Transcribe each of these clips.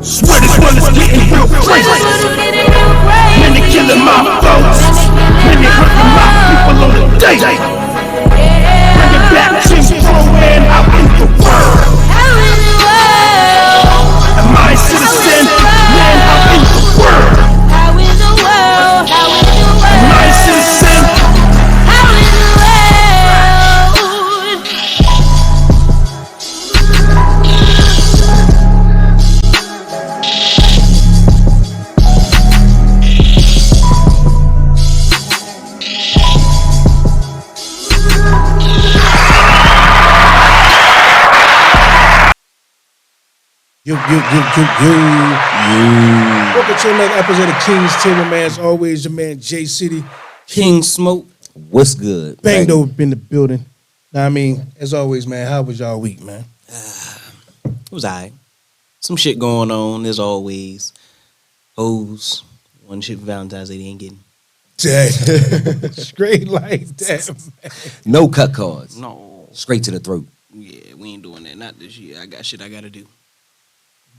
Swear this one is getting real crazy. Man, they killing my folks. Man, they hurting my people on the day. Bringing back Jim Crow man out in the world. Am I a citizen? Man out in the world. Am I a citizen? Yo. Welcome to another episode of King's Table, man. As always, your man J City. King Smoke. What's good? Banged over in the building. Now, I mean, as always, man, how was y'all week, man? It was alright. Some shit going on, as always. Hoes. One shit for Valentine's Day they ain't getting. Dang. Straight like that, man. No cut cards. No. Straight to the throat. Yeah, we ain't doing that. Not this year. I got shit I gotta do.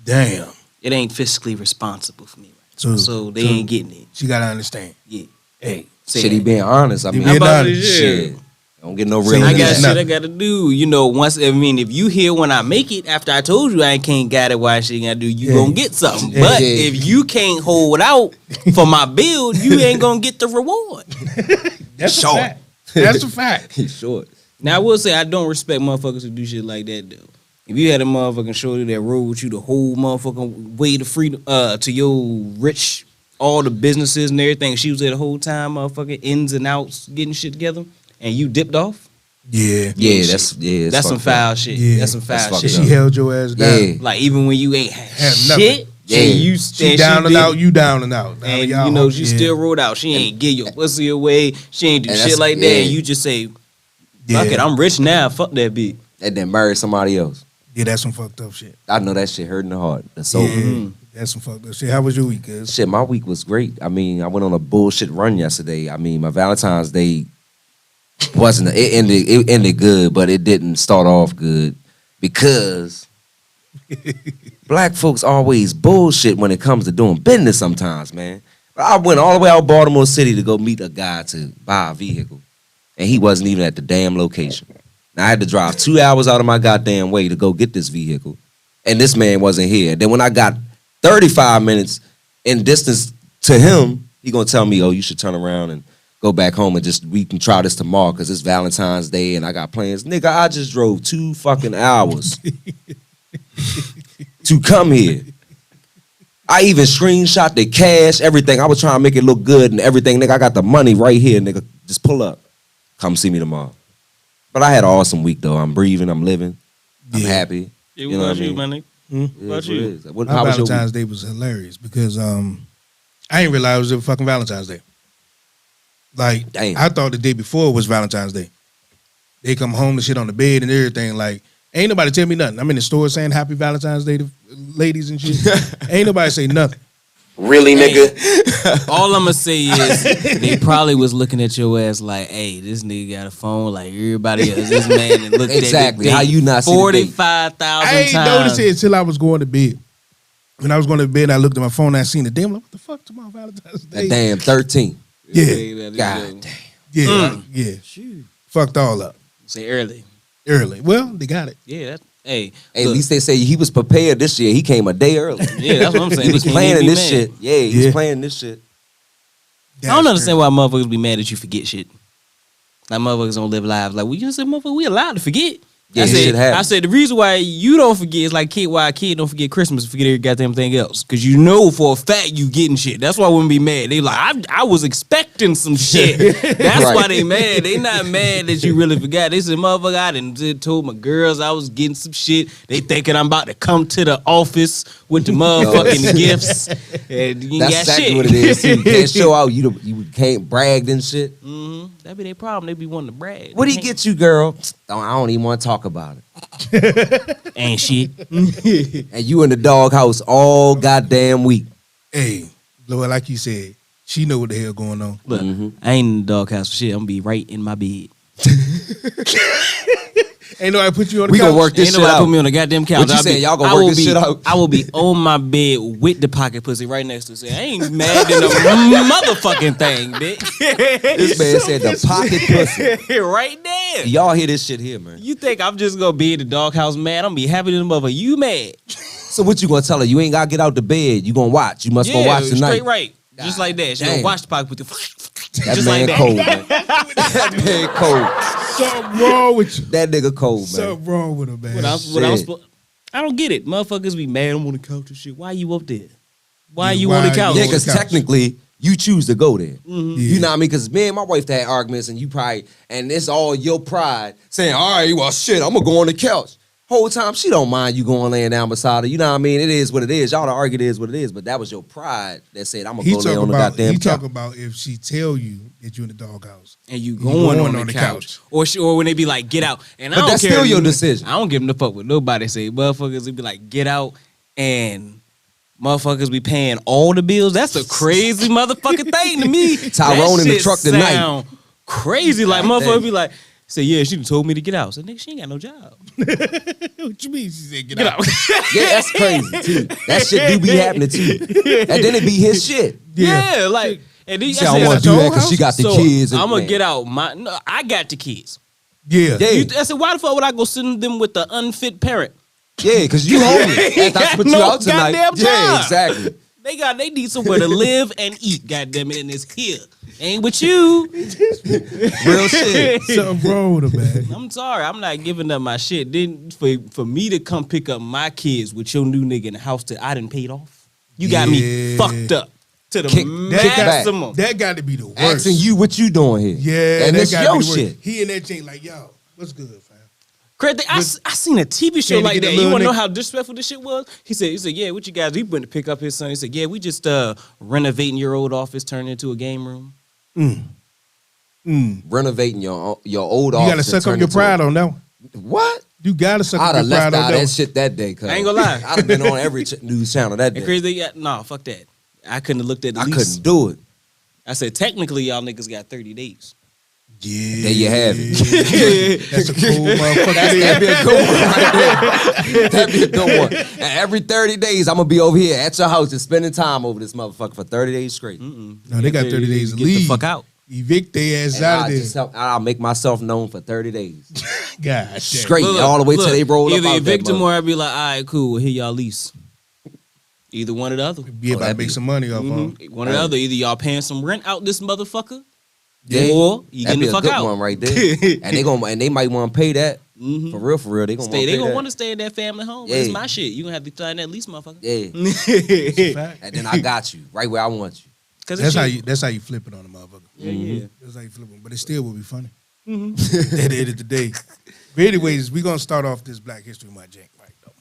Damn. It ain't fiscally responsible for me. So they ain't getting it. She gotta understand. Yeah. Hey. Shit, he being honest. I mean, being about honest. this, shit. Don't get no real. I got Nothing. shit I gotta do. You know, if you hear when I make it, after I told you I can't got it, why shit gotta do, you gonna get something. Yeah. But Yeah. if you can't hold out for my build, you ain't gonna get the reward. That's Short. a fact. That's a fact. He's short. Now I will say I don't respect motherfuckers who do shit like that though. If you had a motherfucking shorty that rode with you the whole motherfucking way to freedom, to your rich, all the businesses and everything, she was there the whole time, motherfucking ins and outs, getting shit together, and you dipped off. Yeah. Yeah, That's it's some fucked foul up. shit. Yeah. That's some foul That's shit. fucked She held your ass down. Yeah. Like even when you ain't Have had nothing. shit, Yeah. She down and out, you down and out. Now, and y'all you know hope- she yeah. still rode out. She ain't give your pussy away. She ain't do And shit that's- like that. yeah. And you just say, Yeah. "Fuck it, I'm rich now. Fuck that bitch." And then marry somebody else. Yeah, that's some fucked up shit. I know that shit hurt in the heart. That's so. Yeah. That's some fucked up shit. How was your week, cuz? Shit, my week was great. I mean, I went on a bullshit run yesterday. I mean, my Valentine's Day wasn't. It ended good, but it didn't start off good because black folks always bullshit when it comes to doing business. Sometimes, man. I went all the way out Baltimore City to go meet a guy to buy a vehicle, and he wasn't even at the damn location. Now, I had to drive 2 hours out of my goddamn way to go get this vehicle, and this man wasn't here. Then when I got 35 minutes in distance to him, he gonna tell me, "Oh, you should turn around and go back home and we can try this tomorrow because it's Valentine's Day and I got plans." Nigga, I just drove 2 fucking hours to come here. I even screenshot the cash, everything. I was trying to make it look good and everything. Nigga, I got the money right here, nigga. Just pull up. Come see me tomorrow. But I had an awesome week, though. I'm breathing. I'm living. I'm Yeah. happy. It You know what I was you, mean? my nigga. Hmm? It What is about you? it is. What, My how was your Valentine's week? Day was hilarious because I didn't realize it was a fucking Valentine's Day. Like, Damn. I thought the day before was Valentine's Day. They come home and shit on the bed and everything. Like, ain't nobody tell me nothing. I'm in the store saying Happy Valentine's Day to ladies and shit. Ain't nobody say nothing. Really, Hey. nigga? All I'm gonna say is they probably was looking at your ass like, "Hey, this nigga got a phone like everybody else." This man and looked Exactly. at the How date you not see the date? 45,000 I ain't times. noticed it until I was going to bed. When I was going to bed, I looked at my phone and I seen the damn. Like, what the fuck tomorrow Valentine's Day? That damn 13. Yeah. God damn. Yeah, yeah. Fucked all up Say early. early. Well, they got it. Yeah, that's, hey, Hey, at look, least they say he was prepared this year. He came a day early. yeah, that's what I'm saying. He was They can't planning even be this mad. shit. Yeah, he Yeah. was planning this shit. I don't understand why motherfuckers be mad that you forget shit. Like motherfuckers don't live lives like we just said, motherfucker, we allowed to forget. Yeah, I shit said, happens. I said the reason why you don't forget is like why a kid don't forget Christmas and forget every goddamn thing else. Cause you know for a fact you getting shit. That's why women be mad. They like, I was expecting some shit. That's Right. why they mad. They not mad that you really forgot. They said, motherfucker, I done told my girls I was getting some shit. They thinking I'm about to come to the office with the motherfucking gifts. And you ain't That's got exactly shit. what it is. Too. You can't show out. You can't brag and shit. Mm-hmm. That be their problem. They be wanting to brag. What They he can't- get you, girl? I don't even want to talk about it. Ain't shit. And you in the doghouse all goddamn week. Hey, Lord, like you said, she know what the hell going on. Look, I ain't in the doghouse for shit. I'm gonna be right in my bed. Ain't nobody put you on the We couch. gonna work this Ain't shit nobody out. put me on the goddamn couch. What you I'll saying? be- Y'all gonna I work will this be- shit out? I will be on my bed with the pocket pussy right next to it. Say, I ain't mad in a motherfucking thing, bitch. This man said the pocket pussy. Right there. Y'all hear this shit here, man. You think I'm just gonna be in the doghouse mad? I'm gonna be happy to the mother. You mad? So what you gonna tell her? You ain't gotta get out the bed. You gonna watch. You must go watch tonight. straight right. Just like that. She gonna damn. watch the pocket pussy. That Just man like that. cold, man. That man cold. Something wrong with you. That nigga cold, man. Something wrong with him, man. Shit. I don't get it. Motherfuckers be mad. I'm on the couch and shit. Why you up there? Why Yeah, you why on the you couch? on Yeah, the because couch. technically you choose to go there. Mm-hmm. You know what I mean? Because me and my wife had arguments, and you probably, and it's all your pride saying, "All right, well, shit, I'm gonna go on the couch." Whole time she don't mind you going laying down beside her. You know what I mean? It is what it is. Y'all to argue it is what it is, but that was your pride that said, "I'm gonna He go lay talk on the about goddamn he couch." talk about if she tell you that you in the doghouse. And you going going on the couch. Or when they be like, get out. And I But don't that's care still if your you- decision. I don't give them the fuck with nobody say. Motherfuckers would be like, get out, and motherfuckers be paying all the bills. That's a crazy motherfucking thing to me. Tyrone That in the shit truck tonight. sound crazy. Like God motherfuckers damn. be like, say, yeah, she done told me to get out. So nigga, she ain't got no job. What you mean? She said get, Get out. out. Yeah, that's crazy too. That shit do be happening too. And then it be his shit. Yeah, like, and then She don't want to do that because she got the so kids. And, I'm gonna man. get out my. No, I got the kids. Yeah. Yeah. I said, why the fuck would I go send them with the unfit parent? Yeah, because you homie. Ain't That's got what you no out tonight. goddamn Yeah, job. exactly. They need somewhere to live and eat. Goddamn it, and it's here. Ain't with you. Real shit. Something wrong with him, man. I'm sorry, I'm not giving up my shit. Then for me to come pick up my kids with your new nigga in the house that I done paid off, you got me Yeah. fucked up to the Kick back. maximum. That got to be the worst. Asking you what you doing here. Yeah, and that it's gotta your be the worst. shit. He and that thing like, yo, what's good, fam? Craig, I seen a TV show Can't like get that. a You little want to know nigga- how disrespectful this shit was? He said, yeah, what you guys? He went to pick up his son. He said, yeah, we just renovating your old office, turning it into a game room. Renovating your old You office. got to suck and up your turn pride on that one. it to what? You got to suck I'd up have your left pride on out that that one. shit that day. Cause I ain't gonna lie. I'd have been on every news channel that And day. crazy, nah, fuck that. I couldn't have looked at the I lease. couldn't do it. I said, technically, y'all niggas got 30 days. Yeah. There you have it. That's a cool motherfucker. That'd be a good one right there. That'd be a good one. And every 30 days, I'm gonna be over here at your house just spending time over this motherfucker for 30 days straight. No, they got 30 days to Get leave. the fuck out. Evict their ass And out of there. I'll make myself known for 30 days. God damn. Straight Look, all the way till look, they roll up either out that evict them mother- or I'd be like, all right, cool, well, here y'all lease. Either one or the other. Be about to that'd make be- some money off on. One or the other. Either y'all paying some rent out this motherfucker, Yeah. or you That'd getting be the a fuck good out. one right there. and they might want to pay that. For real, they gonna Stay. They pay gonna that. want to stay in that family home. Yeah. It's my shit. You gonna have to sign that lease, motherfucker. Yeah. Fact. And then I got you right where I want you. Cause That's it's how shit. you. That's how you flip it on a motherfucker. Yeah. That's how you flip it. But it still will be funny. At the end of the day. But anyways, we're gonna start off this Black History Month jank right though.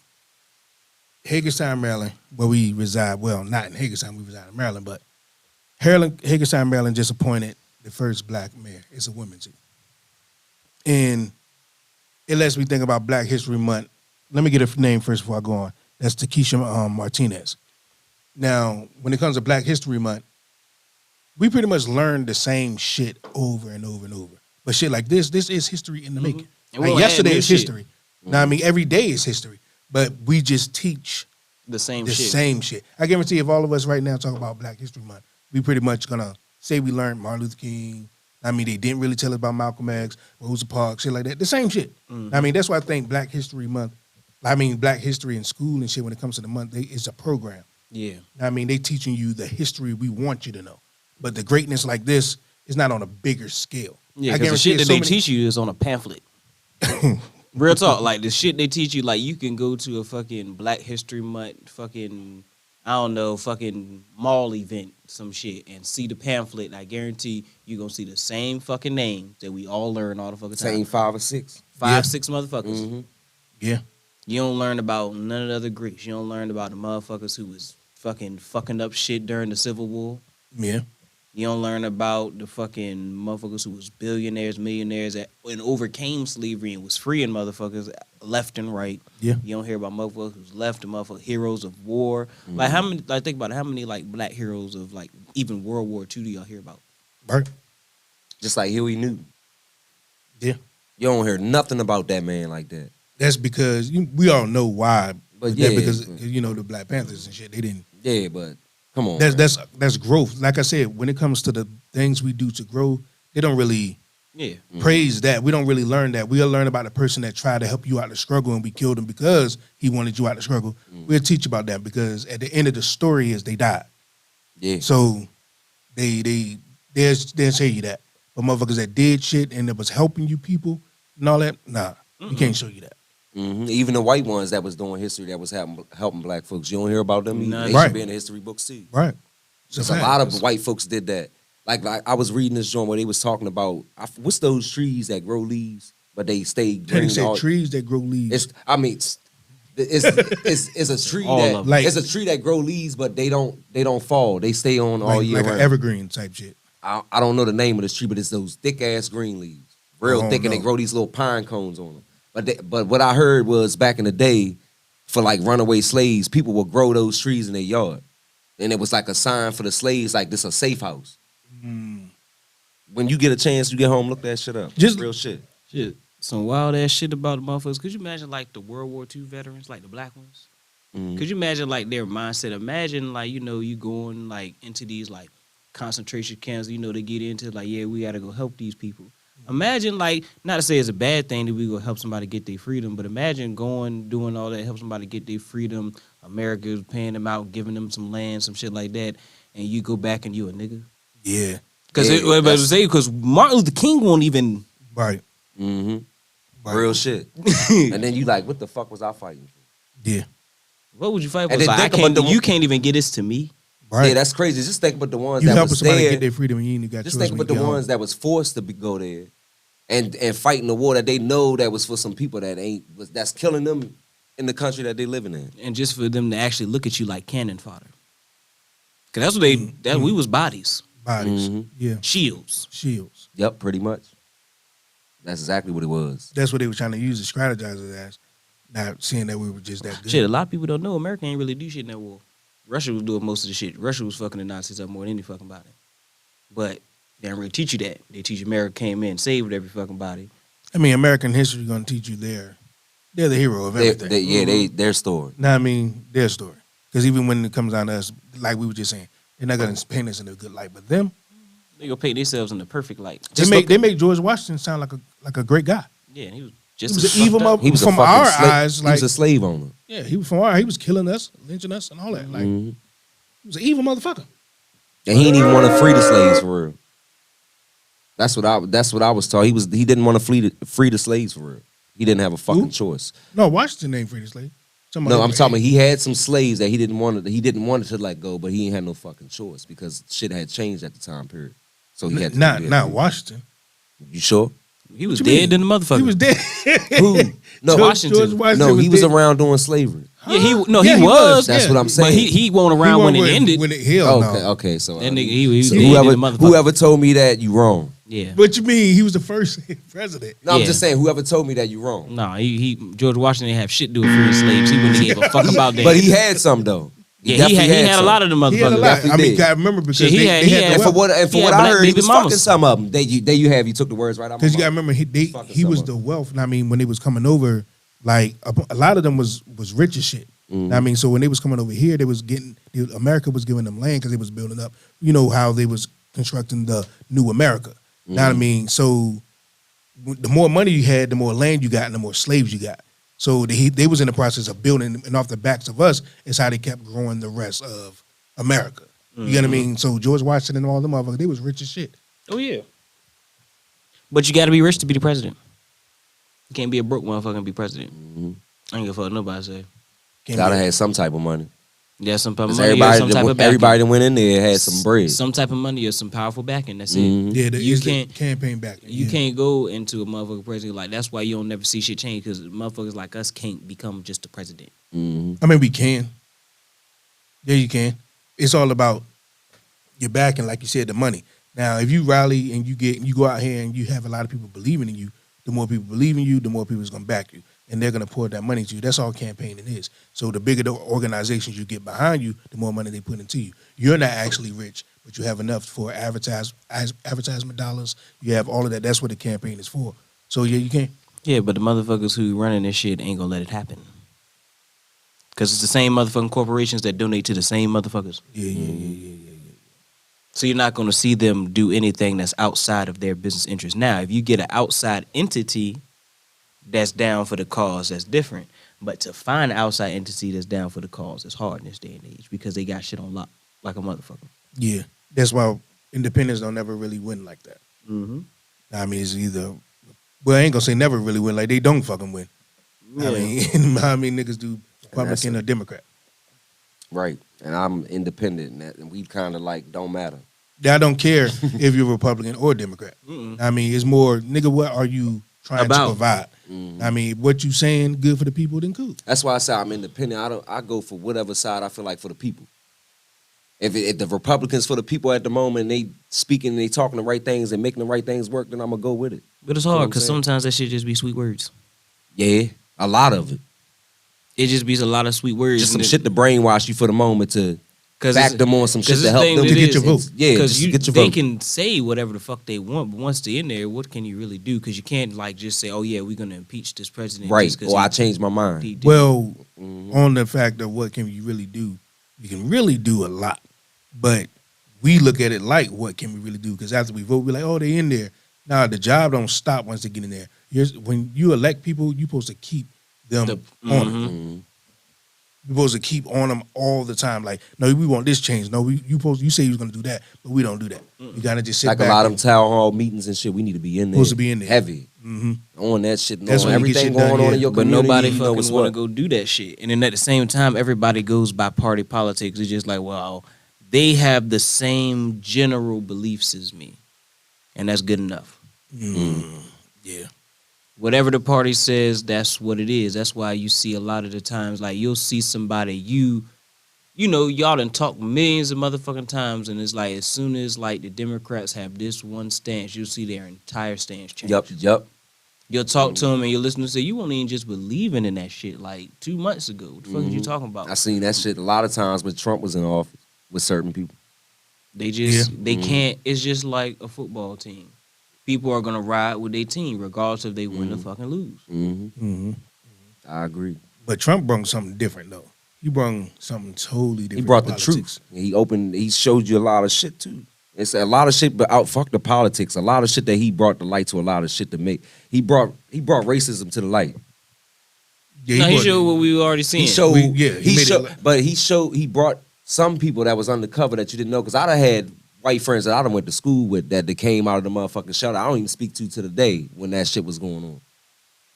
Hagerstown, Maryland, where we reside. Well, not in Hagerstown, we reside in Maryland, but Hagerstown, Maryland just appointed the first black mayor. It's a woman too. And it lets me think about Black History Month. Let me get a name first before I go on. That's Takesha Martinez. Now, when it comes to Black History Month, we pretty much learn the same shit over and over and over. But shit like this is history in the making. And we Like don't add yesterday new is shit. history. Now, I mean, every day is history. But we just teach The same the shit. same shit. I guarantee if all of us right now talk about Black History Month, we pretty much gonna say we learned Martin Luther King. I mean, they didn't really tell us about Malcolm X, Rosa Parks, shit like that. The same shit. I mean, that's why I think Black History Month, Black history in school and shit when it comes to the month, it's a program. Yeah. I mean, they teaching you the history we want you to know. But the greatness like this is not on a bigger scale. Yeah, I because the guarantee shit that so they many- teach you is on a pamphlet. Real talk, like the shit they teach you, like you can go to a fucking Black History Month, fucking, I don't know, fucking mall event, some shit, and see the pamphlet. I guarantee you gonna see the same fucking names that we all learn all the fucking time. Same 5 or 6. 5, Yeah. 6 motherfuckers. Mm-hmm. Yeah. You don't learn about none of the other Greeks. You don't learn about the motherfuckers who was fucking up shit during the Civil War. Yeah. You don't learn about the fucking motherfuckers who was billionaires, millionaires, and overcame slavery and was freeing motherfuckers left and right. Yeah. You don't hear about motherfuckers who's left and motherfuckers heroes of war. Like how many? Like think about it, how many like black heroes of like even World War II do y'all hear about? Right. Just like Huey Newton. Yeah. You don't hear nothing about that man like that. That's because we all know why. But That yeah, because but- the Black Panthers and shit, they didn't. Yeah, but come on. man. That's growth. Like I said, when it comes to the things we do to grow, they don't really Yeah. praise that. We don't really learn that. We'll learn about the person that tried to help you out of the struggle and we killed him because he wanted you out of the struggle. We'll teach about that because at the end of the story is they died. Yeah. So they'll show you that. But motherfuckers that did shit and that was helping you people and all that, nah, we can't show you that. Even the white ones that was doing history that was helping black folks. You don't hear about them. Nah. They Right. should be in the history books too. Right. It's Because a lot of white folks did that. Like I was reading this joint where they was talking about what's those trees that grow leaves, but they stay They green. said all- trees that grow leaves. It's a tree All that of 'em. Like- it's a tree that grow leaves, but they don't fall. They stay on all year like an round. evergreen type shit. I don't know the name of this tree, but it's those thick ass green leaves, real I don't thick, and they know. grow these little pine cones on them. But what I heard was back in the day, for like runaway slaves, people would grow those trees in their yard, and it was like a sign for the slaves, like this a safe house. When you get a chance, you get home, look that shit up. Just- Real shit. Shit. Some wild ass shit about the motherfuckers. Could you imagine like the World War II veterans, like the black ones? Mhm. Could you imagine like their mindset? Imagine like, you going like into these like concentration camps, they get into like, yeah, we gotta go help these people. Imagine like, not to say it's a bad thing that we go help somebody get their freedom, but imagine doing all that, help somebody get their freedom. America's paying them out, giving them some land, some shit like that, and you go back and you a nigga. Yeah. Because Martin Luther King won't even. Right. Mm-hmm. Right. Real shit. And then you like, what the fuck was I fighting for? Yeah. What would you fight for? And then Like, think about you can't even get this to me. Right. Yeah, that's crazy. Just think about the ones you that helping was somebody there. get their freedom and you ain't got Just choice think when about you the get ones that was forced to go there, and fighting the war that they know that was for some people that's killing them in the country that they living in. And just for them to actually look at you like cannon fodder. Cause that's what we was bodies, bodies. Mhm. Yeah. shields. Shields. Yep, pretty much. That's exactly what it was. That's what they were trying to use to strategize it as. Not seeing that we were just that good. Shit, a lot of people don't know America ain't really do shit in that war. Russia was doing most of the shit. Russia was fucking the Nazis up more than any fucking body. But they don't really teach you that. They teach America came in, saved every fucking body. I mean, American history is going to teach you they're the hero of everything. Their story. Nah, I mean, their story. Because even when it comes down to us, like we were just saying, they're not going to paint us in a good light. But them, They go paint themselves in the perfect light. they make George Washington sound like a great guy. Yeah, he was He just was as an evil fucked up. motherfucker. He was From a fucking our slave. eyes, he was a like- slave owner. Yeah, he was killing us, lynching us, and all that. Like Mhm. he was an evil motherfucker. And he didn't even want to free the slaves for real. That's what I was taught. He didn't want to free the slaves for real. He didn't have a fucking Who? choice. No, Washington ain't free the slave. No, I'm talking about he had some slaves that he didn't want to let go, but he ain't had no fucking choice because shit had changed at the time period. So he had to not do that. not Washington. You sure? He was What you dead mean? than the motherfucker. He was dead. Who? No, Washington. George Washington no, he was dead. around doing slavery. Yeah, he Yeah, he was. That's yeah. what I'm saying. But he won't He around when won't it ended. When it hell Okay, no. okay. So That nigga, he was so dead than whoever the motherfucker. whoever told me that you wrong. Yeah. What you mean? He was the first president. No, I'm Yeah. just saying whoever told me that you wrong. Nah, George Washington didn't have shit to do with freeing slaves. He wouldn't have gave a fuck about that. But he had some though. yeah, he had a some. lot of them He had a motherfuckers. lot. I Definitely mean, did. I remember because Shit, he they had- had he the had- And for wealth. what He had I black heard, he baby was fucking mamas. some of them. You took the words right out. Because you got to remember, Fucking he was some the of wealth. And I mean, when they was coming over, like a lot of them was rich as shit. Mhm. I mean, so when they was coming over here, America was giving them land because they was building up. You know how they was constructing the new America. Know what I mean? So the more money you had, the more land you got, and the more slaves you got. So they was in the process of building, and off the backs of us is how they kept growing the rest of America. You get what I mean? So George Washington and all them motherfuckers, they was rich as shit. Oh yeah. But you got to be rich to be the president. You can't be a broke motherfucker and be president. I ain't gonna fuck nobody say. Can't Gotta be- have some type of money. Yeah, some type of 'Cause money or some type of backing. everybody that went in there had some bread. Some type of money or some powerful backing. That's Mhm. it. Yeah, You it's the can't- campaign back. You can't go into a motherfucker president like that's why you don't never see shit change because motherfuckers like us can't become just the president. Mhm. I mean, we can. Yeah, you can. It's all about your backing, like you said, the money. Now, if you rally and you go out here and you have a lot of people believing in you, the more people believe in you, the more people is gonna back you, and they're gonna pour that money to you. That's all campaigning is. So the bigger the organizations you get behind you, the more money they put into you. You're not actually rich, but you have enough for advertisement dollars. You have all of that. That's what the campaign is for. So yeah, you can't. Yeah, but the motherfuckers who running this shit ain't gonna let it happen. Cause it's the same motherfucking corporations that donate to the same motherfuckers. Yeah. So you're not gonna see them do anything that's outside of their business interest. Now, if you get an outside entity that's down for the cause, that's different. But to find an outside entity that's down for the cause is hard in this day and age because they got shit on lock like a motherfucker. Yeah, that's why independents don't ever really win like that. Mm-hmm. I mean, it's either, well, I ain't gonna say never really win. Like they don't fucking win. Yeah. I mean, niggas do Republican or Democrat. Right. And I'm independent, and we kind of like don't matter. I don't care if you're Republican or Democrat. Mm-mm. I mean, it's more, nigga, what are you trying About. to provide? I mean, what you saying good for the people, then cool. That's why I say I'm independent. I go for whatever side I feel like for the people. If the Republicans for the people at the moment, they speaking, they talking the right things and making the right things work, then I'm gonna go with it. But it's You know what hard I'm because saying? sometimes that shit just be sweet words. Yeah, a lot of it. It just be a lot of sweet words. Just some shit to brainwash you for the moment to Cause back them on some shit to help them to get your vote. Yeah, Because just to get your they vote. can say whatever the fuck they want, but once they're in there, what can you really do? Because you can't like just say, "Oh yeah, we're gonna impeach this president." Right. just 'cause Or he- I changed my mind. he did. Well, Mhm. on the fact of what can you really do, you can really do a lot. But we look at it like, what can we really do? Because after we vote, we're like, oh, they in there. Nah, the job don't stop once they get in there. When you elect people, you're supposed to keep them on them. Mhm. You're supposed to keep on them all the time. Like, no, we want this change. No, you say you're gonna do that, but we don't do that. You gotta just sit Like back. a lot of them town hall meetings and shit, we need to be in there. Supposed to be in there. Heavy. Mm-hmm. On that shit. That's Knowing when you get everything shit done, going on yeah. in your But community. nobody you know fucking what's want to what. go do that shit. And then at the same time, everybody goes by party politics. It's just like, well, they have the same general beliefs as me, and that's good enough. Yeah. Whatever the party says, that's what it is. That's why you see a lot of the times, like you'll see somebody you know, y'all done talk millions of motherfucking times, and it's like as soon as like the Democrats have this one stance, you'll see their entire stance change. Yup. You'll talk to them and you'll listen to say, you won't even just believing in that shit like 2 months ago. What the fuck are you talking about? I seen that shit a lot of times when Trump was in office with certain people. They just Yeah. they can't. It's just like a football team. People are gonna ride with their team regardless if they win or fucking lose. hmm Mm-hmm. I agree. But Trump brought something different though. He brought something totally different. He brought to the politics. truth. He showed you a lot of shit too. It's a lot of shit, but out fuck the politics. A lot of shit that he brought the light to. A lot of shit to make. He brought racism to the light. Yeah, No, he brought- showed what we were already seeing. He showed. he made it like- He brought some people that was undercover that you didn't know. Because I'd have had white friends that I done went to school with that they came out of the motherfucking shelter. I don't even speak to the day when that shit was going on.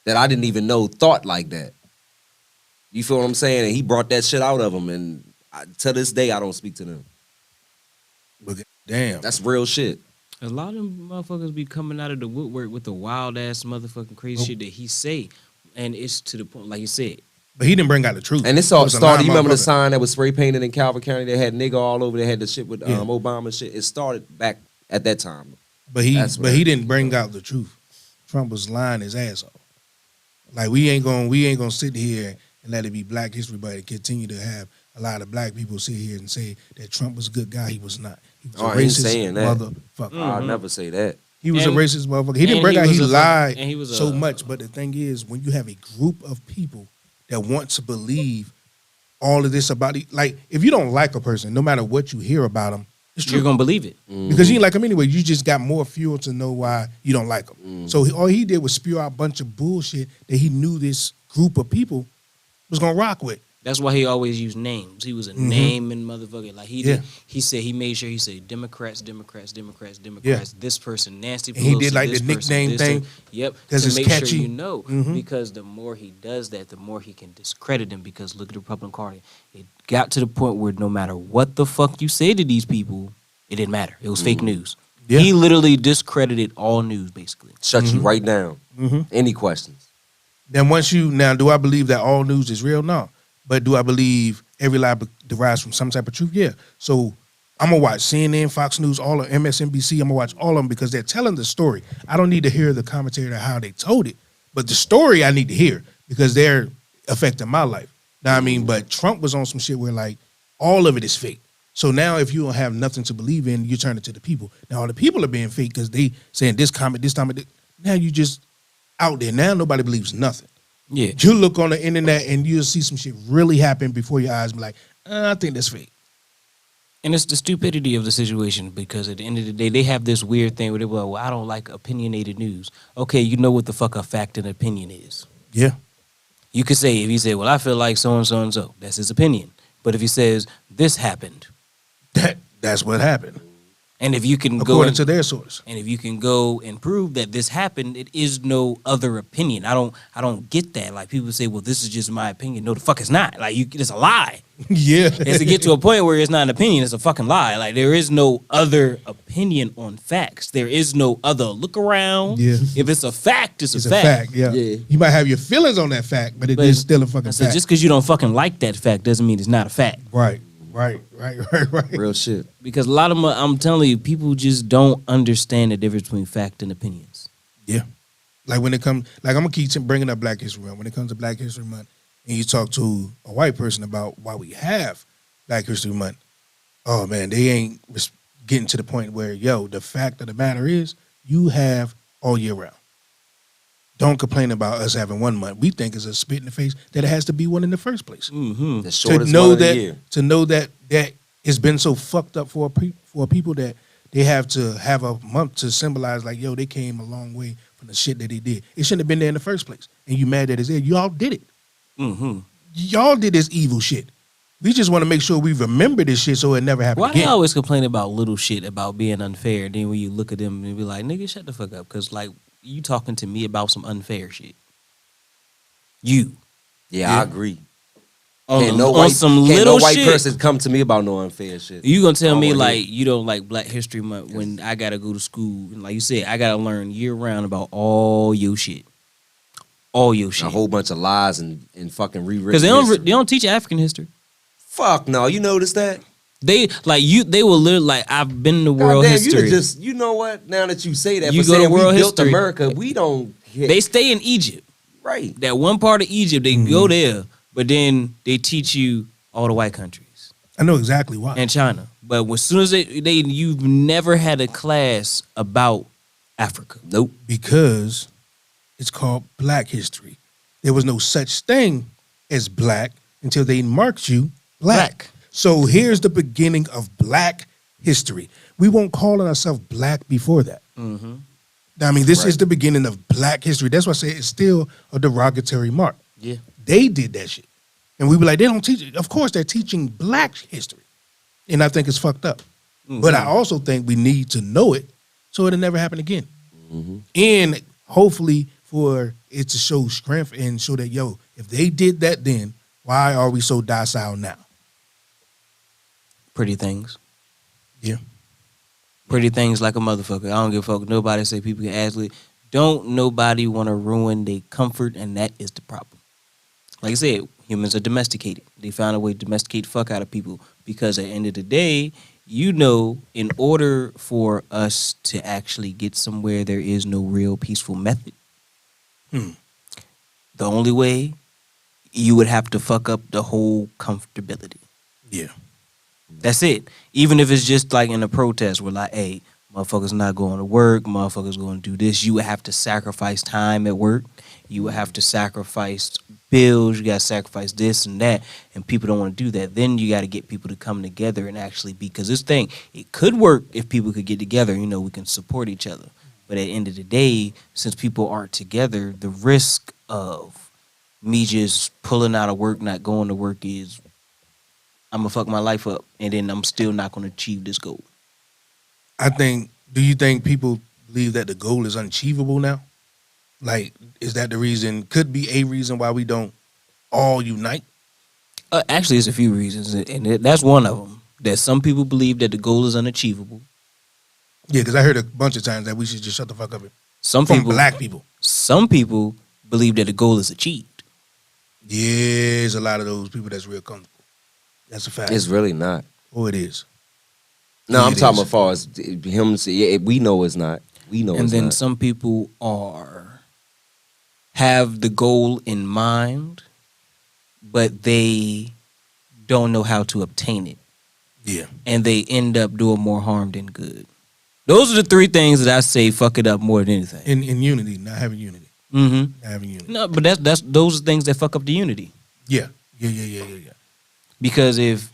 That I didn't even know thought like that. You feel what I'm saying? And he brought that shit out of them. And to this day, I don't speak to them. But damn. That's real shit. A lot of them motherfuckers be coming out of the woodwork with the wild ass motherfucking crazy shit that he say, and it's to the point, like you said. But he didn't bring out the truth. And this all It was a started. lie, You remember the motherfucker. sign that was spray painted in Calvert County that had nigga all over? They had the shit with Yeah. Obama and shit. It started back at that time. But he That's but where- he didn't bring out the truth. Trump was lying his ass off. Like we ain't gonna sit here and let it be Black History, but continue to have a lot of black people sit here and say that Trump was a good guy. He was not. He was Oh, a I ain't racist saying that. motherfucker. I'll never say that. He was And- a racist motherfucker. He didn't and bring he out. was He a- lied and he was so a- much. But the thing is, when you have a group of people that want to believe all of this about it, like if you don't like a person, no matter what you hear about them, it's true. You're gonna believe it. Because you ain't like him anyway. You just got more fuel to know why you don't like him. Mm-hmm. So all he did was spew out a bunch of bullshit that he knew this group of people was gonna rock with. That's why he always used names. He was a naming motherfucker. Like he did. Yeah. He said he made sure he said Democrats. This person, Nancy Pelosi. And he did, like, this the person, nickname this, thing, Yep. 'cause to it's make catchy. sure you know. Mhm. Because the more he does that, the more he can discredit them. Because look at the Republican Party. It got to the point where no matter what the fuck you say to these people, it didn't matter. It was fake news. Yeah. He literally discredited all news, basically. Shut you right down. Mhm. Any questions? Then do I believe that all news is real? No. But do I believe every lie derives from some type of truth? Yeah. So I'm gonna watch CNN, Fox News, all of MSNBC. I'm gonna watch all of them because they're telling the story. I don't need to hear the commentary of how they told it, but the story I need to hear because they're affecting my life. Know what I mean? But Trump was on some shit where like all of it is fake. So now if you don't have nothing to believe in, you turn it to the people. Now all the people are being fake because they saying this comment, this time. Now you just out there. Now nobody believes nothing. Yeah. You look on the internet and you'll see some shit really happen before your eyes and be like, I think that's fake. And it's the stupidity of the situation because at the end of the day, they have this weird thing where they well, I don't like opinionated news. Okay, you know what the fuck a fact and opinion is. Yeah. You could say, if he said, well, I feel like so and so and so, that's his opinion. But if he says, this happened, That's what happened. and if you can go According and, to their source. and if you can go and prove that this happened, it is no other opinion. I don't get that. Like people say, well, this is just my opinion. No, the fuck it's not. Like it's a lie. Yeah. It's to get to a point where it's not an opinion, it's a fucking lie. Like there is no other opinion on facts. There is no other look around. Yeah. If it's a fact, it's It's a a fact. fact, yeah. Yeah. You might have your feelings on that fact, but it But is still a fucking I said, fact. just because you don't fucking like that fact doesn't mean it's not a fact. Right. Real shit. Because a lot of them, I'm telling you, people just don't understand the difference between fact and opinions. Yeah. Like when it comes, like I'm gonna keep bringing up Black History Month. When it comes to Black History Month, and you talk to a white person about why we have Black History Month, oh man, they ain't getting to the point where, yo, the fact of the matter is, you have all year round. Don't complain about us having 1 month. We think it's a spit in the face that it has to be one in the first place. Mm-hmm. The shortest To know month of the that, year. that it's been so fucked up for people that they have to have a month to symbolize like, yo, they came a long way from the shit that they did. It shouldn't have been there in the first place. And you mad that it's there. Y'all did it. Mm-hmm. Y'all did this evil shit. We just want to make sure we remember this shit so it never happens Why they again. always complain about little shit about being unfair? Then when you look at them and be like, nigga, shut the fuck up. Because, like, you talking to me about some unfair shit. You. Yeah, I agree. On, Can't the- no on white, some can't little no white shit. person come to me about no unfair shit. You gonna tell I me wanna like hear. you don't like Black History Month when I gotta go to school and like you said I gotta learn year round about all your shit, all your A shit. whole bunch of lies and fucking rewritten. Because history. they don't teach African history. Fuck no, you noticed that? They will literally like I've been to world Goddamn, history. you know what? Now that you say that, You for go to saying world we built history. America, we don't. They stay in Egypt. right. That one part of Egypt they go there, but then they teach you all the white countries I know exactly why. and China. But as soon as you've never had a class about Africa. Nope. Because it's called Black History. There was no such thing as black until they marked you black. So here's the beginning of Black history. We won't call ourselves black before that. Mm-hmm. I mean, this is Right. the beginning of Black history. That's why I say it's still a derogatory mark. Yeah. They did that shit. And we were like, they don't teach it. Of course, they're teaching Black history. And I think it's fucked up. But I also think we need to know it so it'll never happen again. And hopefully for it to show strength and show that, yo, if they did that then, why are we so docile now? Pretty things. Yeah. Pretty things like a motherfucker. I don't give a fuck. Nobody say people can actually. Don't nobody want to ruin their comfort, and that is the problem. Like I said, humans are domesticated. They found a way to domesticate the fuck out of people because at the end of the day, you know, in order for us to actually get somewhere, there is no real peaceful method. The only way, you would have to fuck up the whole comfortability. Yeah. That's it. Even if it's just like in a protest where like, hey, motherfuckers not going to work, motherfuckers going to do this. You would have to sacrifice time at work. You would have to sacrifice bills. You got to sacrifice this and that. And people don't want to do that. Then you got to get people to come together and actually be, because this thing, it could work if people could get together. You know, we can support each other. But at the end of the day, since people aren't together, the risk of me just pulling out of work, not going to work is I'm going to fuck my life up. And then I'm still not going to achieve this goal. Do you think people believe that the goal is unachievable now? Like, is that the reason, could be a reason why we don't all unite? Actually, it's a few reasons, and that's one of them. That some people believe that the goal is unachievable. Yeah, because I heard a bunch of times that we should just shut the fuck up Some from people, black people. Some people believe that the goal is achieved. Yeah, there's a lot of those people that's real comfortable. That's a fact. It's really not. Oh, it is. No, Yeah, I'm it talking is. about far as him. Yeah, we know it's not. We know And it's then not. some people have the goal in mind, but they don't know how to obtain it. Yeah. And they end up doing more harm than good. Those are the three things that I say fuck it up more than anything. In unity, not having unity. Mm-hmm. Having unity. No, but that's those are things that fuck up the unity. Yeah. Because if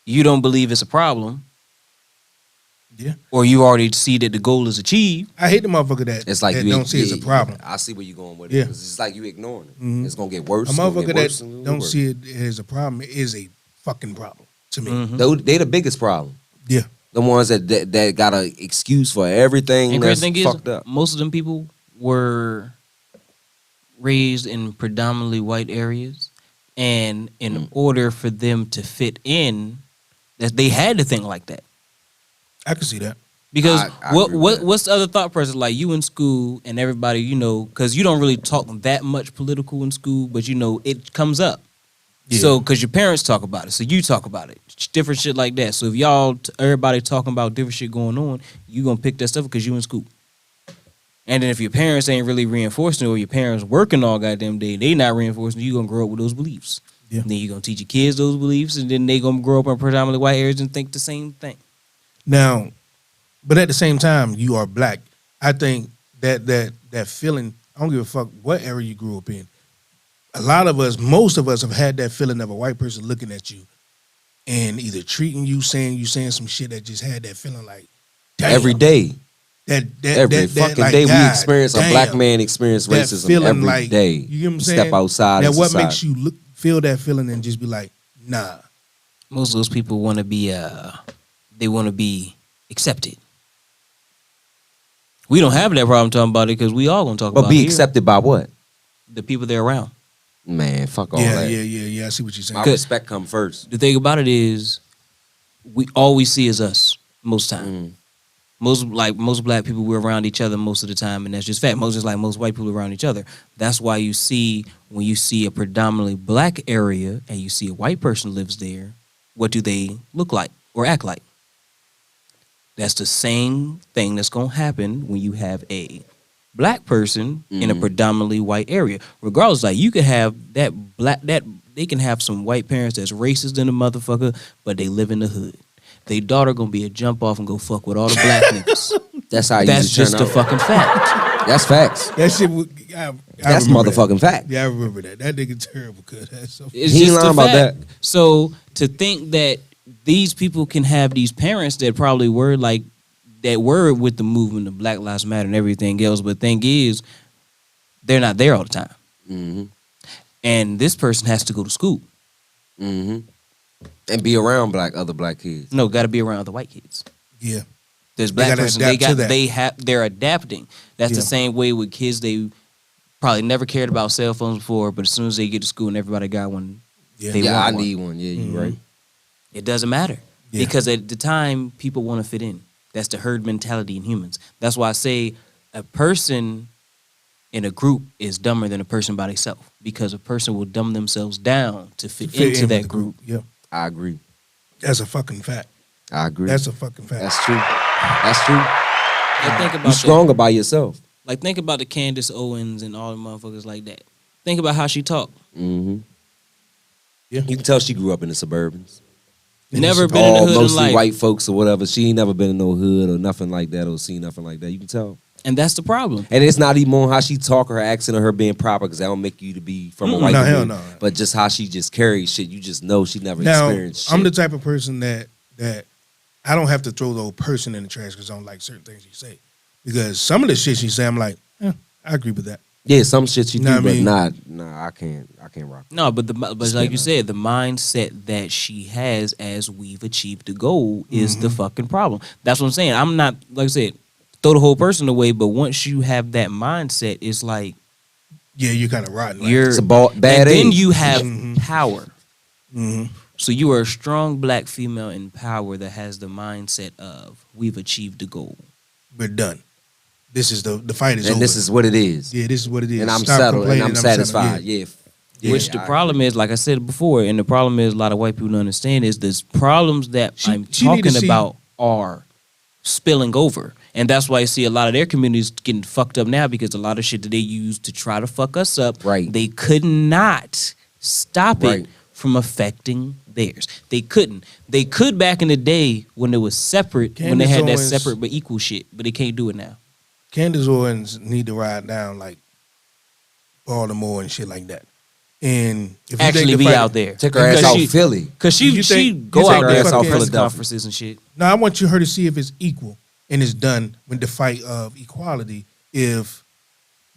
you don't believe it's a problem, Yeah. or you already see that the goal is achieved, I hate the motherfucker that, It's like that you don't see it's a problem. I see where you're going with Yeah. it. 'Cause it's like you ignoring it. Mhm. It's gonna get worse. A it's gonna motherfucker get that worse, and don't worse. see it as a problem is a fucking problem to me. Mhm. They the biggest problem. Yeah. The ones that got an excuse for everything and that's crazy thing is, fucked up. most of them people were raised in predominantly white areas, and in order for them to fit in, that they had to think like that. I can see that. Because I agree with that. what's the other thought process? Like you in school and everybody, you know, because you don't really talk that much political in school, but you know it comes up. Yeah. So because your parents talk about it, so you talk about it, different shit like that. So if everybody talking about different shit going on, you gonna pick that stuff because you in school. And then if your parents ain't really reinforcing it, or your parents working all goddamn day, they not reinforcing it, you gonna grow up with those beliefs. Yeah. Then you gonna teach your kids those beliefs, and then they gonna grow up in predominantly white areas and think the same thing. Now, but at the same time, you are black. I think that feeling, I don't give a fuck what area you grew up in. A lot of us, most of us have had that feeling of a white person looking at you and either treating you, saying some shit that just had that feeling like, damn, Every day. Every fucking like, day we God experience a damn, black man experience that racism feeling every like, day. You get what I'm We saying? Step outside. Now, of what society. makes you feel that feeling and just be like, nah? Most of those people want to be they want to be accepted. We don't have that problem talking about it because we all gonna talk But about be it here. accepted by what? The people they're around. Man, fuck all Yeah, that. yeah. I see what you're saying. My respect come first. The thing about it is, we all we see is us most time. Most black people, we're around each other most of the time, and that's just fact. Most white people around each other. That's why you see when you see a predominantly black area and you see a white person lives there, what do they look like or act like? That's the same thing that's gonna happen when you have a black person in a predominantly white area. Regardless, like you could have that they can have some white parents that's racist in a motherfucker, but they live in the hood. They daughter gonna be a jump off and go fuck with all the black niggas. That's how you That's just a turn out. fucking fact. That's facts. That shit, I That's remember motherfucking that. fact. Yeah, I remember that. That nigga terrible, cuz that's so. It's He ain't just a lying about fact. that. So to think that these people can have these parents that probably were like that were with the movement of Black Lives Matter and everything else, but thing is, they're not there all the time. Mm-hmm. And this person has to go to school. Mm-hmm. And be around other black kids. No, got to be around the white kids. Yeah, There's black gotta person. adapt to that. They're adapting. That's the Yeah. same way with kids. They probably never cared about cell phones before, but as soon as they get to school and everybody got one, yeah. They Yeah, I want one. need one. Yeah, you Mhm. right. it doesn't matter. Yeah. Because at the time, people want to fit in. That's the herd mentality in humans. That's why I say a person in a group is dumber than a person by themselves. Because a person will dumb themselves down to fit Fit into in with that the group. Yeah, I agree. that's a fucking fact. I agree. That's a fucking fact. That's true. That's true. Like think You about stronger by yourself. Like think about the Candace Owens and all the motherfuckers like that. Think about how she talked. Mm-hmm. Yeah. You can tell she grew up in the suburbans. Never been in the All hood in mostly life. white folks or whatever. She ain't never been in no hood or nothing like that or seen nothing like that. You can tell. And that's the problem. And it's not even on how she talk, her accent, or her being proper, because that don't make you to be from a white No, hell community. no. But just how she just carries shit, you just know she never Now, experienced shit. I'm the type of person that I don't have to throw the old person in the trash because I don't like certain things she say. Because some of the shit she say, I'm like, I agree with that. Yeah, some shit you Know do, what I but mean? I can't rock. No, but like you said, the mindset that she has as we've achieved the goal is the fucking problem. That's what I'm saying. I'm not, like I said, throw the whole person away, but once you have that mindset, it's like Yeah, you're kind of rotten. Right? you're It's a bad and then age. you have Mhm. power. Mhm. So you are a strong black female in power that has the mindset of we've achieved the goal. We're done. This is the fight is And over. this is what it is. Yeah, this is what it is. And I'm Stop settled and complaining, I'm settled. satisfied. Yeah. Yeah. Yeah, Which the I problem is, like I said before, and the problem is a lot of white people don't understand is this problems that I'm she need to talking see- about are spilling over. And that's why you see a lot of their communities getting fucked up now because a lot of shit that they used to try to fuck us up, Right. they could not stop Right. it from affecting theirs. They couldn't. They could back in the day when it was separate, when they Candace had that Owens- separate but equal shit, but they can't do it now. Candace Owens need to ride down like Baltimore and shit like that. And if you Actually think be the fight- out there. Take her ass Because out she- Philly. Cause she You she think- go you out think there the for fucking- press Philadelphia. conferences and shit. Now I want her to see if it's equal and it's done when the fight of equality. If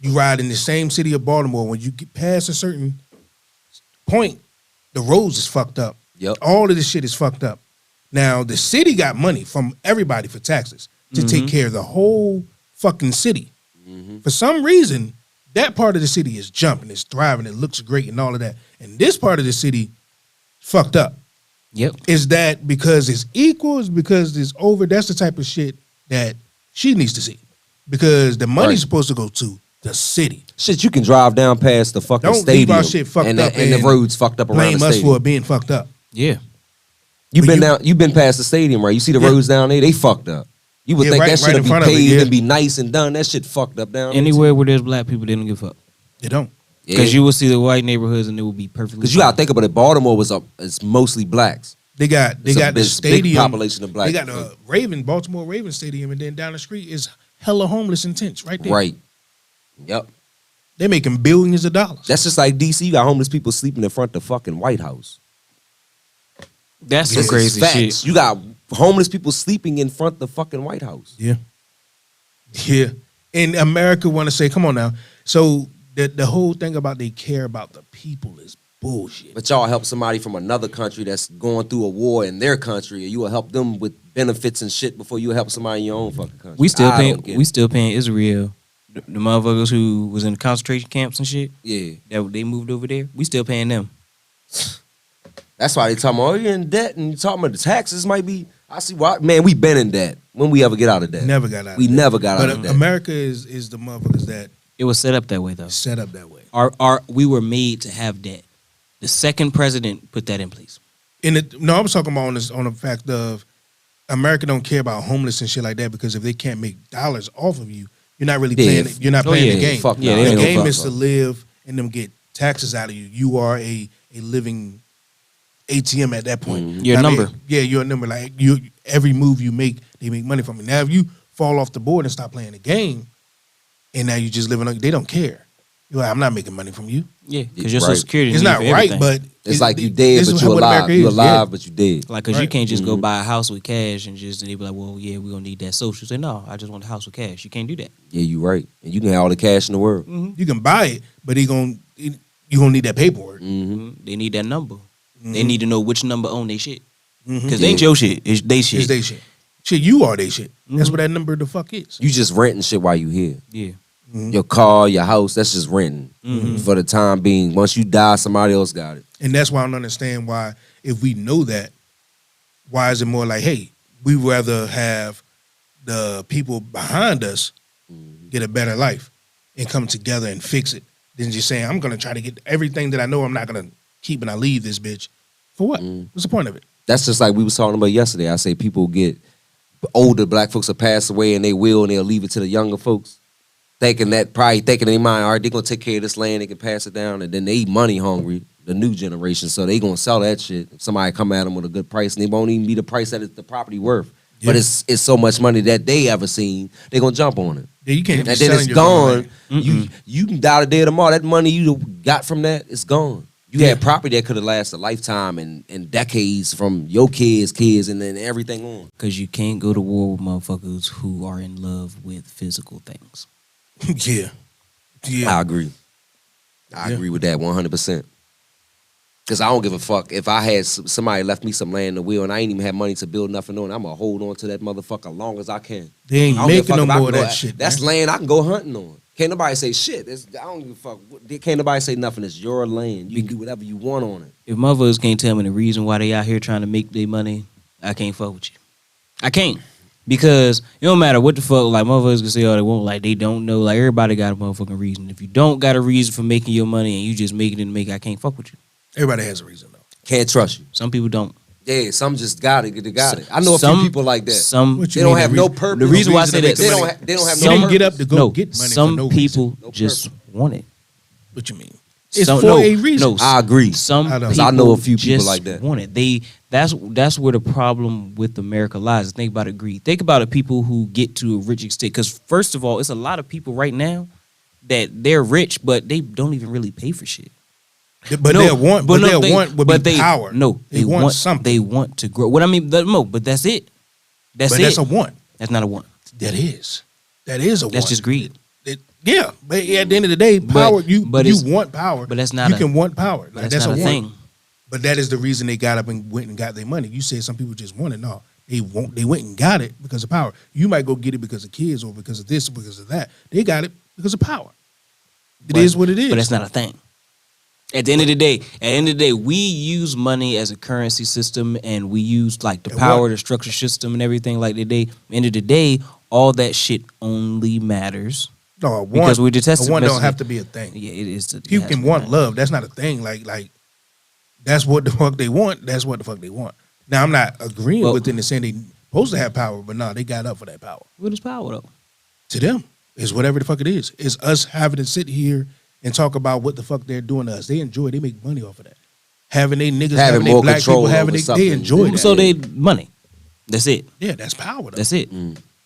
you ride in the same city of Baltimore, when you get past a certain point, the roads is fucked up. Yep. All of this shit is fucked up. Now the city got money from everybody for taxes to take care of the whole fucking city. For some reason, that part of the city is jumping, it's thriving, it looks great, and all of that. And this part of the city fucked up. Yep. Is that because it's equal? Is because it's over? That's the type of shit that she needs to see. Because the money's Right. supposed to go to the city. Shit, you can drive down past the fucking Don't stadium. leave our shit fucked and up and the and roads fucked up around Blame the us stadium. for it being fucked up. Yeah. You've But been you've been past the stadium, right? You see the Yeah. roads down there, they fucked up. You would Yeah, think right- that right should in be front of it, paved yeah. and be nice and done. That shit fucked up down there. Anywhere where there's black people, they don't give a fuck. They don't. Because you will see the white neighborhoods and it will be perfectly. Because you gotta think about it, Baltimore it's mostly blacks. They got It's a the big stadium. population of black They got people. the Baltimore Raven Stadium, and then down the street is hella homeless and tents right there. Right. Yep. They're making billions of dollars. That's just like DC. You got homeless people sleeping in front of the fucking White House. That's some This is crazy facts. shit. You got homeless people sleeping in front of the fucking White House. Yeah. Yeah. And America want to say, come on now. So the whole thing about they care about the people is bullshit. But y'all help somebody from another country that's going through a war in their country, and you will help them with benefits and shit before you help somebody in your own fucking country. We still I paying. don't get We it. still paying Israel. The motherfuckers who was in the concentration camps and shit. Yeah. That they moved over there. We still paying them. That's why they talking about, oh, you're in debt, and you talking about the taxes might be. I see why. Man, we been in debt. When we ever get out of debt? Never got out We of that. never got But out of debt. America is the motherfuckers that It was set up that way though. set up that way. We were made to have debt. The second president put that in place. And I was talking about on the fact of America don't care about homeless and shit like that because if they can't make dollars off of you, you're not really Yeah. playing. You're not Oh, playing yeah. the game. Fuck Yeah, no. they The don't game fuck is no. to live and them get taxes out of you. You are a living ATM at that point. You're a I mean, number. Yeah, you're a number. Like every move you make, they make money from it. Now, if you fall off the board and stop playing the game, and now you just living on, they don't care. You're like, I'm not making money from you. Yeah, because your Right. social security. It's need not for right, everything. but It's like you dead, this but is you what alive. America You is. alive, but you dead. like, cause you Right. can't just Mm-hmm. go buy a house with cash and just they be like, well, yeah, we gonna need that social. Say no, I just want a house with cash. You can't do that. Yeah, you right. And you can have all the cash in the world. You can buy it, but you're gonna need that paperwork. Mm-hmm. They need that number. They need to know which number own they shit. Mhm. Cause they ain't your shit. It's they shit. It's they shit. Shit, you are they shit. That's what that number the fuck is. You just renting shit while you here. Yeah. Your car, your house, that's just renting for the time being. Once you die, somebody else got it. And that's why I don't understand why, if we know that, why is it more like, hey, we rather have the people behind us get a better life and come together and fix it than just saying, I'm gonna try to get everything that I know I'm not gonna keep and I leave this bitch. For what? What's the point of it? That's just like we was talking about yesterday. I say people get older black folks will pass away and they will and they'll leave it to the younger folks. Thinking in their mind, all right, they're gonna take care of this land, they can pass it down, and then they money hungry, the new generation. So they gonna sell that shit. If somebody come at them with a good price, and they won't even be the price that it's the property worth. Yeah. But it's so much money that they ever seen, they gonna jump on it. Yeah, you can't And be then selling it's your gone. money. You can die today or tomorrow. That money you got from that, it's gone. You had property that could have lasted a lifetime and decades from your kids, and then everything on. Cause you can't go to war with motherfuckers who are in love with physical things. Yeah. Yeah. I agree. I agree with that 100%. Because I don't give a fuck. If I had somebody left me some land in the will and I ain't even have money to build nothing on, I'm going to hold on to that motherfucker long as I can. They ain't I don't give a making fuck no if I more of can that go- shit. That's man. land I can go hunting on. Can't nobody say shit. I don't give a fuck. Can't nobody say nothing. It's your land. You can do whatever you want on it. If motherfuckers can't tell me the reason why they out here trying to make their money, I can't fuck with you. I can't. Because it don't matter what the fuck, like motherfuckers can say all they want, like they don't know. Like everybody got a motherfucking reason. If you don't got a reason for making your money and you just making it to make it, I can't fuck with you. Everybody has a reason though. Can't trust you. Some people don't. Yeah, some just got it. They got it. I know a Some- few people like that. Some What They you don't mean, have the no reason- purpose. The reason why I reason say to that, make the They money. don't have You no didn't purpose. get up to go no, get money some for no people reason. No just purpose. want it. What you mean? It's Some- for no, a reason. no, I agree. Some I don't. people 'Cause I know a few people just like that. want it. That's where the problem with America lies. Think about it, greed. Think about the people who get to a rich extent. Because first of all, it's a lot of people right now that they're rich, but they don't even really pay for shit. But No, they'll want, but no, they'll they- want would but be they, power. No, they want something. They want to grow. What I mean, but that's it. That's but it. that's a want. That's not a want. That is a That's want. just greed. Yeah, but at the end of the day, power. But you it's- want power, but that's not You a- can want power. But Like, that's not a want. thing. But that is the reason they got up and went and got their money. You said some people just want it. No, they went and got it because of power. You might go get it because of kids or because of this or because of that. They got it because of power. It is what it is. But that's not a thing. At the end of the day, we use money as a currency system, and we use like the And power, what- the structure system, and everything. Like end of the day, all that shit only matters. No, a want, because we detest a want it. don't have to be a thing. Yeah, it is. People can want love. That's not a thing. Like that's what the fuck they want. That's what the fuck they want. Now I'm not agreeing Well- with them and saying they supposed to have power, but no, they got up for that power. What is power though? To them, it's whatever the fuck it is. It's us having to sit here and talk about what the fuck they're doing to us. They enjoy it. They make money off of that. Having they niggas, having they more black control people, having over they something. enjoy that. So they money. That's it. Yeah, that's power. Though. That's it.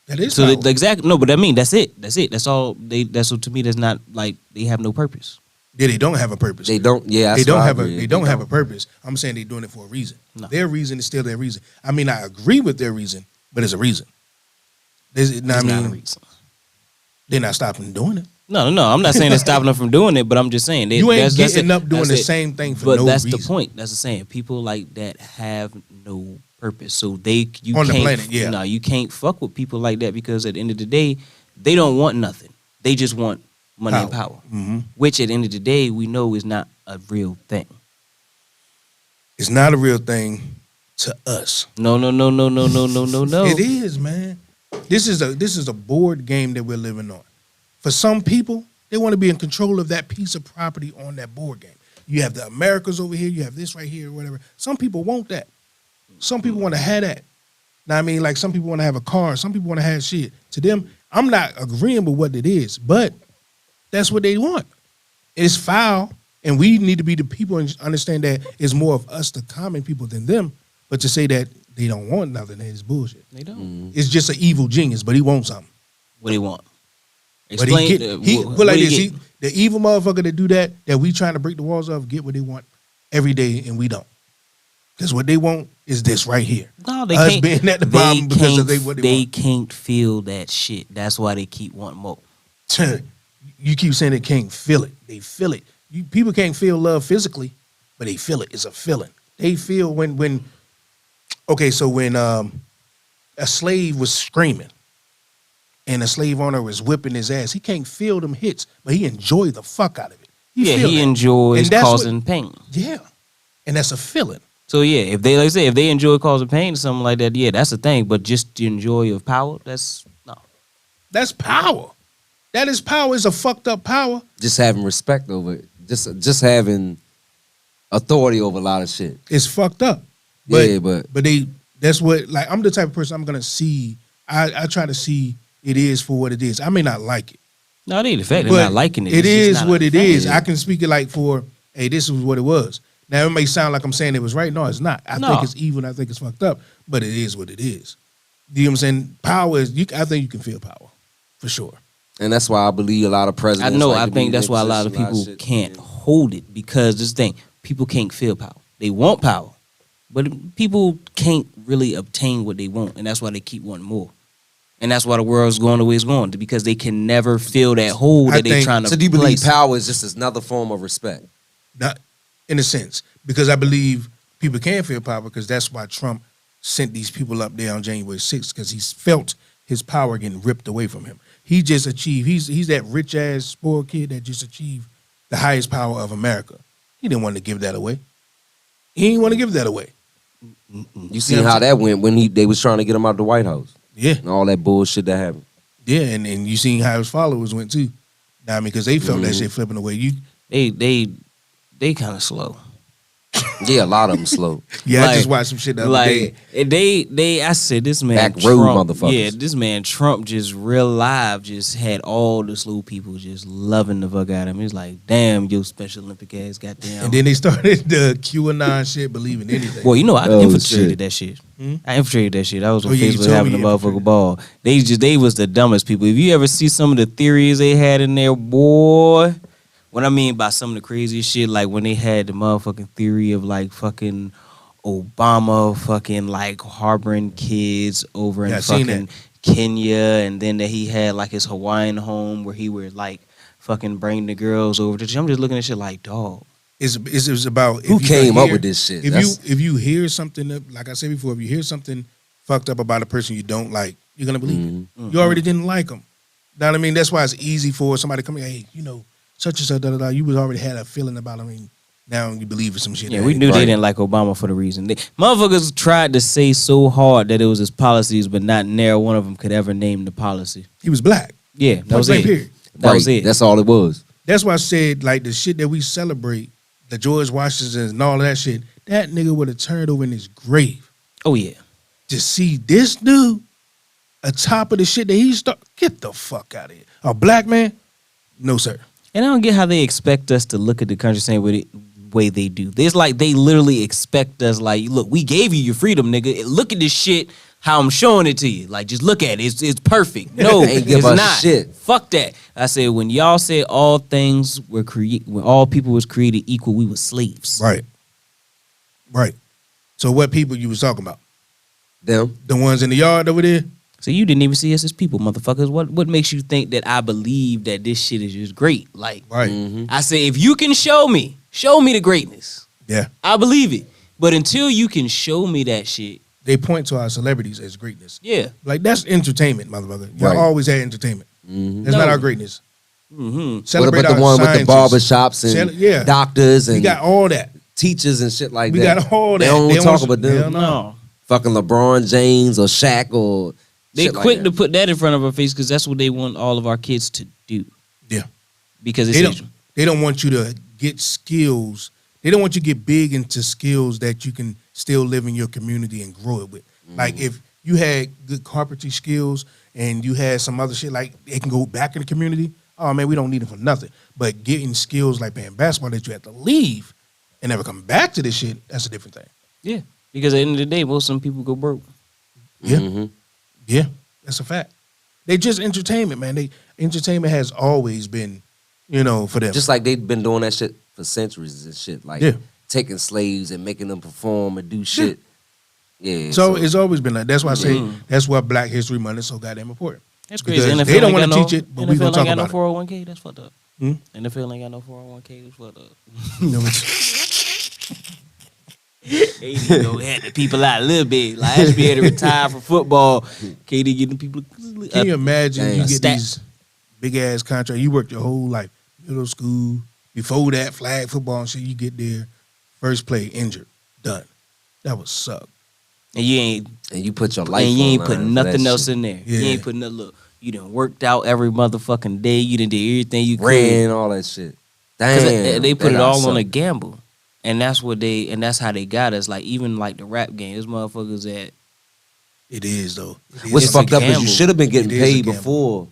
That is So power. the exact no, but I mean that's it. That's it. That's all. That's what to me. That's not like they have no purpose. Yeah, they don't have a purpose. They don't. Yeah, They that's don't why I have a. agree. They don't have a purpose. I'm saying they're doing it for a reason. No. Their reason is still their reason. I mean, I agree with their reason, but it's a reason. There's, I It's not a mean, reason. they're not stopping doing it. No. I'm not saying they're stopping them from doing it, but I'm just saying You ain't that's getting it. up doing That's the it. same thing for But no that's reason. the point. That's the saying. People like that have no purpose. So you On the can't, planet, yeah. No, you can't fuck with people like that because at the end of the day, they don't want nothing. They just want money and power. Mhm. Which at the end of the day, we know is not a real thing. It's not a real thing to us. No. It is, man. This is a board game that we're living on. For some people, they want to be in control of that piece of property on that board game. You have the Americas over here, you have this right here, or whatever. Some people want that. Some people want to have that. Now, I mean, like some people want to have a car, some people want to have shit. To them, I'm not agreeing with what it is, but that's what they want. It's foul, and we need to be the people and understand that it's more of us, the common people, than them. But to say that they don't want nothing, that is bullshit. They don't. It's just an evil genius, but he wants something. What they want. But he what put like he this. get? The evil motherfucker that do that we trying to break the walls of, get what they want every day, and we don't. Because what they want is this right here. No, they Us can't. being at the they bottom because can't- of what they they want. can't feel that shit. That's why they keep wanting more. You keep saying they can't feel it. They feel it. People can't feel love physically, but they feel it. It's a feeling. They feel when okay, so when a slave was screaming and a slave owner was whipping his ass, he can't feel them hits, but he enjoyed the fuck out of it. Yeah, feel he that. enjoys And that's what- causing pain. Yeah. And that's a feeling. So yeah, if they like I say, if they enjoy causing pain or something like that, yeah, that's the thing. But just the enjoy of power, that's no. That's power. That is power. It's a fucked up power. Just having respect over it. Just having authority over a lot of shit. It's fucked up. Yeah, but That's what, like, I'm the type of person I'm gonna see. I try to see it is for what it is. I may not like it. No, they the fact they're But not liking it. It It's just is not a what it fact. is. I can speak it like for, hey, this is what it was. Now it may sound like I'm saying it was right. No, it's not. I No. think it's evil and I think it's fucked up, but it is what it is. You know what I'm saying? Power is, I think you can feel power, for sure. and that's why I believe a lot of I presidents. know. like I to be think in that's their why a lot of position, people shit. can't hold it because this thing, people can't feel power. They want power, but people can't really obtain what they want, and that's why they keep wanting more. And that's why the world's going the way it's going because they can never feel that hole I that they're think- trying to. So do you believe place. power is just another form of respect? Not in a sense, because I believe people can feel power because that's why Trump sent these people up there on January 6th because he felt his power getting ripped away from him. He just achieved, he's that rich ass spoiled kid that just achieved the highest power of America. He didn't want to give that away. He didn't want to give that away. You seen how that went when they was trying to get him out the White House Yeah. and all that bullshit that happened. Yeah, and you seen how his followers went too. Now, I mean, because they felt that shit flipping away. They kind of slow. Yeah, a lot of them slow. Yeah, I Like- just watched some shit the other day. They I said this man Back road Trump, motherfuckers. yeah, this man Trump just real live just had all the slow people just loving the fuck out of him. It's like, damn, yo special Olympic ass, goddamn. And then they started the QAnon shit, believing anything. Well, you know, I Oh, infiltrated shit. that shit. Hmm? I infiltrated that shit. I was on Oh, yeah, you Facebook told having a me you motherfucking infiltrated. ball. They was the dumbest people. If you ever see some of the theories they had in there, boy. What I mean by some of the craziest shit, like when they had the motherfucking theory of like fucking Obama fucking like harboring kids over in Yeah, I seen fucking that. Kenya, and then that he had like his Hawaiian home where he would like fucking bring the girls over to. I'm just looking at shit like, dog. It's about Who if you came hear- up with this shit? If you hear something that, like I said before, if you hear something fucked up about a person you don't like, you're gonna believe Mm-hmm. it. You already didn't like them. Know what I mean? That's why it's easy for somebody to come in. Hey, you know, such and such, da da da. You was already had a feeling about them. I mean, now you believe in some shit. Yeah, that we ain't knew right. they didn't like Obama for the reason. Motherfuckers tried to say so hard that it was his policies, but not near one of them could ever name the policy. He was black. Yeah, that Point was blank, it. period. That was it. That's all it was. That's why I said, like, the shit that we celebrate, the George Washington and all of that shit, that nigga would have turned over in his grave. Oh yeah. To see this dude atop of the shit that he start, get the fuck out of here. A black man? No, sir. And I don't get how they expect us to look at the country same way they do. It's like they literally expect us like, look, we gave you your freedom, nigga. Look at this shit, how I'm showing it to you. Like, just look at it. It's perfect. No, Ain't give it's a not. shit. Fuck that. I said, when y'all said all things were when all people was created equal, we were slaves. Right. Right. So what people you was talking about? Them. The ones in the yard over there? So you didn't even see us as people, motherfuckers. What makes you think that I believe that this shit is just great? Like, Right. Mm-hmm. I say, if you can show me the greatness, Yeah. I believe it. But until you can show me that shit, They point to our celebrities as greatness. yeah. Like, that's entertainment, motherfucker. Y'all Right. always had entertainment. Mm-hmm. That's No. not our greatness. Mm-hmm. What Celebrate about the our one with the scientists. barbershops and Yeah. doctors and We got all that. teachers and shit like We that? got all that. They don't They talk don't- about hell them. no. No. Fucking LeBron James or Shaq or They shit like quick that. to put that in front of our face because that's what they want all of our kids to do. Yeah. Because it's They don't want you to get skills. They don't want you to get big into skills that you can still live in your community and grow it with. Like if you had good carpentry skills and you had some other shit, like it can go back in the community. Oh man, we don't need it for nothing. But getting skills like playing basketball that you have to leave and never come back to this shit, that's a different thing. Yeah. Because at the end of the day, most of them people go broke. Yeah. Mhm. Yeah, that's a fact. They just entertainment, man. Entertainment has always been, for them. Just like they've been doing that shit for centuries and shit. Like Yeah. taking slaves and making them perform and do shit. Yeah. So it's always been like. That's why I say Mhm. that's why Black History Month is so goddamn important. That's Because crazy. NFL they don't ain't want got to no- teach it, but NFL we gonna ain't talk got about no it. 401k. That's fucked up. Hmm? NFL ain't got no 401k. That's fucked up. You know, it's- KD go had the people out a little bit. Like I should be able to retire from football. KD getting people. Can you imagine Damn. you get Stat. these big ass contracts? You worked your whole life, middle school, before that, flag football and shit. You get there, first play, injured, done. That would suck. And you ain't and you put your life and you ain't on put line for nothing that else shit. in there. Yeah. You ain't put nothing. Look, you done worked out every motherfucking day. You done did everything you could. Ran all that shit. Because Damn. they put that it all gotta on a suck. gamble, and that's how they got us. Like even like the rap game, this motherfuckers that It is though. It is. What's It's a fucked up is you gamble. should have been getting It is a paid gamble. before.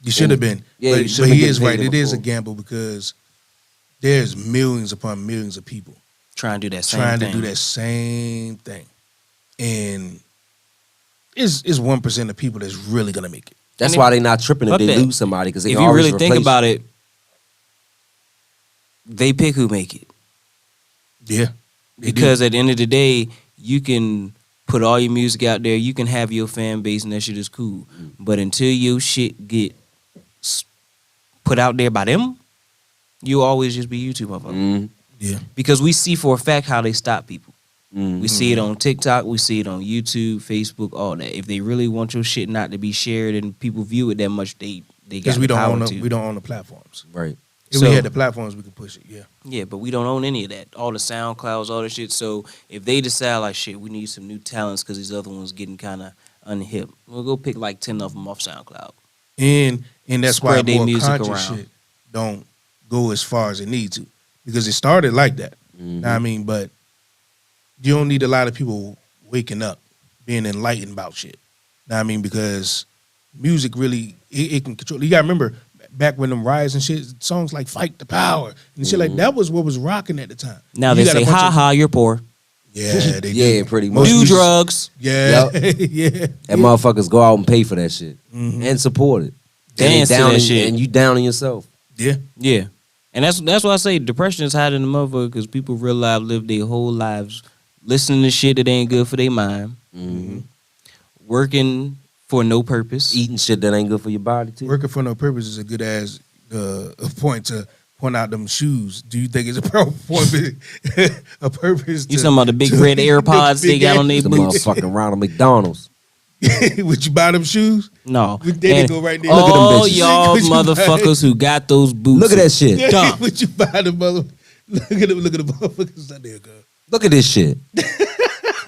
You should have been. Yeah, you but, should but have he been is getting right. paid It is a before. gamble because there's millions upon millions of people trying to do that same trying thing. to do that same thing, and it's 1% of people that's really gonna make it. That's And why they not tripping if fuck they that. lose somebody because they If can you always really think replace about it, they pick who make it. Yeah, they do. Because at the end of the day, you can put all your music out there, you can have your fan base, and that shit is cool. But until your shit get put out there by them, you'll always just be YouTube motherfucker. Mhm. yeah, Because we see for a fact how they stop people. Mhm. We see it on TikTok, we see it on YouTube, Facebook, all that. If they really want your shit not to be shared and people view it that much, they got because the we don't power own to. we don't own the platforms. Right. If So- we had the platforms, we could push it. Yeah, Yeah, but we don't own any of that. All the SoundClouds, all that shit. So if they decide like shit, we need some new talents because these other ones getting kind of unhip, we'll go pick like 10 of them off SoundCloud. and that's Spread why they more music conscious around. shit don't go as far as it needs to because it started like that. Know what I mean? But you don't need a lot of people waking up, being enlightened about shit. Know what I mean? Because music really, it can control. You got to remember, back when them riots and shit, songs like Fight the Power and shit like that was what was rocking at the time. Now You they got a say, bunch ha of- ha, you're poor. Yeah, they Yeah, do. pretty Most much. Do music- drugs. Yeah, yeah. And motherfuckers go out and pay for that shit and support it. Dance to down that in- shit. And you down on yourself. Yeah. Yeah. And that's why I say depression is higher than the motherfucker because people real life live their whole lives listening to shit that ain't good for their mind, working for no purpose. Eating shit that ain't good for your body too. Working for no purpose is a good ass a point to point out them shoes. Do you think it's a a purpose? You talking about the big red AirPods they got on their The boots? motherfucking Ronald McDonald's. Would you buy them shoes? No. They didn't And go right there. Look at them all bitches. y'all Would you buy- motherfuckers who got those boots. Look at that shit. Dumb. Would you buy the mother? Look at them. Look at the motherfuckers out there, girl. Look at this shit.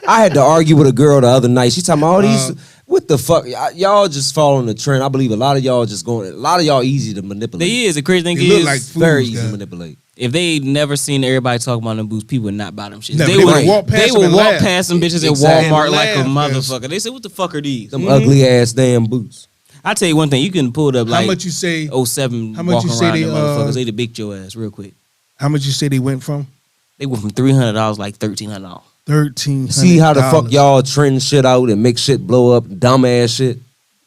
I had to argue with a girl the other night. She talking about all these. What the fuck? Y'all just following the trend. I believe a lot of y'all just going. A lot of y'all easy to manipulate. They is. The crazy thing They look is, like Very fools, easy to girl. manipulate. if they ain't never seen everybody talk about them boots, people would not buy them shit. Never. They They would would walk past they them would and walk laugh. past some bitches Exactly. at Walmart like a And laugh, motherfucker. They said, "What the fuck are these?" Them ugly ass damn boots. I tell you one thing, you can pull it up How like much you say? 07 how much walking you say around they, them motherfuckers. They to beat your ass real quick. How much you say they went from? They went from $300 like $1,300. $1,300. See how the fuck y'all trend shit out and make shit blow up, dumb ass shit.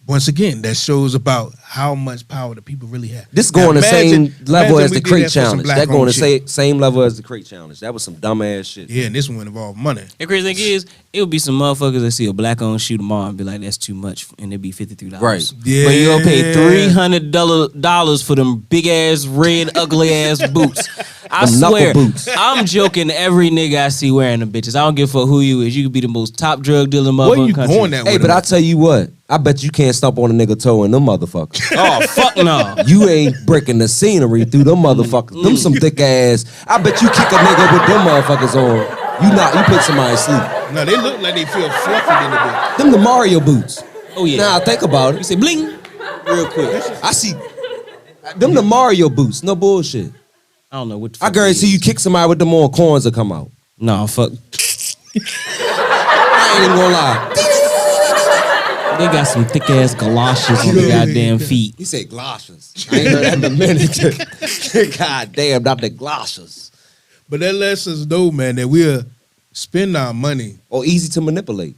Once again, that shows about how much power the people really have. This Now, going the same imagine level as we the did crate that for some challenge. That black-owned going the shit. same level as the crate challenge. That was some dumb ass shit. Yeah, and this one involved money. The crazy thing is, it would be some motherfuckers that see a black owned shoe tomorrow and be like, "That's too much," and it'd be $53. Right. Yeah. But you gonna pay $300 for them big ass red ugly ass boots. I Them knuckle swear, boots. I'm joking. Every nigga I see wearing them bitches. I don't give a fuck who you is. You could be the most top drug dealing Where motherfucker in you the country. going that Hey, with but them? I tell you what, I bet you can't stomp on a nigga toe in them motherfuckers. Oh fuck no. You ain't breaking the scenery through them motherfuckers. Them some thick ass. I bet you kick a nigga with them motherfuckers on. You put somebody to sleep. No, they look like they feel fluffy in the bit. Them the Mario boots. Oh yeah. Now think about You it. say bling, real quick. I see them the Mario boots. No bullshit. I don't know what. The I fuck guarantee it you is. kick somebody with them on, coins will come out. No fuck. I ain't even gonna lie. They got some thick ass galoshes on the goddamn feet. He said galoshes. I ain't heard that in a minute. God damn, not the galoshes. But that lets us know, man, that we'll spend our money. Or easy to manipulate.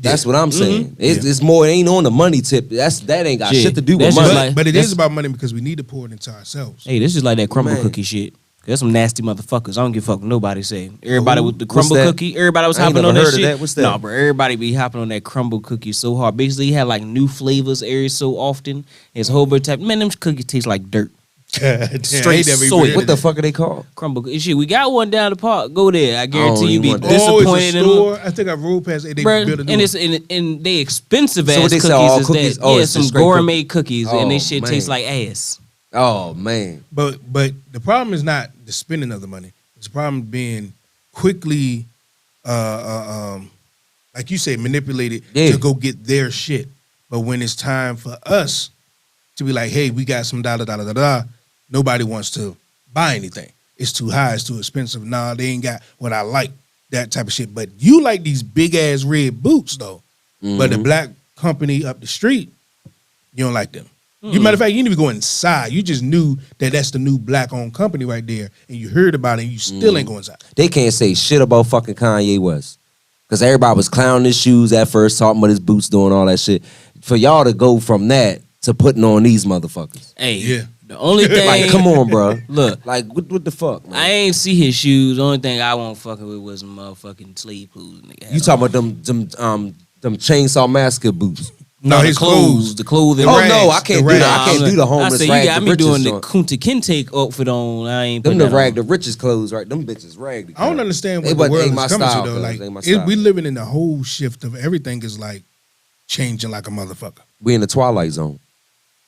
That's what I'm saying. Yeah. It's more. It ain't on the money tip. That ain't got Shit. shit to do with That's money. just But, like- but it that's- is about money because we need to pour it into ourselves. Hey, this is like that crumble Man. cookie shit. There's some nasty motherfuckers. I don't give a fuck what nobody say. Everybody with the What's crumble that? cookie. Everybody was I ain't hopping never on that heard of shit. that. What's that? No, bro. Everybody be hopping on that crumble cookie so hard. Basically, he had like new flavors every so often. It's a whole bunch of type. Man, them cookies taste like dirt. Damn, Straight I ain't never even soy. heard What of the that. fuck are they called? Crumble cookie. Shit, we got one down the park. Go there. I guarantee you even be want that. Oh, disappointed it's a in them. store. I think I rode past it. They Bruh, built a new and one. it's and they expensive So ass what they cookies. sell, all Is cookies? that, Oh, yeah, it's some just straight gourmet cookies, and they Oh, shit man. tastes like ass. Oh man. But the problem is not the spending of the money. It's the problem being quickly, like you say, manipulated Yeah. to go get their shit. But when it's time for us to be like, hey, we got some da, nobody wants to buy anything. It's too high. It's too expensive. Nah, they ain't got what I like. That type of shit. But you like these big ass red boots though. But the black company up the street, you don't like them. You matter of fact, you didn't even go inside. You just knew that that's the new black-owned company right there, and you heard about it, and you still ain't going inside. They can't say shit about fucking Kanye West. Cause everybody was clowning his shoes at first, talking about his boots, doing all that shit. For y'all to go from that to putting on these motherfuckers. Hey, Yeah. the only thing, Like, come on, bro. look, Like, what the fuck, man? I ain't see his shoes. The only thing I won't fucking with was some motherfucking sleeve clothes. Nigga You talking about them Chainsaw Massacre boots? No, the his clothes, the clothing. The Oh rags, no, I can't the do that. I rags. can't do the homeless I said, rag you got the me riches doing the joint. Kunta Kinte outfit on. I ain't Them putting the that rag on. the richest clothes, right? Them bitches rag. the I don't clothes. understand They what the wasn't- world ain't is my coming style, to, though. cuz. Like, Ain't my style. we living in a whole shift of everything is, like, changing like a motherfucker. We in the Twilight Zone.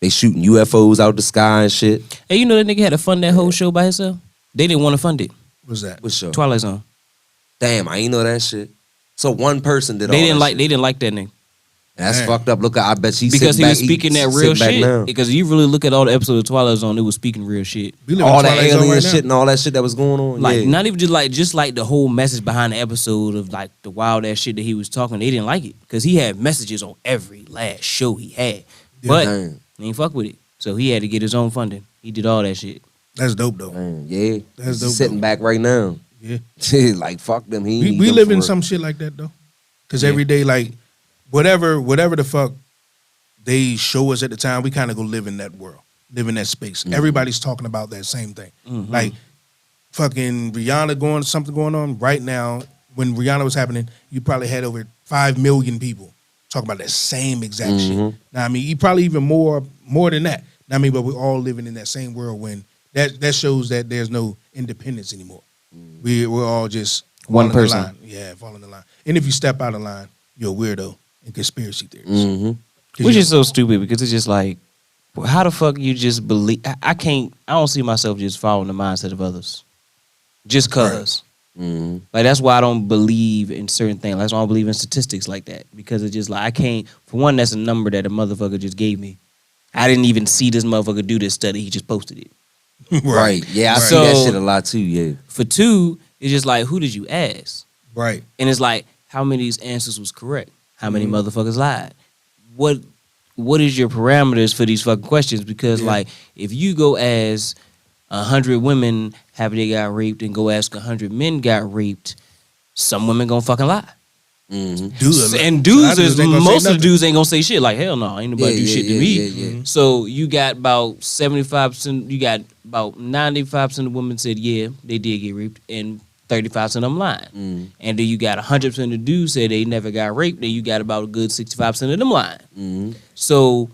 They shooting UFOs out the sky and shit. Hey, you know that nigga had to fund that whole show by himself? They didn't want to fund it. What's that? What's show? Twilight Zone. Damn, I ain't know that shit. So one person did all They didn't that like. shit. They didn't like that nigga. And that's Man. fucked up. Look, I bet she's because he sitting was back, speaking that sitting real back shit. now. Because you really look at all the episodes of Twilight Zone, it was speaking real shit. We live All in that Twilight Zone alien right now. shit and all that shit that was going on. Like yeah. not even just like the whole message behind the episode of like the wild ass shit that he was talking. They didn't like it because he had messages on every last show he had, but Damn. he ain't fuck with it. So he had to get his own funding. He did all that shit. That's dope though. Damn, yeah. That's He's dope, sitting though. back right now. Yeah. Like fuck them. He We need them live for in real. some shit like that though. Cause Yeah. every day, like whatever the fuck they show us at the time, we kind of go live in that world, live in that space. Everybody's talking about that same thing. Like fucking Rihanna something going on right now. When Rihanna was happening, you probably had over 5 million people talking about that same exact shit. Now I mean, you probably even more than that. Now I mean, but we're all living in that same world when that shows that there's no independence anymore. We're all just One following the person. line. Yeah, following the line. And if you step out of line, you're a weirdo and conspiracy theorist. Mm-hmm. 'Cause Which you- is so stupid because it's just like, well, how the fuck you just believe? I don't see myself just following the mindset of others, just cause. Mm-hmm. Like that's why I don't believe in certain things. That's why I don't believe in statistics like that because it's just like I can't. For one, that's a number that a motherfucker just gave me. I didn't even see this motherfucker do this study. He just posted it. Right. Yeah, I see So- that shit a lot too. Yeah. For two, it's just like who did you ask? Right. And it's like how many of these answers was correct? How many motherfuckers lied? What is your parameters for these fucking questions? Because Yeah. like if you go ask 100 women have they got raped and go ask 100 men got raped, some women gonna fucking lie. Mm-hmm. Dudes, And dudes ain't gonna say most of the nothing. dudes ain't gonna say shit. Like hell no, ain't nobody do shit to me. Yeah. So you got about 75%. You got about 95% of women said yeah they did get raped, and 35% of them lying. Mm. And then you got 100% of the dudes said they never got raped. Then you got about a good 65% of them lying. Mm-hmm. So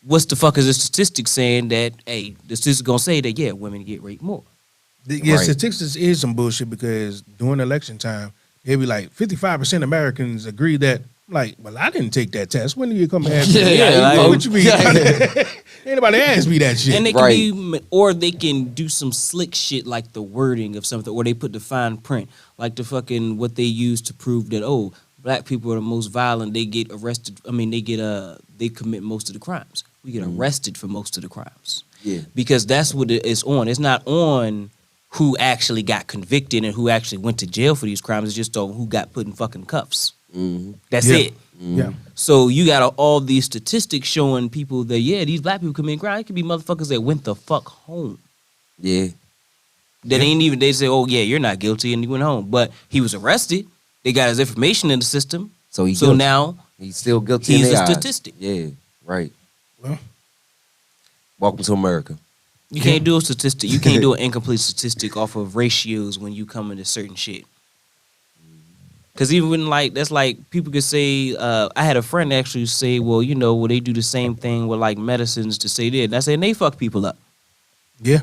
what's the fuck is the statistic saying that hey the statistic gonna say that yeah women get raped more? Yeah, Right. statistics is some bullshit because during election time, they be like 55% Americans agree that. I'm like, well, I didn't take that test. When do you come ask me? Yeah, like- what you mean? Ain't nobody asked me that shit. And they Right. can be, or they can do some slick shit like the wording of something, or they put the fine print, like the fucking what they use to prove that oh, black people are the most violent. They get arrested. I mean, they commit most of the crimes. We get arrested for most of the crimes Yeah. because that's what it's on. It's not on who actually got convicted and who actually went to jail for these crimes. It's just on who got put in fucking cuffs. Mm-hmm. That's Yeah. it. Yeah. So you got all these statistics showing people that yeah, these black people commit crime. It could be motherfuckers that went the fuck home. Yeah. That ain't even. They say, oh yeah, you're not guilty, and he went home. But he was arrested. They got his information in the system. So he's So guilty. now He's still guilty. in he's their a eyes. statistic. Yeah. Right. Well, Welcome to America. You can't do a statistic. You can't do an incomplete statistic off of ratios when you come into certain shit. Cause even when like that's like people could say, I had a friend actually say, well, you know, well they do the same thing with like medicines to say that. And I said, and they fuck people up. yeah,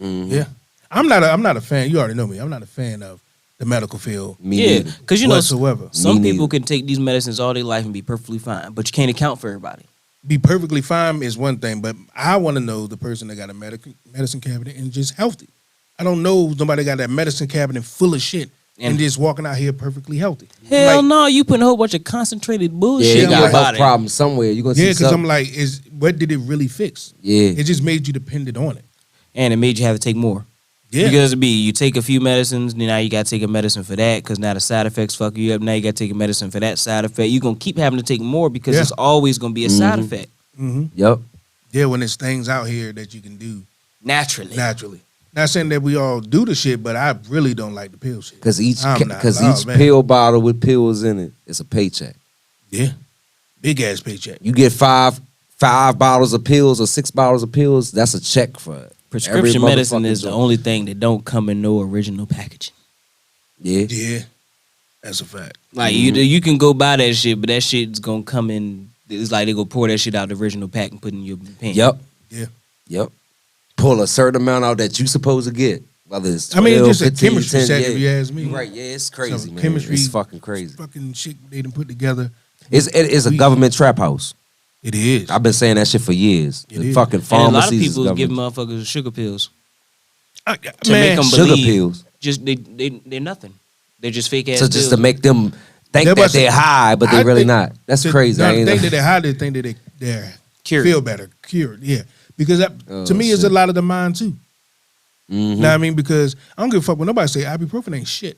Mm-hmm. yeah. I'm not a fan. You already know me. I'm not a fan of the medical field Me Yeah, neither. because you know whatsoever. some Me people neither. can take these medicines all their life and be perfectly fine, but you can't account for everybody. Be perfectly fine is one thing, but I want to know the person that got a medicine cabinet and just healthy. I don't know nobody got that medicine cabinet full of shit and And- just walking out here perfectly healthy. Hell Like, no, you putting a whole bunch of concentrated Yeah, bullshit you in got your a health body. problem somewhere. You gonna Yeah, see because I'm something. like, what did it really fix? Yeah. It just made you dependent on it. And it made you have to take more. Yeah, Because it'd be you take a few medicines, then now you got to take a medicine for that because now the side effects fuck you up. Now you got to take a medicine for that side effect. You're going to keep having to take more because Yeah. it's always going to be a side Mhm. effect Yep. yeah. When there's things out here that you can do naturally. naturally. Not saying that we all do the shit, but I really don't like the pill shit. Because each I'm not. because Oh, each man. pill bottle with pills in it is a paycheck. Yeah, big ass paycheck. You get five bottles of pills or 6 bottles of pills. That's a check for it. Prescription Every medicine motherfucking is the joint. only thing that don't come in no original packaging. Yeah. Yeah, that's a fact. Like you can go buy that shit, but that shit's going to come in. It's like they go pour that shit out the original pack and put it in your pen. Yep. Yeah. Yep. Pull a certain amount out that you supposed to get. Whether it's 12, I mean, it's just a 15, chemistry 10, set, yeah. if you ask me. Right, yeah, it's crazy, Some man. chemistry- It's fucking crazy. Fucking shit they done put together. It is a We- government trap house. It is. I've been saying that shit for years. It The is. fucking And a pharmacies lot of is people give government. motherfuckers sugar pills to Man, make them sugar believe. pills. Just they're nothing. They're just fake ass So pills. just to make them think That's that what I they're said. high, but I they're really think- not. That's crazy. No, I ain't think know. that they're high. They think that they're Cured. feel better, cured. Yeah, because that, Oh, to me, it's a shit. lot of the mind too. Mhm. You know what I mean? Because I don't give a fuck when nobody say ibuprofen ain't shit.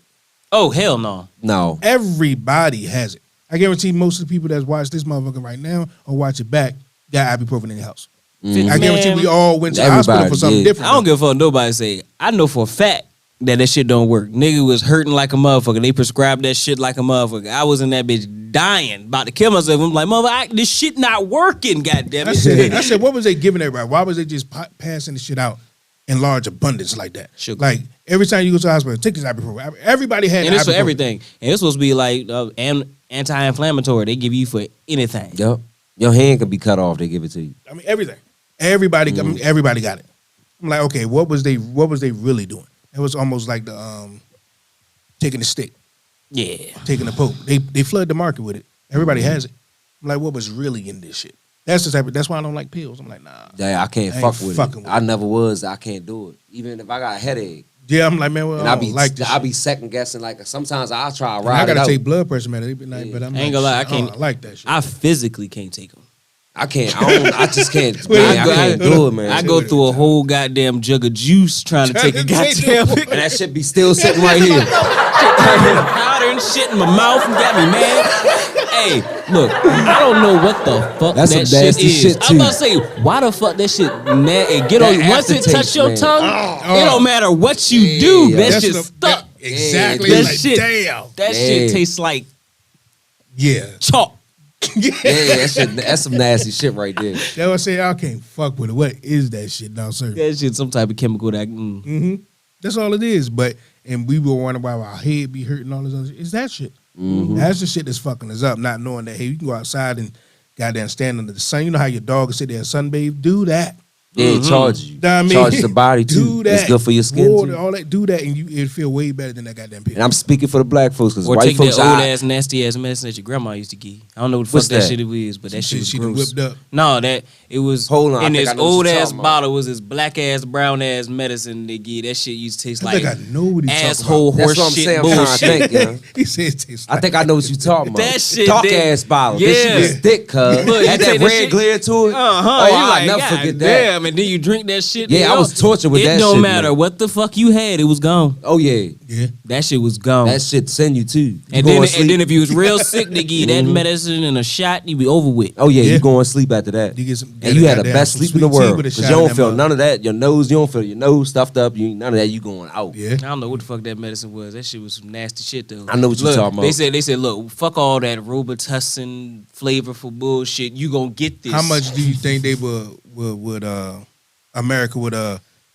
Oh hell no. No. Everybody has it. I guarantee most of the people that watch this motherfucker right now or watch it back got ibuprofen in the house. I guarantee Man, we all went to the hospital everybody for something did. different. I don't give a fuck nobody say. I know for a fact that shit don't work. Nigga was hurting like a motherfucker. They prescribed that shit like a motherfucker. I was in that bitch dying, about to kill myself. I'm like, this shit not working, goddamn I it. said, what was they giving everybody? Why was they just passing the shit out in large abundance like that? Sugar. Like every time you go to the hospital, take this ibuprofen. Everybody had And it's for ibuprofen. everything. And it's supposed to be like anti-inflammatory. They give you for anything. Yep. Your hand could be cut off. They give it to you. I mean, everything. Everybody, I mean, everybody got it. I'm like, okay, what was they really doing? It was almost like the taking the stick, Yeah. taking the poke. They flood the market with it. Everybody has it. I'm like, what was really in this shit? That's the type of, that's why I don't like pills. I'm like, nah. Yeah, I can't I ain't fuck with fucking it. with I it. never was. I can't do it. Even if I got a headache. Yeah, I'm like, man, well, And I I don't be like this. I shit. be second guessing. Like sometimes I try to And ride I gotta it out. take blood pressure medicine. They be like, but I'm I ain't like, gonna lie, I shit, can't- don't like that shit. I physically can't take them. I can't. I just can't. Wait, man, I go- can't do it, man. I go through a whole goddamn jug of juice trying to take a goddamn and that shit be still sitting right here. powder and shit in my mouth and got me mad. Hey, look, I don't know what the fuck That's that some shit nasty is. shit, I'm about too. to say, why the fuck that shit get on That once it touch aftertaste, your man. tongue, Oh. it don't matter what you do, Yeah. that That's shit the- stuck. exactly. That Like, shit- damn. That Yeah. shit tastes like Yeah. chalk. Yeah, that shit, that's some nasty shit right there. That's what I say. I can't fuck with it. What is that shit now, sir? That shit some type of chemical that That's all it is. But and we were wondering why our head be hurting, all this other shit. It's that shit. That's the shit that's fucking us up. Not knowing that hey, you can go outside and goddamn stand under the sun. You know how your dog can sit there and sunbathe? Do that. Yeah, it charges you. Know what I mean? Charges the body too. Do that. It's good for your skin Water, too. all that. Do that, and it feel way better than that goddamn pill. And I'm speaking for the black folks because or white take folks that old I- ass nasty ass medicine that your grandma used to give you. I don't know what the What's fuck that that? shit is, but that shit was she done gross. whipped up. No, that it was Hold on, I in think this I know what old you're ass talking about. bottle was this black ass brown ass medicine they give. That shit used to taste I like think I know what he's asshole talking That's what I'm horse shit saying. I'm trying to bullshit. think, yeah. about. He said it tastes I like think I know what you talking about. That shit, dark that- ass bottle. Yeah. This shit is thick, cuz. Look, you Had take that that red shit- glare to it. Uh-huh. Oh, You I'll like, never God forget that. damn, and then you drink that shit. Yeah, I was tortured with it that don't shit, matter man. what the fuck you had, it was gone. Oh yeah, Yeah. That shit was gone. that shit send you too. and then if you was real sick, they give you that medicine and a shot, you be over with. oh yeah, Yeah. you go and sleep after that. You get some- and you had the goddamn best some sleep in the sweet tea world with a because shot you in don't that feel mug. none of that. Your nose, you don't feel your nose stuffed up. You none of that. You going out. Yeah. I don't know what the fuck that medicine was. That shit was some nasty shit though. I know what you Look, talking about. They said, look, fuck all that Robitussin flavorful bullshit. You gonna get this. How much do you think they would America would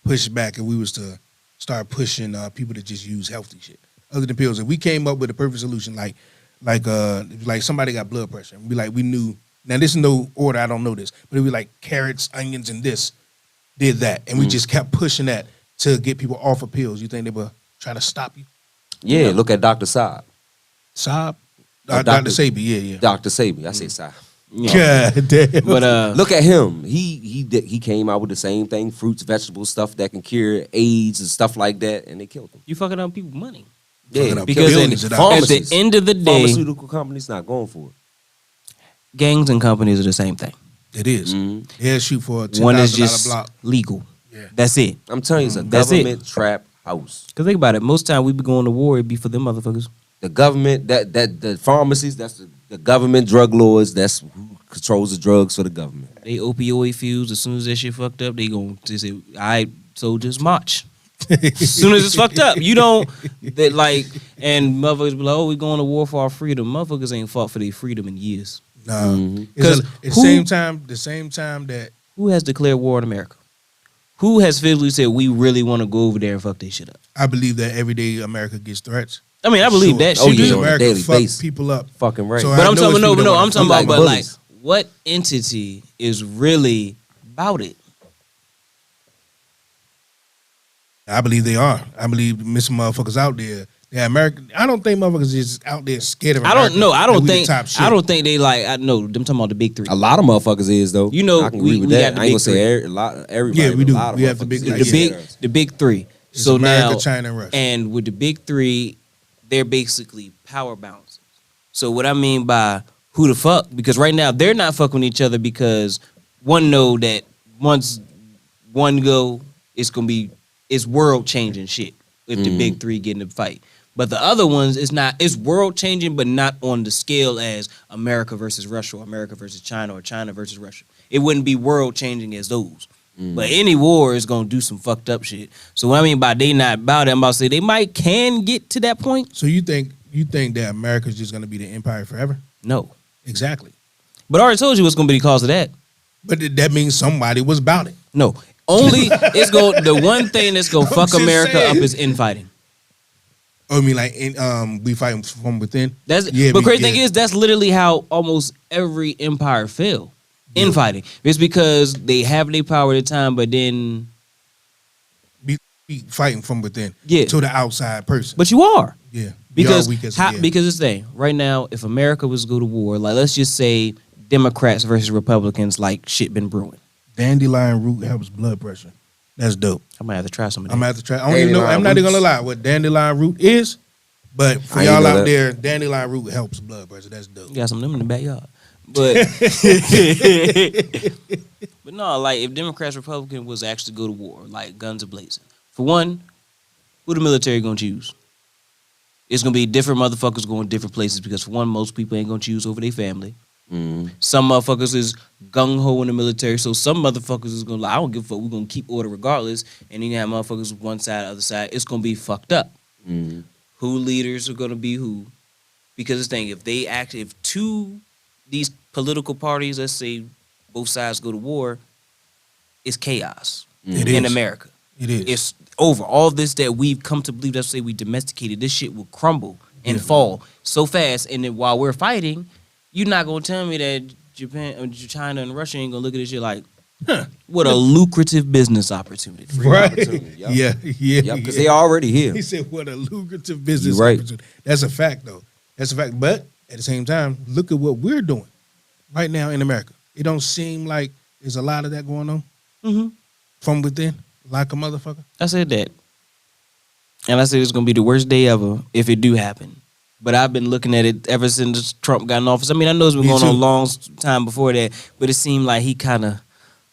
push back if we was to start pushing people to just use healthy shit other than pills? If we came up with a perfect solution, like somebody got blood pressure, and we knew. Now this is no order. I don't know this, but it would be like carrots, onions, and this did that, and we just kept pushing that to get people off of pills. You think they would try to stop you? Yeah, look at Dr. Saab. Saab, Oh, Dr. Sabi, yeah. Dr. Sabi. I say Saab. Yeah. God damn. But Look at him. He came out with the same thing: fruits, vegetables, stuff that can cure AIDS and stuff like that, and they killed him. you fucking up people's money. Fucking up Because billions of at dollars. the end of the day, pharmaceutical companies not going for it. gangs and companies are the same thing. It is. Mhm. They'll shoot for a One is $10,000 just block. legal. Yeah. That's it. I'm telling you, it's a That's it. government trap house. Cause think about it. Most time we be going to war, it be for them motherfuckers. The government, that the pharmacies, that's the government drug lords. That's who controls the drugs for the government. They opioid fused. As soon as that shit fucked up, they gon' to say, "All right, soldiers march." As soon as it's fucked up, you don't that like and motherfuckers be like, "Oh, we going to war for our freedom." Motherfuckers ain't fought for their freedom in years. No, Mhm. because 'Cause at who- the same time that Who has declared war on America? Who has physically said we really want to go over there and fuck this shit up? I believe that every day America gets threats. I mean, I believe Sure. that Oh, shit. yeah. too. on a America daily fuck basis. people up. Fucking right. So But I I'm know talking it's no, people but no, that I'm wanna talking fuck about like but like bullies. what entity is really about it? I believe they are. I believe missing motherfuckers out there. They're American. I don't think motherfuckers is out there scared of I America. don't know. I that don't we the think. top shit. I don't think they like. I know them talking about the big three. A lot of motherfuckers is though. You know, I can we- agree with we that. got the I ain't gonna big say three. a lot. Everybody. Yeah, we but do. A lot of We have the motherfuckers big- is like, the yeah. big, the big three. It's So America, now, China, and Russia. and with the big three, they're basically power balancers. So what I mean by who the fuck? Because right now they're not fucking with each other because one know that once one go, it's world changing shit if the big three get in the fight. But the other ones it's world changing, but not on the scale as America versus Russia or America versus China or China versus Russia. It wouldn't be world changing as those. But any war is gonna do some fucked up shit. So what I mean by they not about it, I'm about to say they can get to that point. So you think that America's just gonna be the empire forever? No. Exactly. But I already told you what's gonna be the cause of that. But that means somebody was about it. No. Only the one thing that's gonna fuck just America saying. up is infighting. Oh, I mean, like, we fight from within. But we- crazy thing is that's literally how almost every empire fell. Infighting. It's because they have their power at the time, but then be fighting from within. Yeah. To the outside person. but you are. Yeah. We Because are weak as- because this thing right now, if America was to go to war, like let's just say Democrats versus Republicans, like shit been brewing. Dandelion root helps blood pressure. That's dope. I might have to try some of that. I'm gonna have to try. I don't even know. Dandelion I'm not even roots. gonna lie what dandelion root is, but for I ain't y'all know out that. there, dandelion root helps blood pressure. That's dope. You got some of them in the backyard. But but no, like if Democrats, Republican was actually go to war, like guns a blazing. For one, who the military gonna choose? It's gonna be different motherfuckers going different places because for one, most people ain't gonna choose over their family. Some motherfuckers is gung ho in the military, so some motherfuckers is gonna like, I don't give a fuck. We're gonna keep order regardless, and then you have motherfuckers one side, other side. It's gonna be fucked up. Who leaders are gonna be who? Because this thing, if these political parties, let's say both sides go to war, it's chaos It in is. America. It is. It's over. All this that we've come to believe, let's say we domesticated, this shit will crumble and fall so fast. And then while we're fighting, you're not gonna tell me that Japan, or China, and Russia ain't gonna look at this shit like, what a lucrative business opportunity. right. opportunity, yup. Yeah. Yeah. Yep, because yeah. they already here. He said, "What a lucrative business You right. opportunity." That's a fact, though. That's a fact. But at the same time, look at what we're doing right now in America. It don't seem like there's a lot of that going on Mm-hmm. from within, like a motherfucker. I said that. And I said it's gonna be the worst day ever if it do happen. But I've been looking at it ever since Trump got in office. I mean, I know it's been Me going on a too. long time before that, but it seemed like he kind of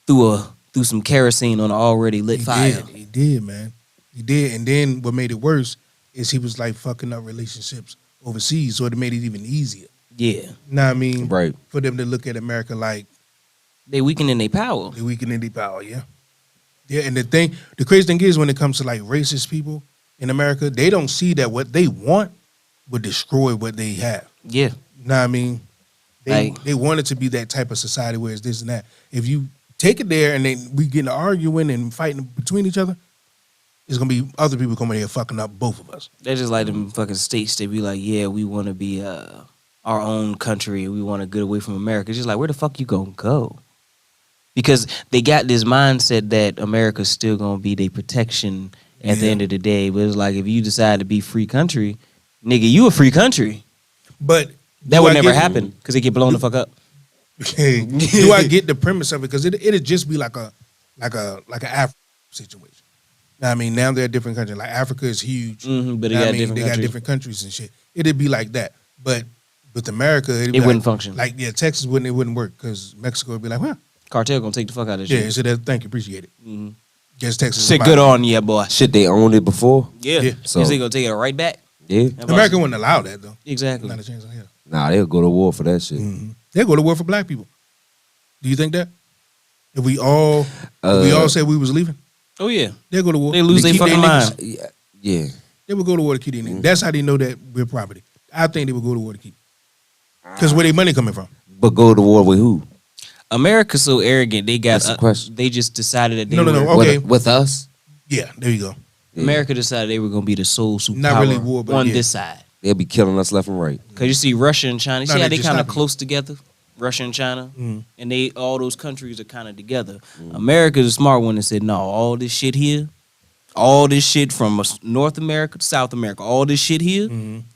threw some kerosene on an already lit fire. He did, man. He did. And then what made it worse is he was like fucking up relationships overseas, so it made it even easier. Yeah, Know what I mean? Right. For them to look at America like they weakening their power. the weakening their power, yeah. Yeah, and the crazy thing is when it comes to like racist people in America, they don't see that what they want would destroy what they have. Yeah, Know what I mean? Like- They want it to be that type of society where it's this and that. If you take it there and then we get to arguing and fighting between each other, it's gonna be other people coming here fucking up both of us. they're just like them fucking states. They be like, yeah, we want to be our own country. We want to get away from America. It's just like, where the fuck you gonna go? Because they got this mindset that America's still gonna be their protection at the Yeah. end of the day. But it's like if you decide to be free country, nigga, you a free country. But That do would I never get- happen because they get blown the fuck up. Do I get the premise of it? Because it'd just be like an African situation. Now, I mean, now they're a different country. Like Africa is huge. Mhm, but they Know what got I mean? different They got countries. different countries and shit. It'd be like that. But with America, it'd be It like- wouldn't function. Like Texas wouldn't work because Mexico would be like, well, Cartel gonna take the fuck out of this yeah. shit. So thank you, appreciate it. Mhm. Guess Texas. is Shit about good it. on ya, boy. Shit, they owned it before. Yeah. Yeah. So So- they gonna take it right back. Yeah. America wouldn't allow that though. Exactly. Not a chance in hell. Nah, they'll go to war for that shit. They go to war for black people. Do you think that? If we all said we was leaving, Oh yeah. they go to war. They lose To their keep fucking niggas. mind. Yeah. They would go to war to keep their niggas. That's how they know that we're property. I think they would go to war to keep. Because where their money coming from? But go to war with who? America's so arrogant. They got. That's the question. They just decided that they No. were. Okay. With us? Yeah, there you go. Yeah. America decided they were gonna be the sole superpower Not really war, but on yeah. this side. They'll be killing us left and right. Cause you see Russia and China. You No, see how they they just kind of not. close together. Russia and China, Mhm. and they all those countries are kind of together. America's a smart one that said, no, all this shit here, all this shit from North America to South America, all this shit here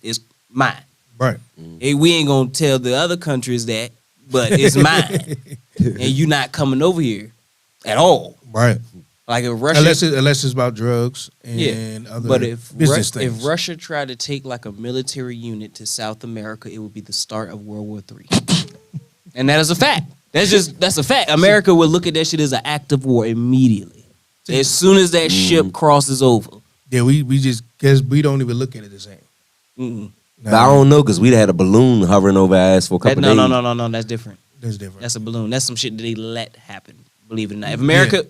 is mine. Right. Hey, we ain't gonna tell the other countries that, but it's mine, and you not coming over here at all. Right. Like if Russia, unless it's about drugs and other but if business things. if Russia tried to take like a military unit to South America, it would be the start of World War III. And that is a fact. That's a fact. America would look at that shit as an act of war immediately. As soon as that ship crosses over. Yeah, we just guess we don't even look at it the same. Mm-mm. But I don't know because we had a balloon hovering over our ass for a couple No, days. no, that's different. That's different. That's a balloon. That's some shit that they let happen. Believe it or not. If America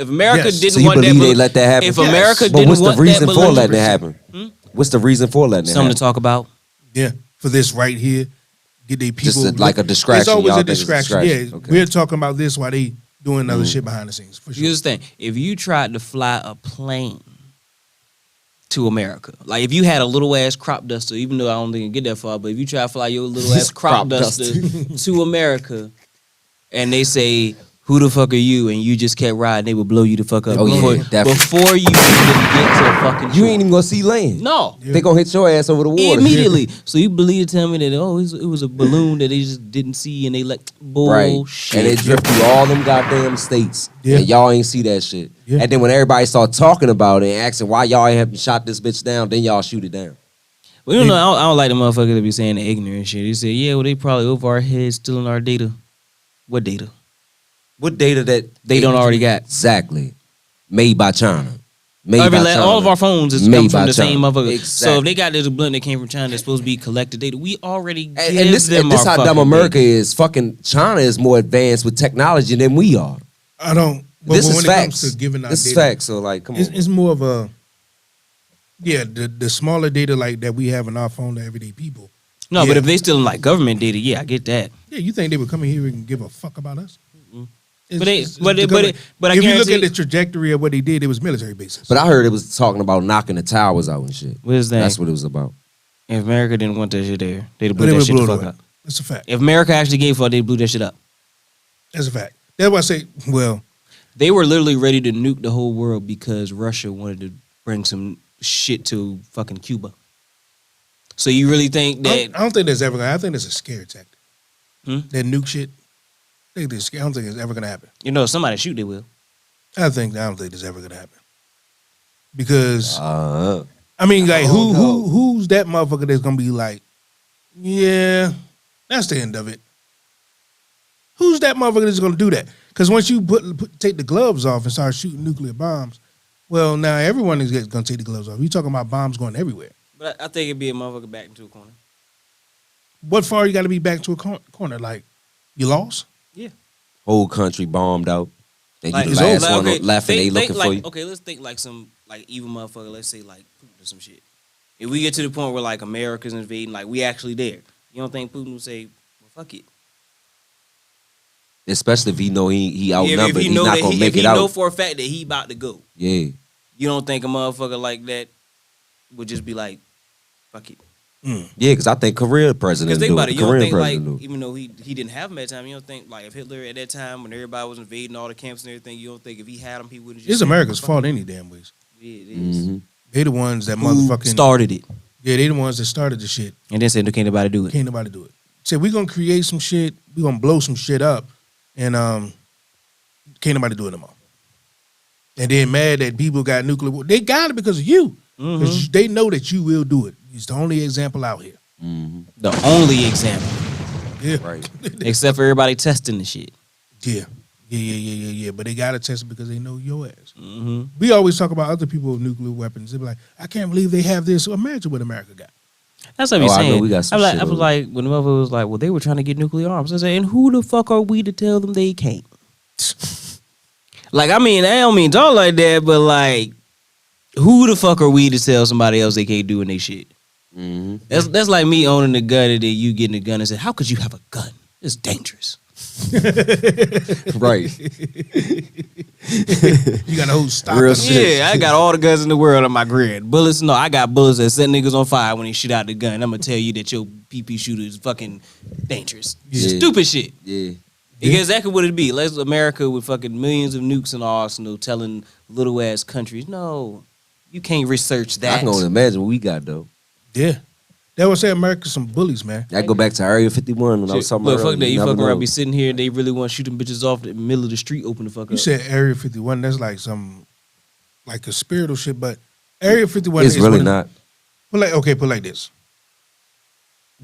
Yes. didn't So you want that believe they balloon, let that happen? if America But didn't what's the want reason that for balloon, letting it happen? What's the reason for letting it something happen? to talk about. Yeah, for this right here, get they people Just like a distraction. It's always Y'all a think it's distraction. Yeah, Okay. we're talking about this while they doing other shit behind the scenes. For sure. Here's the thing: if you tried to fly a plane to America, like if you had a little ass crop duster, even though I don't think you get that far, but if you try to fly your little ass crop Crop duster duster. to America, and they say, "Who the fuck are you?" and you just kept riding, they would blow you the fuck up Oh, yeah, before, definitely. before you even get to fucking. You ain't even gonna see land. no. They gonna hit your ass over the water. Immediately. So you believe to tell me that it was a balloon that they just didn't see and they let Right. bullshit. And it drift through all them goddamn states. Yeah. And y'all ain't see that shit. Yeah. And then when everybody start talking about it and asking why y'all ain't have shot this bitch down, then y'all shoot it down. Well, you know, I don't like the motherfuckers that be saying the ignorant shit. They say, yeah, well, they probably over our heads stealing our data. What data? What data that They don't already got. Exactly. Made by China. Made Every by la- China. all of our phones is Made come by from the same China. motherfucker. So Exactly. if they got this blunt that came from China that's supposed to be collected data, we already give And this them this our how dumb fucking America data. is. Fucking China is more advanced with technology than we are. I don't. But This when is it facts. comes to giving out This is data, facts. So like, come on. it's more of a the smaller data like that we have in our phone to everyday people. No, but Yeah. if they stealing like government data, yeah, I get that. Yeah, you think they would come in here and give a fuck about us? It's- But they- it's but the it- but government. it- but I if you look guarantee- at the trajectory of what they did, it was military bases. But I heard it was talking about knocking the towers out and shit. What is that? That's what it was about. If America didn't want that shit there, they'd have But blew they that would shit blow the it fuck away. up. That's a fact. If America actually gave a fuck, they blew that shit up. That's a fact. That's why I say, well, They were literally ready to nuke the whole world because Russia wanted to bring some shit to fucking Cuba. So you really think that? I don't think that's ever gonna. I think that's a scare tactic. Hmm? That nuke shit. I don't think it's ever gonna happen. You know, if somebody shoot, they will. I don't think it's ever gonna happen. Because Uh, I mean, like, Oh, no. who's that motherfucker that's gonna be like, yeah, that's the end of it. Who's that motherfucker that's gonna do that? Because once you take the gloves off and start shooting nuclear bombs, well, now everyone is gonna take the gloves off. You talking about bombs going everywhere? But I think it'd be a motherfucker back into a corner. What far you got to be back to a corner? Like, you lost? whole country bombed out. And Like, you the last like, one okay, left and they think looking for like, you. okay, let's think like some like evil motherfucker. Let's say like Putin or some shit. If we get to the point where like America's invading, like we actually there, you don't think Putin would say, "Well, fuck it"? Especially if he know he Yeah, outnumbered. He's not that gonna make if it he know out. for a fact that he about to go, Yeah. you don't think a motherfucker like that would just be like, "Fuck it"? Yeah, because I think Korea president Because think do about it. it, you don't Korean think like president do it. even though he didn't have him at that time, you don't think like if Hitler at that time when everybody was invading all the camps and everything, you don't think if he had him, he wouldn't just It's say, America's "Fuck fault it." any damn ways. Yeah, it is. Mhm. They the ones that Who motherfucking started it, Yeah, they the ones that started the shit. and then said, "No, can't nobody do it." Can't nobody do it. Said we gonna create some shit. We gonna blow some shit up, and can't nobody do it no more. And then mad that people got nuclear war. They got it because of you. Mm-hmm. Because they know that you will do it. It's the only example out here. Mhm. The only example, Yeah. Right. except for everybody testing the shit. Yeah. Yeah. But they gotta test it because they know your ass. Mm-hmm. We always talk about other people with nuclear weapons. They be like, I can't believe they have this. Imagine what America got. That's what Oh, I'm I know saying. we got some I shit was over like, when the motherfucker was like, well, they were trying to get nuclear arms. I said, and who the fuck are we to tell them they can't? Like, I mean, I don't mean talk like that, but like, who the fuck are we to tell somebody else they can't do in they shit? Mhm. That's like me owning a gun and then you getting a gun and say, how could you have a gun? It's dangerous. Right. You got a whole stock. Real of shit. Yeah, I got all the guns in the world on my grid. Bullets, no, I got bullets that set niggas on fire when they shoot out the gun. I'm gonna tell you that your PP shooter is fucking dangerous. Yeah. Stupid shit. Yeah. Because exactly what it'd be. Let's America with fucking millions of nukes in our arsenal telling little ass countries, no, you can't research I that. can only imagine what we got though. Yeah. That would say America's some bullies, man. I go back to Area 51 when I was Shit, talking look, about fuck that. You never fucking around know. be sitting here and they really want to shoot them bitches off the middle of the street, open the fuck You up. said Area 51. That's like some like a spiritual shit, but Area 51 It's is really one of- not. put like this.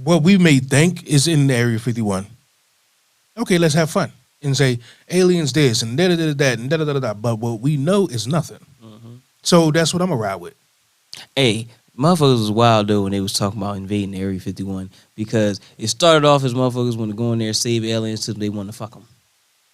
What we may think is in Area 51. Okay, let's have fun and say aliens this and da da da that and da da da da. But what we know is nothing. So that's what I'm gonna ride with. Hey, motherfuckers was wild though when they was talking about invading Area 51 because it started off as motherfuckers want to go in there save aliens till they want to fuck them.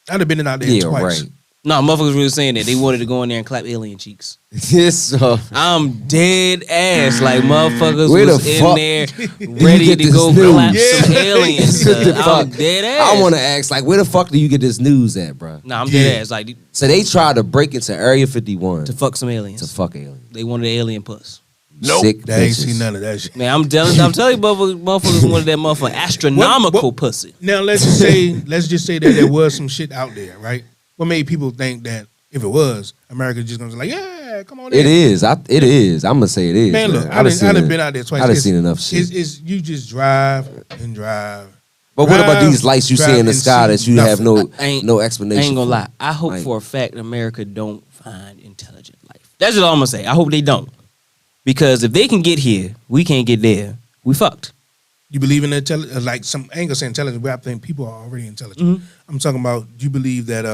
I'd have been in out there Yeah, twice. right. No, motherfuckers really saying that they wanted to go in there and clap alien cheeks. Yes, I'm dead ass. Like motherfuckers Where the was in fuck there you ready get to this go news? clap Yeah. some aliens. What the son. I'm fuck? dead ass. I want to ask, like, where the fuck do you get this news at, bro? Nah, I'm Yeah. dead ass. Like So they tried to break into Area 51 to fuck some aliens. to fuck aliens. They wanted an alien puss. Nope, Sick they ain't bitches. seen none of that shit. Man, I'm telling you, motherfuckers wanted that motherfucker astronomical pussy. Now let's just say that there was some shit out there, right? What made people think that if it was, America just gonna be like, yeah, come on in. It is. It is. I'm gonna say it is. Man, look, I done been out there twice. I done It's- seen enough shit. It's you just drive and drive. But what about drive, these lights you see drive in the and sky see that you have nothing. no I explanation? ain't gonna for? lie. I hope Like- for a fact America don't find intelligent life. That's all I'm gonna say. I hope they don't. Because if they can get here, we can't get there. We fucked. You believe in like some I ain't gonna say intelligent, but I think people are already intelligent. Mm-hmm. I'm talking about. Do you believe that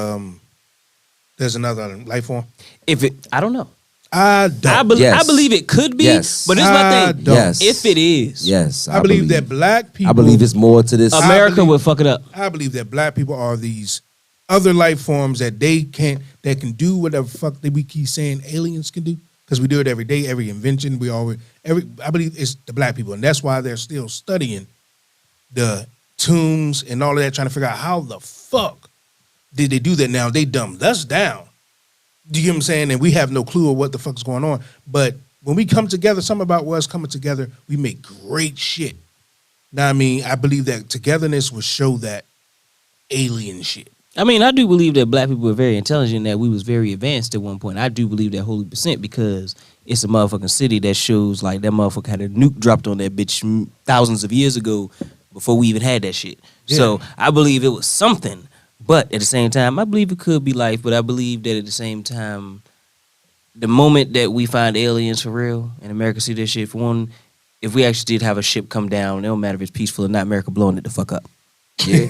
there's another life form? I don't know. I don't. Yes. I believe it could be. Yes. But this is my I thing. don't. Yes. If it is, Yes, I believe that black people. I believe it's more to this. America believe- would fuck it up. I believe that black people are these other life forms that that can do whatever fuck that we keep saying aliens can do because we do it every day, every invention I believe it's the black people, and that's why they're still studying the tombs and all of that, trying to figure out how the fuck did they do that. Now they dumbed us down. Do you get what I'm saying? And we have no clue of what the fuck's going on. But when we come together, something about us coming together, we make great shit. Now, I mean, I believe that togetherness will show that alien shit. I mean, I do believe that black people were very intelligent, that we was very advanced at one point. I do believe that wholly percent because it's a motherfucking city that shows like that motherfucker had a nuke dropped on that bitch thousands of years ago before we even had that shit. Yeah. So I believe it was something. But at the same time, I believe it could be life, but I believe that at the same time, the moment that we find aliens for real and America see this shit, for one, if we actually did have a ship come down, it don't matter if it's peaceful or not, America blowing it the fuck up. Yeah.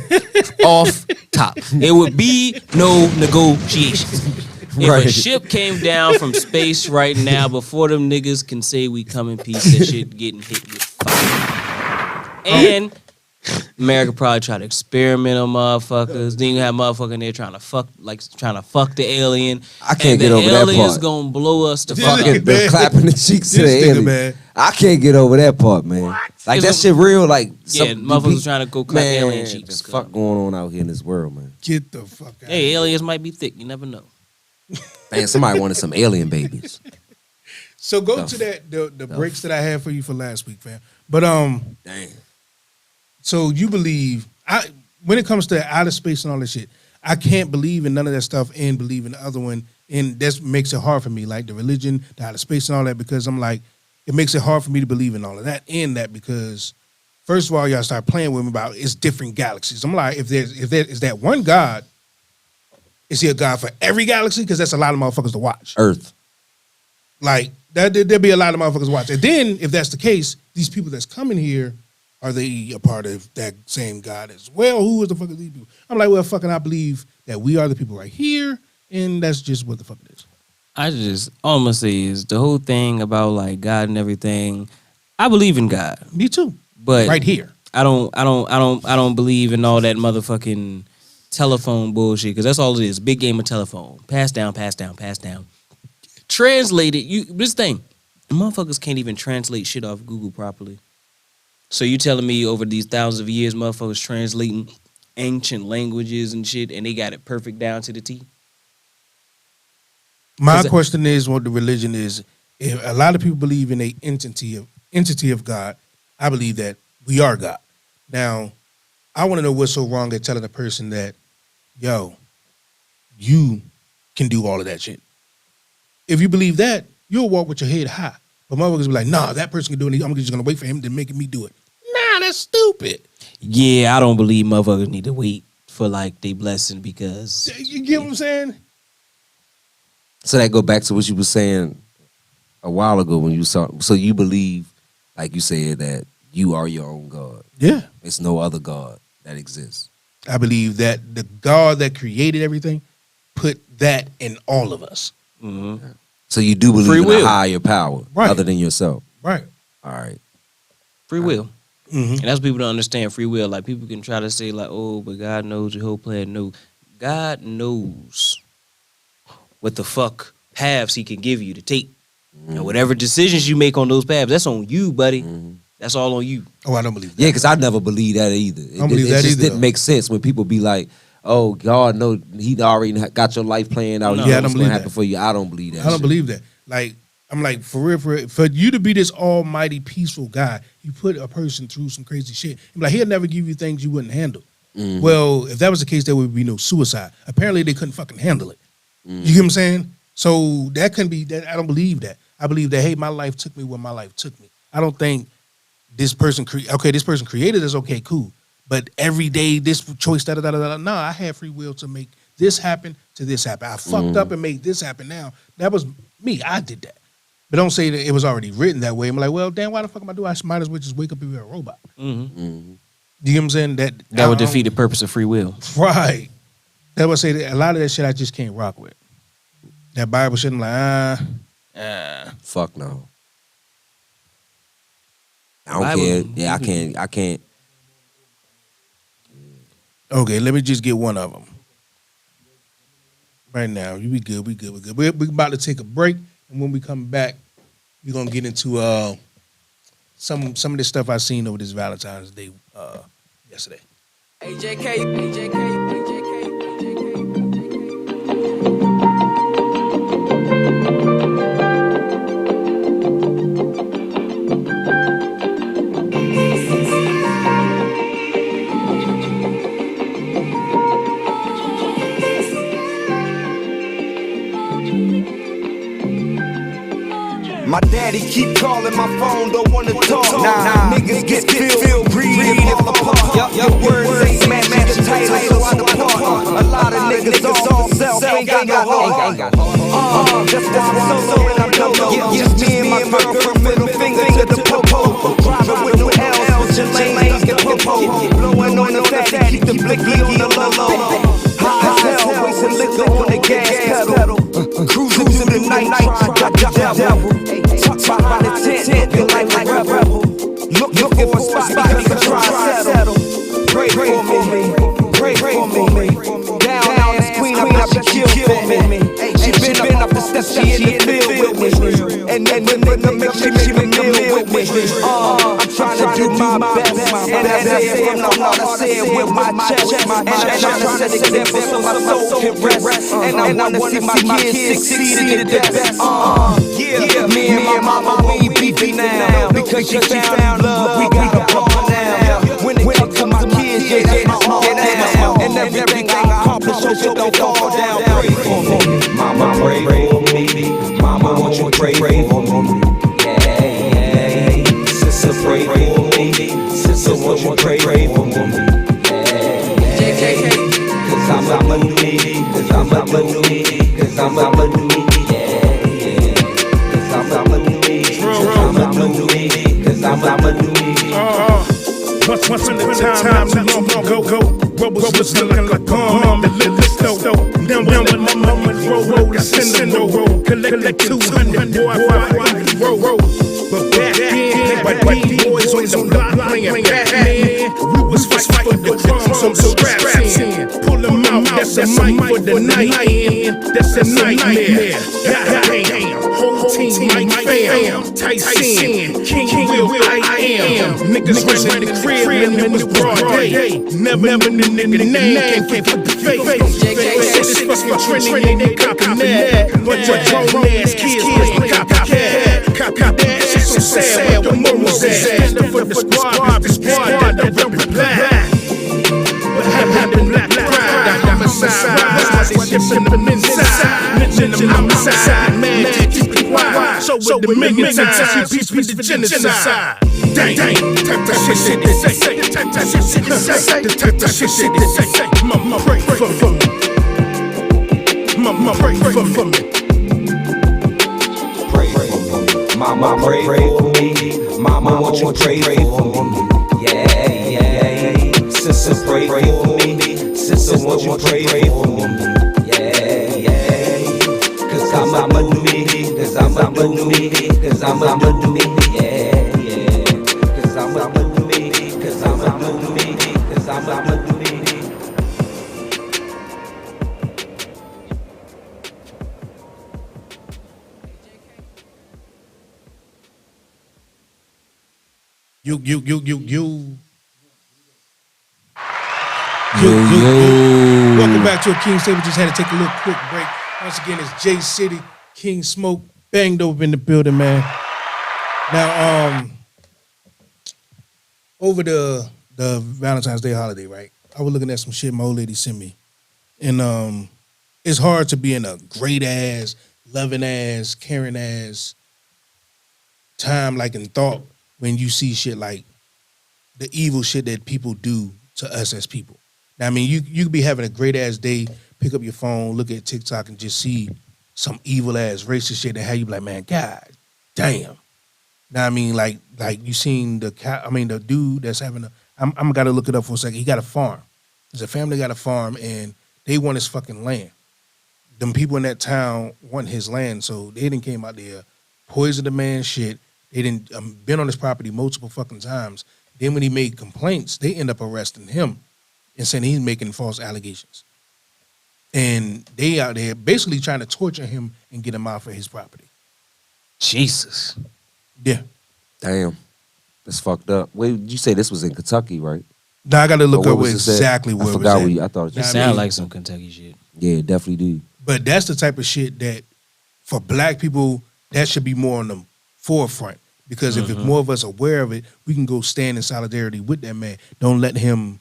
Off top. It would be no negotiations. If a Right. ship came down from space right now, before them niggas can say we come in peace, that shit getting hit with fire. And America probably try to experiment on motherfuckers. Then you have motherfucker in there trying to fuck the alien. I can't and get over that the alien's part. gonna blow us the This fuck nigga up. The man. clapping the cheeks to This the nigga, alien. man. I can't get over that part, man. Like that It's- shit real. Like Yeah, motherfuckers trying to go clap alien cheeks. The fuck going on out here in this world, man? Get the fuck out. Hey, aliens might be thick. You never know. Man, somebody wanted some alien babies. So go The to that the the breaks that I had for you for last week, fam. But Dang. so you believe when it comes to outer space and all this shit, I can't believe in none of that stuff and believe in the other one, and that makes it hard for me, like the religion, the outer space, and all that, because I'm like, it makes it hard for me to believe in all of that and that because first of all, y'all start playing with me about it's different galaxies. I'm like, if there is that one God, is he a God for every galaxy? Because that's a lot of motherfuckers to watch. Earth. Like there'd be a lot of motherfuckers watch. And then if that's the case, these people that's coming here, are they a part of that same God as well? Who is the fuck are these people? I'm like, well, fucking, I believe that we are the people right here, and that's just what the fuck it is. All I'm gonna say is the whole thing about like God and everything. I believe in God, Me too. but Right here. I don't believe in all that motherfucking telephone bullshit because that's all it is. Big game of telephone. Pass down, pass down, pass down. Translate it. This thing, motherfuckers can't even translate shit off Google properly. So you telling me over these thousands of years, motherfuckers translating ancient languages and shit, and they got it perfect down to the T? My 'Cause- question is what the religion is. If a lot of people believe in a entity of God, I believe that we are God. Now, I want to know what's so wrong at telling a person that, yo, you can do all of that shit. If you believe that, you'll walk with your head high. But motherfuckers be like, nah, that person can do it. I'm just gonna wait for him to make me do it. Nah, that's stupid. Yeah, I don't believe motherfuckers need to wait for like they blessing because You get what I'm saying? So that go back to what you were saying a while ago when you saw. So you believe, like you said, that you are your own God. Yeah. It's no other God that exists. I believe that the God that created everything put that in all of us. So you do believe Free in will. a higher power Right. other than yourself. Right. All right. Free will. Mm-hmm. And that's what people don't understand free will. Like people can try to say like, oh, but God knows your whole plan. No, God knows what the fuck paths he can give you to take. And whatever decisions you make on those paths, that's on you, buddy. That's all on you. Oh, I don't believe that. Yeah, because I never believed that either. It, don't believe it that just either, didn't though. make sense when people be like, "Oh, God, no, He already got your life planned out. No. He Yeah, I knows don't what's believe gonna happen that. for you." I don't believe that. I don't shit. believe that. Like, I'm like, for real, for you to be this almighty, peaceful guy, you put a person through some crazy shit. I'm like, he'll never give you things you wouldn't handle. Well, if that was the case, there would be no suicide. Apparently, they couldn't fucking handle it. You get what I'm saying? So that couldn't be that. I don't believe that. I believe that, hey, my life took me where my life took me. I don't think this person this person created us, okay, cool. But every day, this choice, da-da-da-da-da. No, I had free will to make this happen to this happen. I fucked up and made this happen now. That was me. I did that. But don't say that it was already written that way. I'm like, well, damn, why the fuck am I doing? I might as well just wake up and be a robot. You get what I'm saying? That That would defeat the purpose of free will. Right. That would say that a lot of that shit I just can't rock with. That Bible shit, I'm like, Fuck no. I don't Bible- care. Yeah, I can't. Okay, let me just get one of them. Right now, we good. We're about to take a break, and when we come back, we're gonna get into some of the stuff I seen over this Valentine's Day yesterday. My daddy keep calling my phone, don't wanna talk. Nah, niggas get filled, breathe, and fall apart. Your words ain't matching the title, so I depart. A lot of niggas all for self, ain't got no heart. That's why I'm so and I'm dolo. Just me and my girlfriend, middle finger to the popo. Driving with no L's, with your lanes and popo. Blowing on the fatty, keep the blicky on the low. High as hell, wasting liquor on the gas pedal. Cruising through the night, trying to devil. Talk by the tent, looking like a rebel. Looking for spots because I try to settle. Pray for me, pray for me. Down as queen, I'm not kill for me. She been up the steps, she in the field with me. And then the nigga make she make a meal with me. I'm trying to do my best, and I say it from the heart, I say it with my chest. And I'm trying to set example so my soul can rest. And I wanna see my kids succeed at the best. Yeah, me and my mama, we ain't beefing now. Because she found love, we got a ball now. When it comes to my kids, yeah, that's my all now. And everything I accomplish, so don't fall down. Pray for me, mama, pray for me. Mama, won't you pray for me? Yeah, sister, pray for me. Sister, won't you pray for me? Cause I'm a new, cause I'm a new, cause I'm a new. Once in a time, not long ago, Robo was looking like bomb and lit the stove. Now when my mama roll the cinnamon roll, collect 200, boy, roll. But back then, white boys on the block playing Batman. We was fighting for the crumbs on the straps in. Pull them out, that's a mic for the night in. That's a nightmare. Goddamn, whole team, Mike Fam, Tyson, King Will, I am. Niggas ran in the crib and it was broad day. Never the nigga name, can't put the face. This fucking trending, they copy that. Bunch of grown ass kids, copy that. Shit so sad, what the morals at? Stand up for the squad that rep black. What happened, black pride? Homicide, rise, they shipping them inside. Mention them outside, man, keep it quiet. So with the million times, peace with the genocide. Dang, type that shit they say, type that shit they say, the type that shit they say. Mama, pray for me. Mama, pray for me. Mama pray for me. Mama won't you pray for me? Yeah, yeah. Sister pray for me. Sister won't you pray for me? Yeah, yeah. Cause I'm a new me. Cause I'm a new me. Cause I'm a new me. Yeah, yeah. Cause I'm a new me. Cause I'm a new me. Cause I'm a new me. You. Yo. Welcome back to a King State. We just had to take a little quick break. Once again, it's J City, King Smoke, banged over in the building, man. Now, over the Valentine's Day holiday, right? I was looking at some shit my old lady sent me. And it's hard to be in a great ass, loving ass, caring ass time, like in thought, when you see shit like the evil shit that people do to us as people. Now, I mean, you could be having a great ass day, pick up your phone, look at TikTok, and just see some evil ass racist shit that have you be like, man, God damn. Now, I mean, like you seen the dude that's having I'm gotta look it up for a second. He got a farm. There's a family got a farm, and they want his fucking land. Them people in that town want his land, so they didn't came out there, poisoned the man's shit. They didn't been on his property multiple fucking times. Then when he made complaints, they end up arresting him and saying he's making false allegations. And they out there basically trying to torture him and get him out for his property. Jesus. Yeah. Damn. That's fucked up. Wait, you say this was in Kentucky, right? Now I got to look Or up what was it said? exactly where I it was forgot at. where you, I thought It you Nah, I sound mean- like some Kentucky shit. Yeah, definitely do. But that's the type of shit that for black people, that should be more on the forefront. Because if more of us are aware of it, we can go stand in solidarity with that man. Don't let him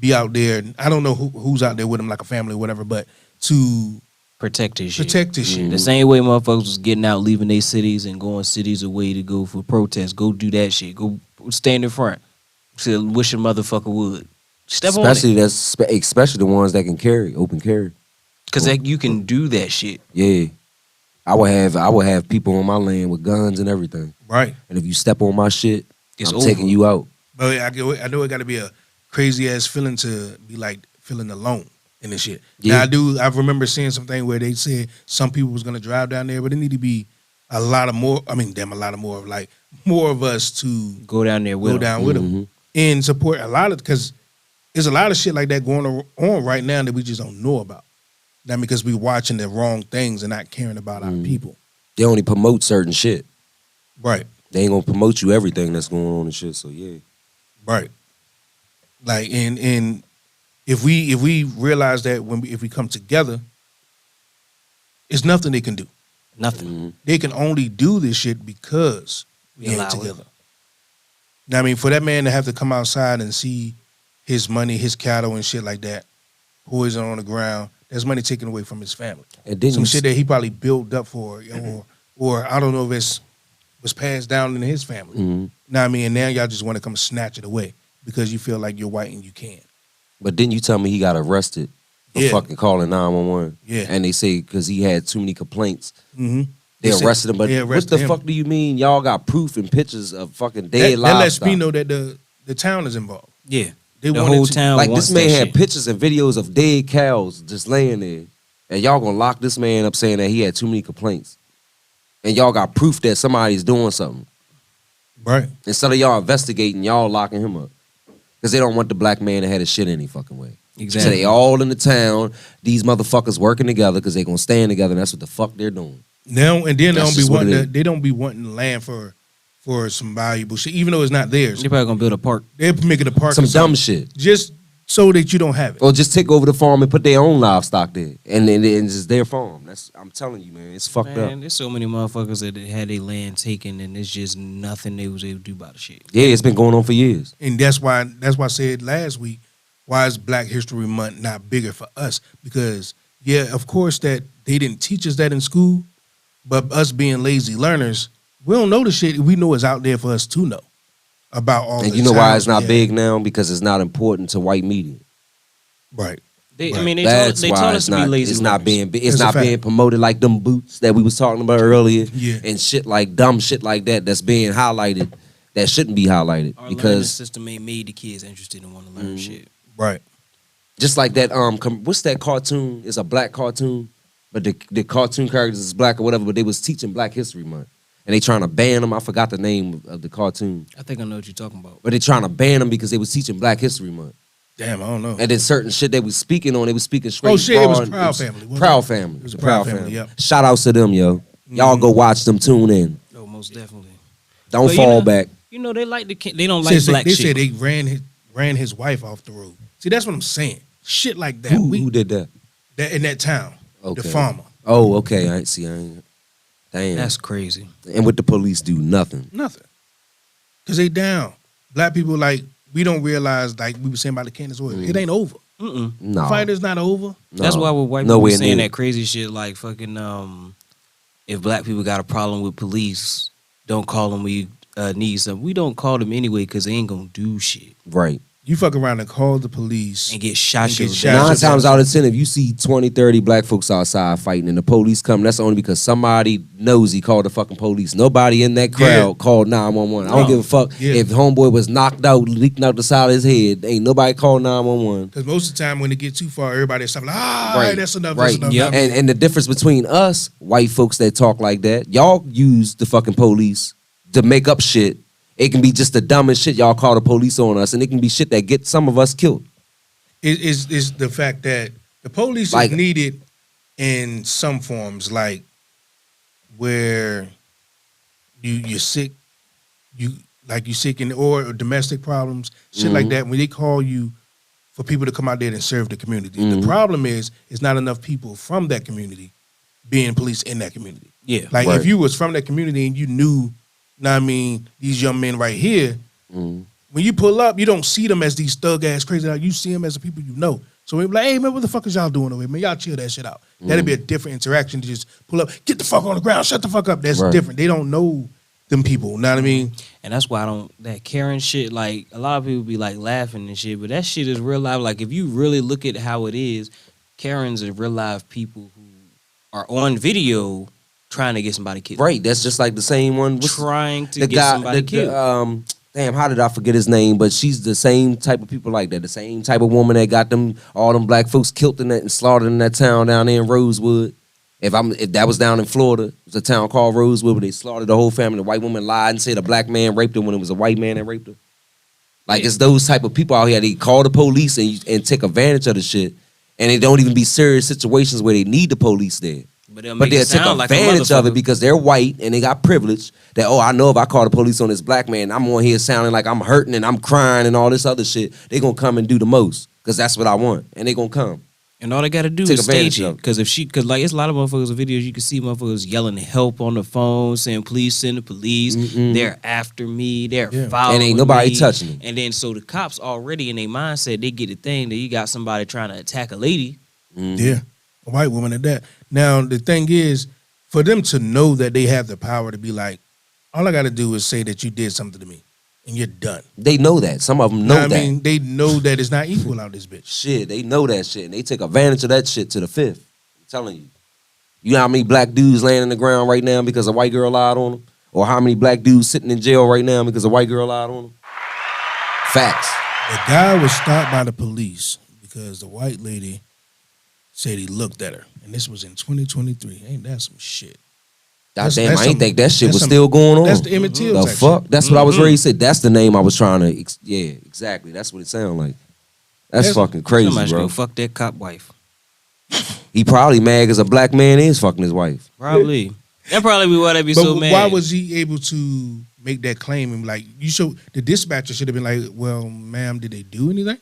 be out there. I don't know who's out there with him, like a family or whatever, but to Protect his shit. protect his shit. The same way motherfuckers was getting out, leaving their cities and going cities away to go for protests. Go do that shit. Go stand in front. So wish a motherfucker would. Step Especially on it. especially the ones that can carry, open carry. Because you can do that shit. Yeah. I would have people on my land with guns and everything. Right. And if you step on my shit, It's I'm over. taking you out. But I know it got to be a crazy ass feeling to be like feeling alone in this shit. Yeah. Now I remember seeing something where they said some people was gonna drive down there, but it need to be a lot more of us to Go down there with go him. down with them and support a lot of, because there's a lot of shit like that going on right now that we just don't know about. That because we watching the wrong things and not caring about our people. They only promote certain shit. Right. They ain't gonna promote you everything that's going on and shit. So yeah. Right. Like and if we realize that if we come together, it's nothing they can do. Nothing. They can only do this shit because we Allow ain't it. together. Now, I mean, for that man to have to come outside and see his money, his cattle and shit like that, poison on the ground, that's money taken away from his family. And then Some you shit that he probably built up for, or I don't know if it's was passed down in his family. Now, I mean, and now y'all just want to come snatch it away because you feel like you're white and you can. But then you tell me he got arrested for Yeah. fucking calling 911. Yeah. And they say because he had too many complaints, Mm-hmm. they arrested him. But they what arrested the him. fuck do you mean? Y'all got proof and pictures of fucking dead That lets livestock. me know that the town is involved. Yeah. They The wanted whole to- town Like wants this man that had shit. pictures and videos of dead cows just laying there, and y'all gonna lock this man up saying that he had too many complaints, and y'all got proof that somebody's doing something. Right. Instead of y'all investigating, y'all locking him up because they don't want the black man to have his shit any fucking way. Exactly. So they all in the town. These motherfuckers working together because they gonna stand together. And that's what the fuck they're doing. Now and then That's just what it is. they don't be wanting land for some valuable shit, even though it's not theirs. They're probably gonna build a park. They're making a park Some or dumb something, shit. just so that you don't have it. Or just take over the farm and put their own livestock there, and then it's just their farm. I'm telling you, man, it's fucked Man, up. there's so many motherfuckers that had their land taken and there's just nothing they was able to do about the shit. Yeah, it's been going on for years. And that's why I said last week, why is Black History Month not bigger for us? Because yeah, of course that they didn't teach us that in school, but us being lazy learners, we don't know the shit we know is out there for us to know about all. And the you know why it's towns not we big now? Because it's not important to white media. have. Right. I mean, they That's told why us it's to be not. lazy. It's not learners. being. It's That's a not fact. being promoted like them boots that we was talking about earlier. Yeah. And shit like dumb shit like that that's being highlighted that shouldn't be highlighted Our learning because system ain't made the kids interested in want to learn shit. Right. just like that. What's that cartoon? It's a black cartoon, but the cartoon characters is black or whatever. But they was teaching Black History Month, and they trying to ban them. I forgot the name of the cartoon, I think I know what you're talking about. but they trying to ban them because they was teaching Black History Month. Damn, I don't know. And then certain shit they was speaking on, they was speaking straight. Oh, shit, it was broad. Proud Family, wasn't Proud it? Family. It was a Proud Family, yep. Shout outs to them, yo. Y'all go watch them. Tune in. Oh, most definitely. Don't But you fall know- back. You know they like they don't like Said- black they shit. said they ran his wife off the road. See, that's what I'm saying. Shit like that. Who did that? That in that town. Okay. The farmer. Oh, okay. I ain't. Damn. That's crazy. And what the police do? Nothing. Nothing. Cause they down. Black people like we don't realize like we were saying about the Candace Oil. It ain't over. Mm-mm. No. The fight is not over. That's No. why with white people Nowhere saying near. that crazy shit like fucking if black people got a problem with police, don't call them when you need something. We don't call them anyway because they ain't gonna do shit Right. You fuck around and call the police. and get shot. And get your shot. death. Nine times out of 10, if you see 20, 30 black folks outside fighting and the police come, that's only because somebody knows he called the fucking police. Nobody in that crowd Yeah. called 911. I don't No. give a fuck Yeah. if homeboy was knocked out, leaking out the side of his head. Ain't nobody called 911. Because most of the time when it get too far, everybody's like, all right, that's enough. Right. That's enough. Yep. And the difference between us, white folks that talk like that, y'all use the fucking police to make up shit. It can be just the dumbest shit y'all call the police on us, and it can be shit that get some of us killed. Is the fact that the police Like- is needed in some forms, like where you're sick, you sick in or domestic problems, shit like that. When they call you for people to come out there and serve the community, the problem is it's not enough people from that community being police in that community. Yeah. Like Right. if you was from that community and you knew, know what I mean, these young men right here, when you pull up, you don't see them as these thug ass crazy. You see them as the people you know. So we be like, hey man, what the fuck is y'all doing over here? Man, y'all chill that shit out. That'd be a different interaction to just pull up, get the fuck on the ground, shut the fuck up. That's Right. different. They don't know them people. Know what I mean? And that's why I don't that Karen shit. Like a lot of people be like laughing and shit, but that shit is real life. Like if you really look at how it is, Karens are real life people who are on video trying to get somebody killed. Right. That's just like the same one. Trying to the get guy, somebody killed. damn, how did I forget his name? But she's the same type of people like that. The same type of woman that got them all them black folks killed in that and slaughtered in that town down there in Rosewood. If that was down in Florida, it was a town called Rosewood where they slaughtered the whole family. The white woman lied and said a black man raped her when it was a white man that raped her. Like it's those type of people out here. They call the police and take advantage of the shit, and it don't even be serious situations where they need the police there. But they'll But make it they'll take sound like a advantage of it motherfucker. because they're white and they got privilege. That, oh, I know if I call the police on this black man, I'm on here sounding like I'm hurting and I'm crying and all this other shit. They gonna come and do the most because that's what I want, and they gonna come. And all they gotta do Take is stage advantage it. of it. Cause like it's a lot of motherfuckers with videos you can see motherfuckers yelling help on the phone, saying please send the police. They're after me, they're following And ain't nobody me. touching them. And then so the cops already in their mindset, they get the thing that you got somebody trying to attack a lady. Yeah. A white woman at that. Now the thing is, for them to know that they have the power to be like, all I gotta do is say that you did something to me and you're done. They know that. Some of them know what that. I mean, they know that it's not equal out this bitch. Shit, they know that shit, and they take advantage of that shit to the fifth. I'm telling you. You know how many black dudes laying in the ground right now because a white girl lied on them? Or how many black dudes sitting in jail right now because a white girl lied on them? Facts. The guy was stopped by the police because the white lady said he looked at her. And this was in 2023. Ain't that some shit? God That's- damn, that's I ain't some- think that shit that's was some- still going on. That's the Emmett Till The type fuck? shit. That's what I was ready to say. That's the name I was trying to. Yeah, exactly. That's what it sounded like. That's That's- fucking crazy, Somebody should bro. go fuck that cop wife. He probably mad because a black man is fucking his wife. Probably. That probably be why they be But so mad. why was he able to make that claim? And like, you show the dispatcher should have been like, well, ma'am, did they do anything?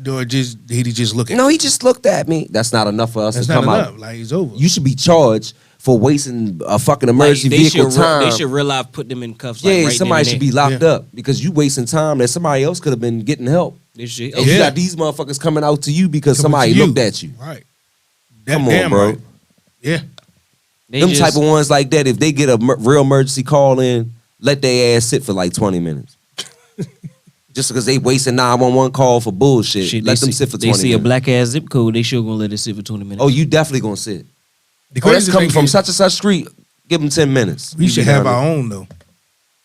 Or did he just look at No, me? he just looked at me. That's not enough for us That's to not come enough. out. Like, it's over. You should be charged for wasting a fucking Like, emergency vehicle time. They should real life put them in cuffs. Yeah, like, right somebody then should and be locked Yeah. up because you wasting time that somebody else could have been getting help. there. They should. And you Yeah. got these motherfuckers coming out to you because Coming somebody to you. looked at you. Right. Come on, damn bro. right. Yeah. They Them just, type of ones like that, if they get a real emergency call in, let their ass sit for like 20 minutes. Just because they wasting 911 call for bullshit. Shit, Let they them see, sit for 20 they see a minutes. black ass zip code, they sure gonna let it sit for 20 minutes. Oh, you definitely gonna sit. The Oh, that's crazy coming thing from is, such and such street. Give them 10 minutes. we You should be have down our there. own though.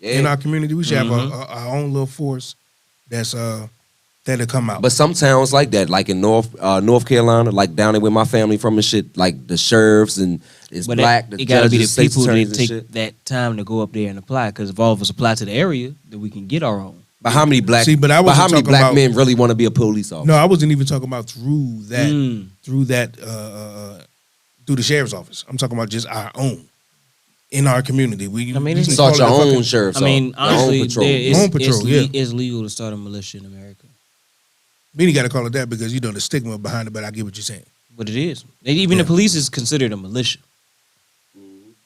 In Yeah. our community, we should have our own little force that's that'll come out. But some towns like that, like in North Carolina, like down there with my family from and shit, like the sheriffs and it's But black, it the gotta judges, be the state's people attorneys that and take shit. that time to go up there and apply. Because if all of us apply to the area, then we can get our own. But how many black? See, but I how wasn't many talking black about- men really want to be a police officer? No, I wasn't even talking about through that Mm. through the sheriff's office. I'm talking about just our own in our community. We I mean, you it's can Start call your it a own fucking- sheriff's I mean, office, your own honestly, patrol. it's, Own patrol, it's legal to start a militia in America. Then you got to call it that because you know the stigma behind it. But I get what you're saying. But it is. Even the police is considered a militia.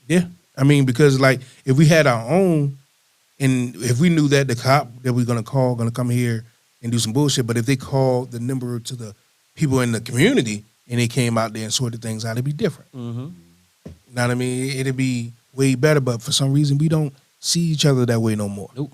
Yeah, I mean because like if we had our own, and if we knew that the cop that we're gonna come here and do some bullshit, but if they called the number to the people in the community and they came out there and sorted things out, it'd be different. Mm-hmm. You know what I mean? It'd be way better, but for some reason we don't see each other that way no more. Nope.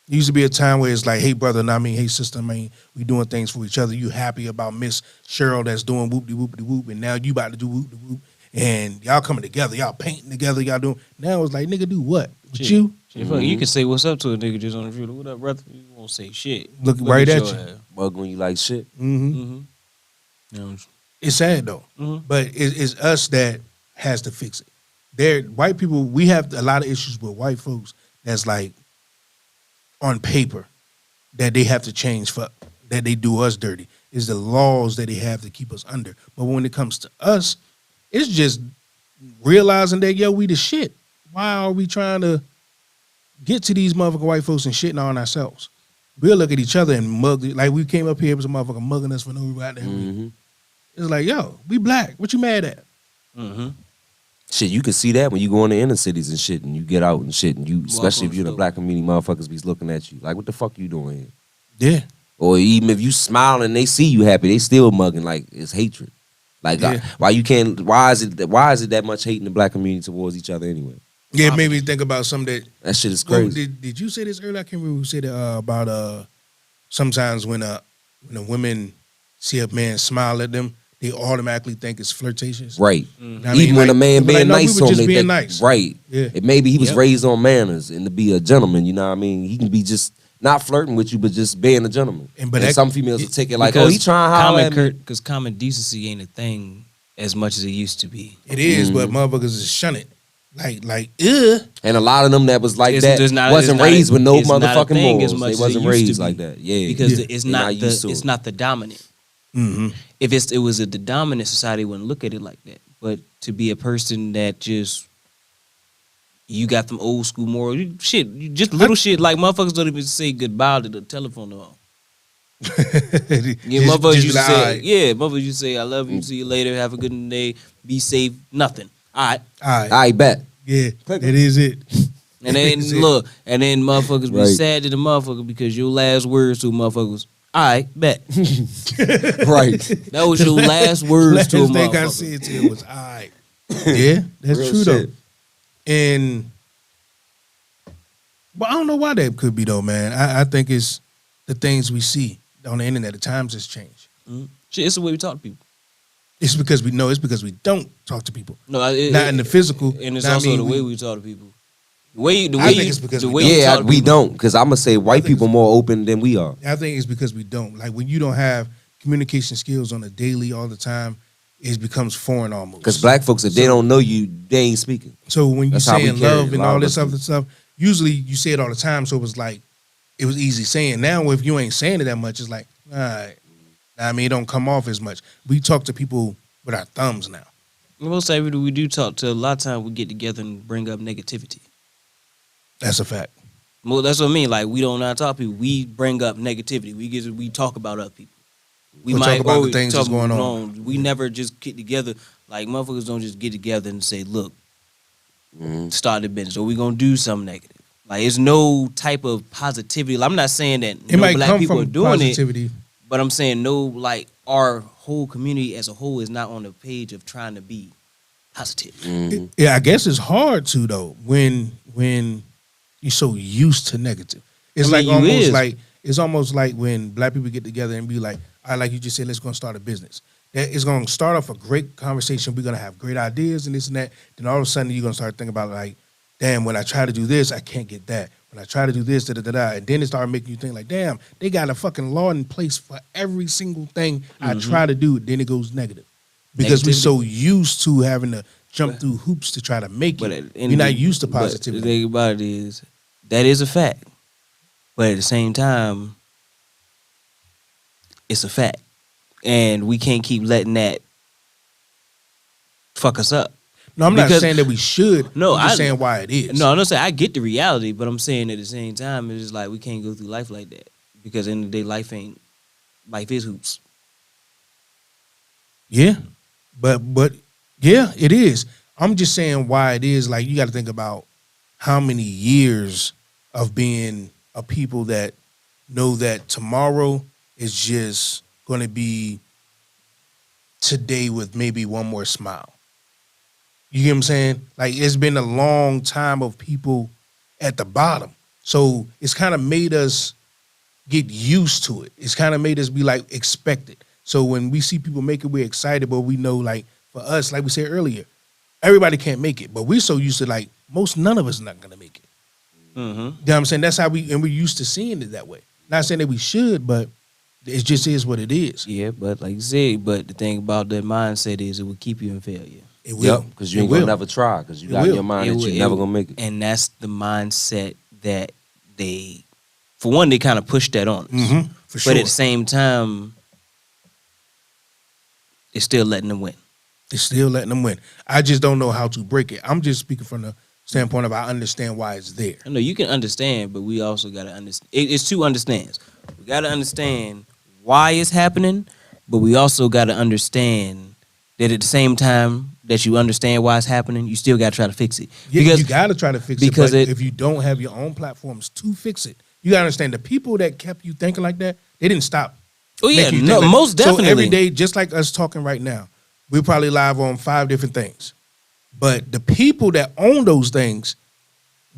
There used to be a time where it's like, hey brother, and I mean, hey sister, I mean, we doing things for each other. You happy about Miss Cheryl that's doing whoop de whoop de whoop, and now you about to do whoop de whoop, and y'all coming together, y'all painting together, y'all doing. Now it's like, nigga, do what? With Shit. you? Shit, fuck, you can say what's up to a nigga just on the street. What up, brother? You won't say shit. Look right at your you. ass. Bug when you like shit. Mm-hmm. Mm-hmm. You know, It's sad though, Mhm. but it's us that has to fix it. There, white people, we have a lot of issues with white folks. That's like on paper that they have to change for that they do us dirty. Is the laws that they have to keep us under. But when it comes to us, it's just realizing that yo, we the shit. Why are we trying to get to these motherfucking white folks and shitting on ourselves? We'll look at each other and mug like we came up here, it was a motherfucker mugging us for no goddamn reason. It's like, yo, we black. What you mad at? Mm-hmm. Shit, you can see that when you go in the inner cities and shit, and you get out and shit, and you, especially if you're in the black community, motherfuckers be looking at you like, what the fuck you doing here? Yeah. Or even if you smile and they see you happy, they still mugging like it's hatred. Like Yeah. why you can't? Why is it that much hate in the black community towards each other anyway? Yeah, it made me think about something that. That shit is Well, crazy. did you say this earlier? I can't remember who said it about sometimes when a women see a man smile at them, they automatically think it's flirtatious. Right. I mean, Even when like, a man they be like, being no, we nice were to him, just they being think, nice. right. Yeah. And maybe he was Yep. raised on manners and to be a gentleman, you know what I mean? He can be just not flirting with you, but just being a gentleman. And- And, but that- some females will take it like, oh, he trying to holler at me. Because common decency ain't a thing as much as it used to be. It is, but motherfuckers is shun it. Like, ugh. And a lot of them that was like It's- that it's not- wasn't it's not- raised with no it's not a motherfucking thing as morals. much They as it wasn't used to raised be. like that. Yeah. Because Yeah. it's They're not used to it's it. not the dominant. Mm-hmm. If it was the dominant society, wouldn't look at it like that. But to be a person that just you got them old school morals, you just little shit like motherfuckers don't even say goodbye to the telephone at all. Yeah, motherfuckers used to say, motherfuckers used to say, I love you, see you later, have a good day, be safe, nothing. All right. all right. I bet. Yeah, that is it. And then That's it. look, and then motherfuckers be Right. sad to the motherfucker because your last words to motherfuckers, all right, bet. Right. That was your last words Last to a thing I motherfucker. said to him was, all right. Yeah, that's Real true shit. though. And but I don't know why that could be though, man. I think it's the things we see on the internet. The times has changed. Shit, it's the way we talk to people. It's because we know. It's because we don't talk to people. No, Not in the physical. and it's Nah, I also mean, the way we talk to people. The way I think it's because the we way don't. you Yeah, talk to we people- don't. Because I'm going to say white think people more open than we are. I think it's because we don't. Like when you don't have communication skills on a daily, all the time, it becomes foreign almost. Because black folks, if they don't know you, they ain't speaking. So when you That's how we saying carry love it. and A lot all of this us other stuff, usually you say it all the time. So it was like, it was easy saying. Now if you ain't saying it that much, it's like, all right. I mean, it don't come off as much. We talk to people with our thumbs now. Most every we do talk to, a lot of times we get together and bring up negativity. That's a fact. Well, that's what I mean. Like we don't not talk to people. We bring up negativity. We talk about other people. We Or talk might about the always things talk that's going about- on. We never just get together. Like motherfuckers don't just get together and say, "Look, start the business," or we gonna do something negative. Like it's no type of positivity. I'm not saying that It no might black come people are from doing positivity. it, but I'm saying no. Like our whole community as a whole is not on the page of trying to be positive. Yeah, I guess it's hard to though when you're so used to negative. It's I mean, like you almost is. like It's almost like when black people get together and be like, all right, like you just said, let's go and start a business. That is going to start off a great conversation. We're going to have great ideas and this and that. Then all of a sudden you're going to start thinking about like, damn, when I try to do this, I can't get that. When I try to do this, da-da-da-da. And then it started making you think like, damn, they got a fucking law in place for every single thing I try to do. Then it goes negative. Because we're so used to having to jump through hoops to try to make it. We're not used to positivity. But the thing about it is, that is a fact. But at the same time, it's a fact. And we can't keep letting that fuck us up. No, I'm not saying that we should. No, I'm just saying why it is. No, I'm not saying I get the reality, but I'm saying at the same time, it's just like we can't go through life like that. Because at the end of the day, life is hoops. Yeah. But yeah, it is. I'm just saying why it is. Like, you got to think about how many years of being a people that know that tomorrow is just going to be today with maybe one more smile. You get what I'm saying? Like, it's been a long time of people at the bottom. So it's kind of made us get used to it. It's kind of made us be like expected. So when we see people make it, we're excited, but we know, like, for us, like we said earlier, everybody can't make it. But we're so used to, like, none of us are not going to make it. Mm-hmm. You know what I'm saying? That's how we're used to seeing it that way. Not saying that we should, but it just is what it is. Yeah, but like you said, but the thing about that mindset is it will keep you in failure. It will. Because you ain't going to never try. Because you got in your mind that you're never going to make it. And that's the mindset that they, for one, they kind of push that on us. Mm-hmm, for sure. But at the same time, it's still letting them win. It's still letting them win. I just don't know how to break it. I'm just speaking from the standpoint of I understand why it's there. I know you can understand, but we also got to understand. It's two understands. We got to understand why it's happening, but we also got to understand that at the same time that you understand why it's happening, you still got to try to fix it. Yeah, because you got to try to fix it. But if you don't have your own platforms to fix it, you got to understand the people that kept you thinking like that, they didn't stop. Oh yeah, no, like, most definitely. So every day, just like us talking right now, we're probably live on 5 different things. But the people that own those things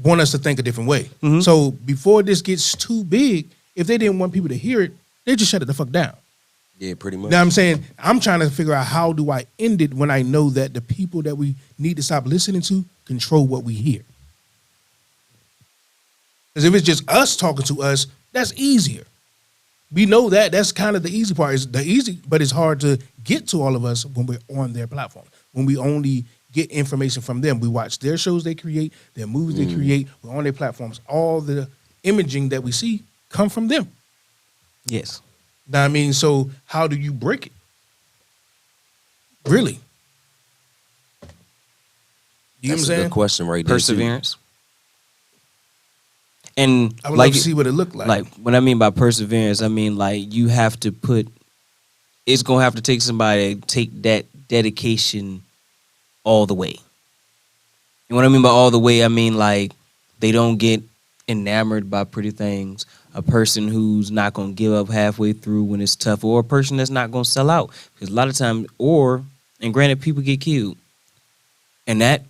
want us to think a different way. Mm-hmm. So before this gets too big, if they didn't want people to hear it, they just shut it the fuck down. Yeah, pretty much. You know what I'm saying? I'm trying to figure out how do I end it when I know that the people that we need to stop listening to control what we hear. Because if it's just us talking to us, that's easier. We know that. That's kind of the easy part. It's the easy, but it's hard to get to all of us when we're on their platform. When we only get information from them. We watch their shows they create, their movies they create. We're on their platforms. All the imaging that we see come from them. Yes. Now, I mean, so how do you break it? Really? You know what I'm That's a saying? good question right there. Perseverance. And I would like to see what it looked like. Like, what I mean by perseverance, I mean, like, you have to it's going to have to take somebody to take that dedication all the way. And what I mean by all the way, I mean, like, they don't get enamored by pretty things. A person who's not going to give up halfway through when it's tough, or a person that's not going to sell out. Because a lot of times, and granted, people get killed. And that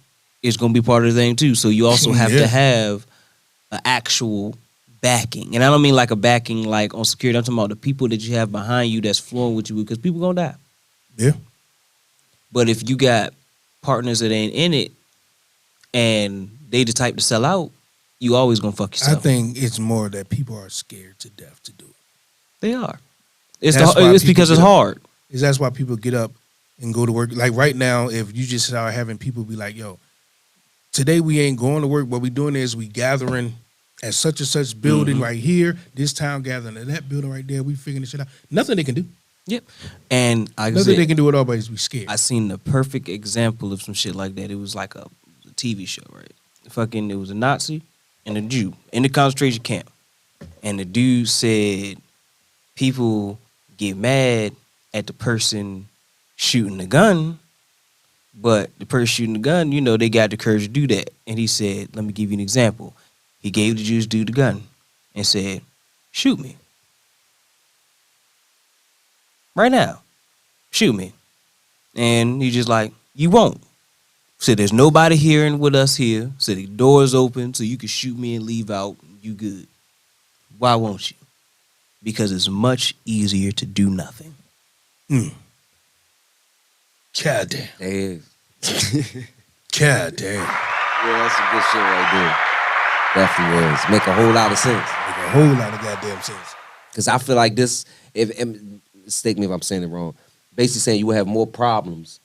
is going to be part of the thing, too. So you also have to have an actual backing. And I don't mean like a backing like on security. I'm talking about the people that you have behind you that's flowing with you, because people going to die. Yeah. But if you got partners that ain't in it and they the type to sell out, you always going to fuck yourself. I think it's more that people are scared to death to do it. They are. It's That's because it's hard. That's why people get up and go to work. Like right now, if you just start having people be like, yo, today we ain't going to work. What we doing is we gathering at such and such building right here, this town gathering at that building right there. We figuring this shit out. Nothing they can do. Yep. And like Nothing they can do at all, but is be scared. I seen the perfect example of some shit like that. It was like a TV show, right? It was a Nazi and a Jew in the concentration camp. And the dude said people get mad at the person shooting the gun, but the person shooting the gun, you know, they got the courage to do that. And he said, let me give you an example. He gave the Jewish dude the gun and said, shoot me. Right now. Shoot me. And he's just like, you won't. Said there's nobody here with us here. Said the door's open so you can shoot me and leave out. You good. Why won't you? Because it's much easier to do nothing. God damn. Hey, God damn. yeah, that's some good shit right there. Definitely was. Make a whole lot of sense. Make a whole lot of goddamn sense. Because I feel like this, if mistake me if I'm saying it wrong, basically saying you will have more problems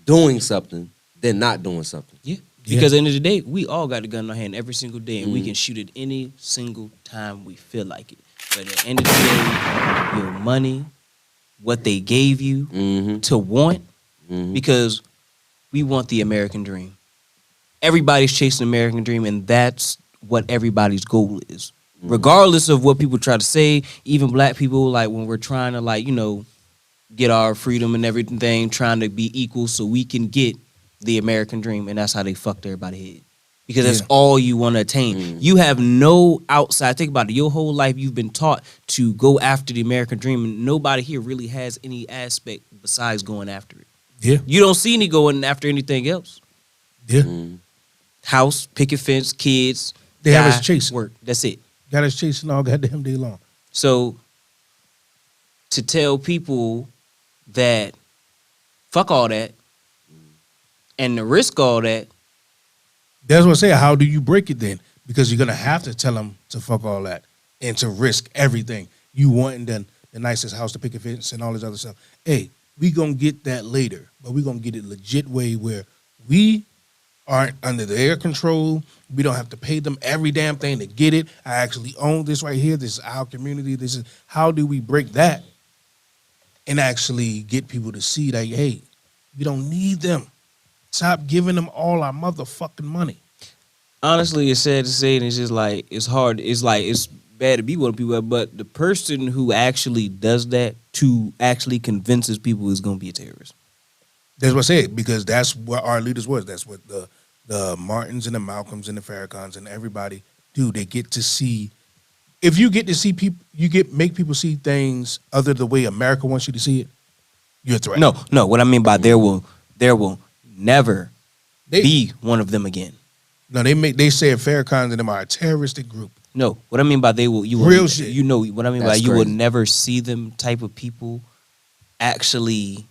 doing something than not doing something. Yeah. Because at the end of the day, we all got a gun in our hand every single day, and we can shoot it any single time we feel like it. But at the end of the day, your money, what they gave you to want, because we want the American dream. Everybody's chasing the American dream, and that's what everybody's goal is. Regardless of what people try to say, even black people, like when we're trying to, like, you know, get our freedom and everything, trying to be equal so we can get the American dream, and that's how they fucked everybody's head. Because that's all you want to attain. You have no outside. Think about it. Your whole life you've been taught to go after the American dream, and nobody here really has any aspect besides going after it. Yeah. You don't see any going after anything else. Yeah. House, picket fence, kids. They have die, us chasing. work. That's it. Got us chasing all goddamn day long. So to tell people that fuck all that and to risk all that, That's what I say. How do you break it then? Because you're gonna have to tell them to fuck all that and to risk everything. You wanting the nicest house, the picket fence, and all this other stuff. Hey, we gonna get that later, but we gonna get it legit way where we aren't under their control. We don't have to pay them every damn thing to get it. I actually own this right here. This is our community. This is how do we break that and actually get people to see that, hey, we don't need them. Stop giving them all our motherfucking money. honestly, it's sad to say, and it's just like it's hard. It's like it's bad to be one of people, but the person who actually does that to actually convinces people is gonna be a terrorist. That's what I said, because that's what our leaders was. That's what the Martins and the Malcolms and the Farrakhans and everybody do. They get to see. If you get to see people, make people see things other the way America wants you to see it. You're a threat. No. What I mean by there will never They- be one of them again. No, they say Farrakhan's and them are a terroristic group. No, what I mean by you will Real shit. You know what I mean That's by you will crazy. never see them type of people actually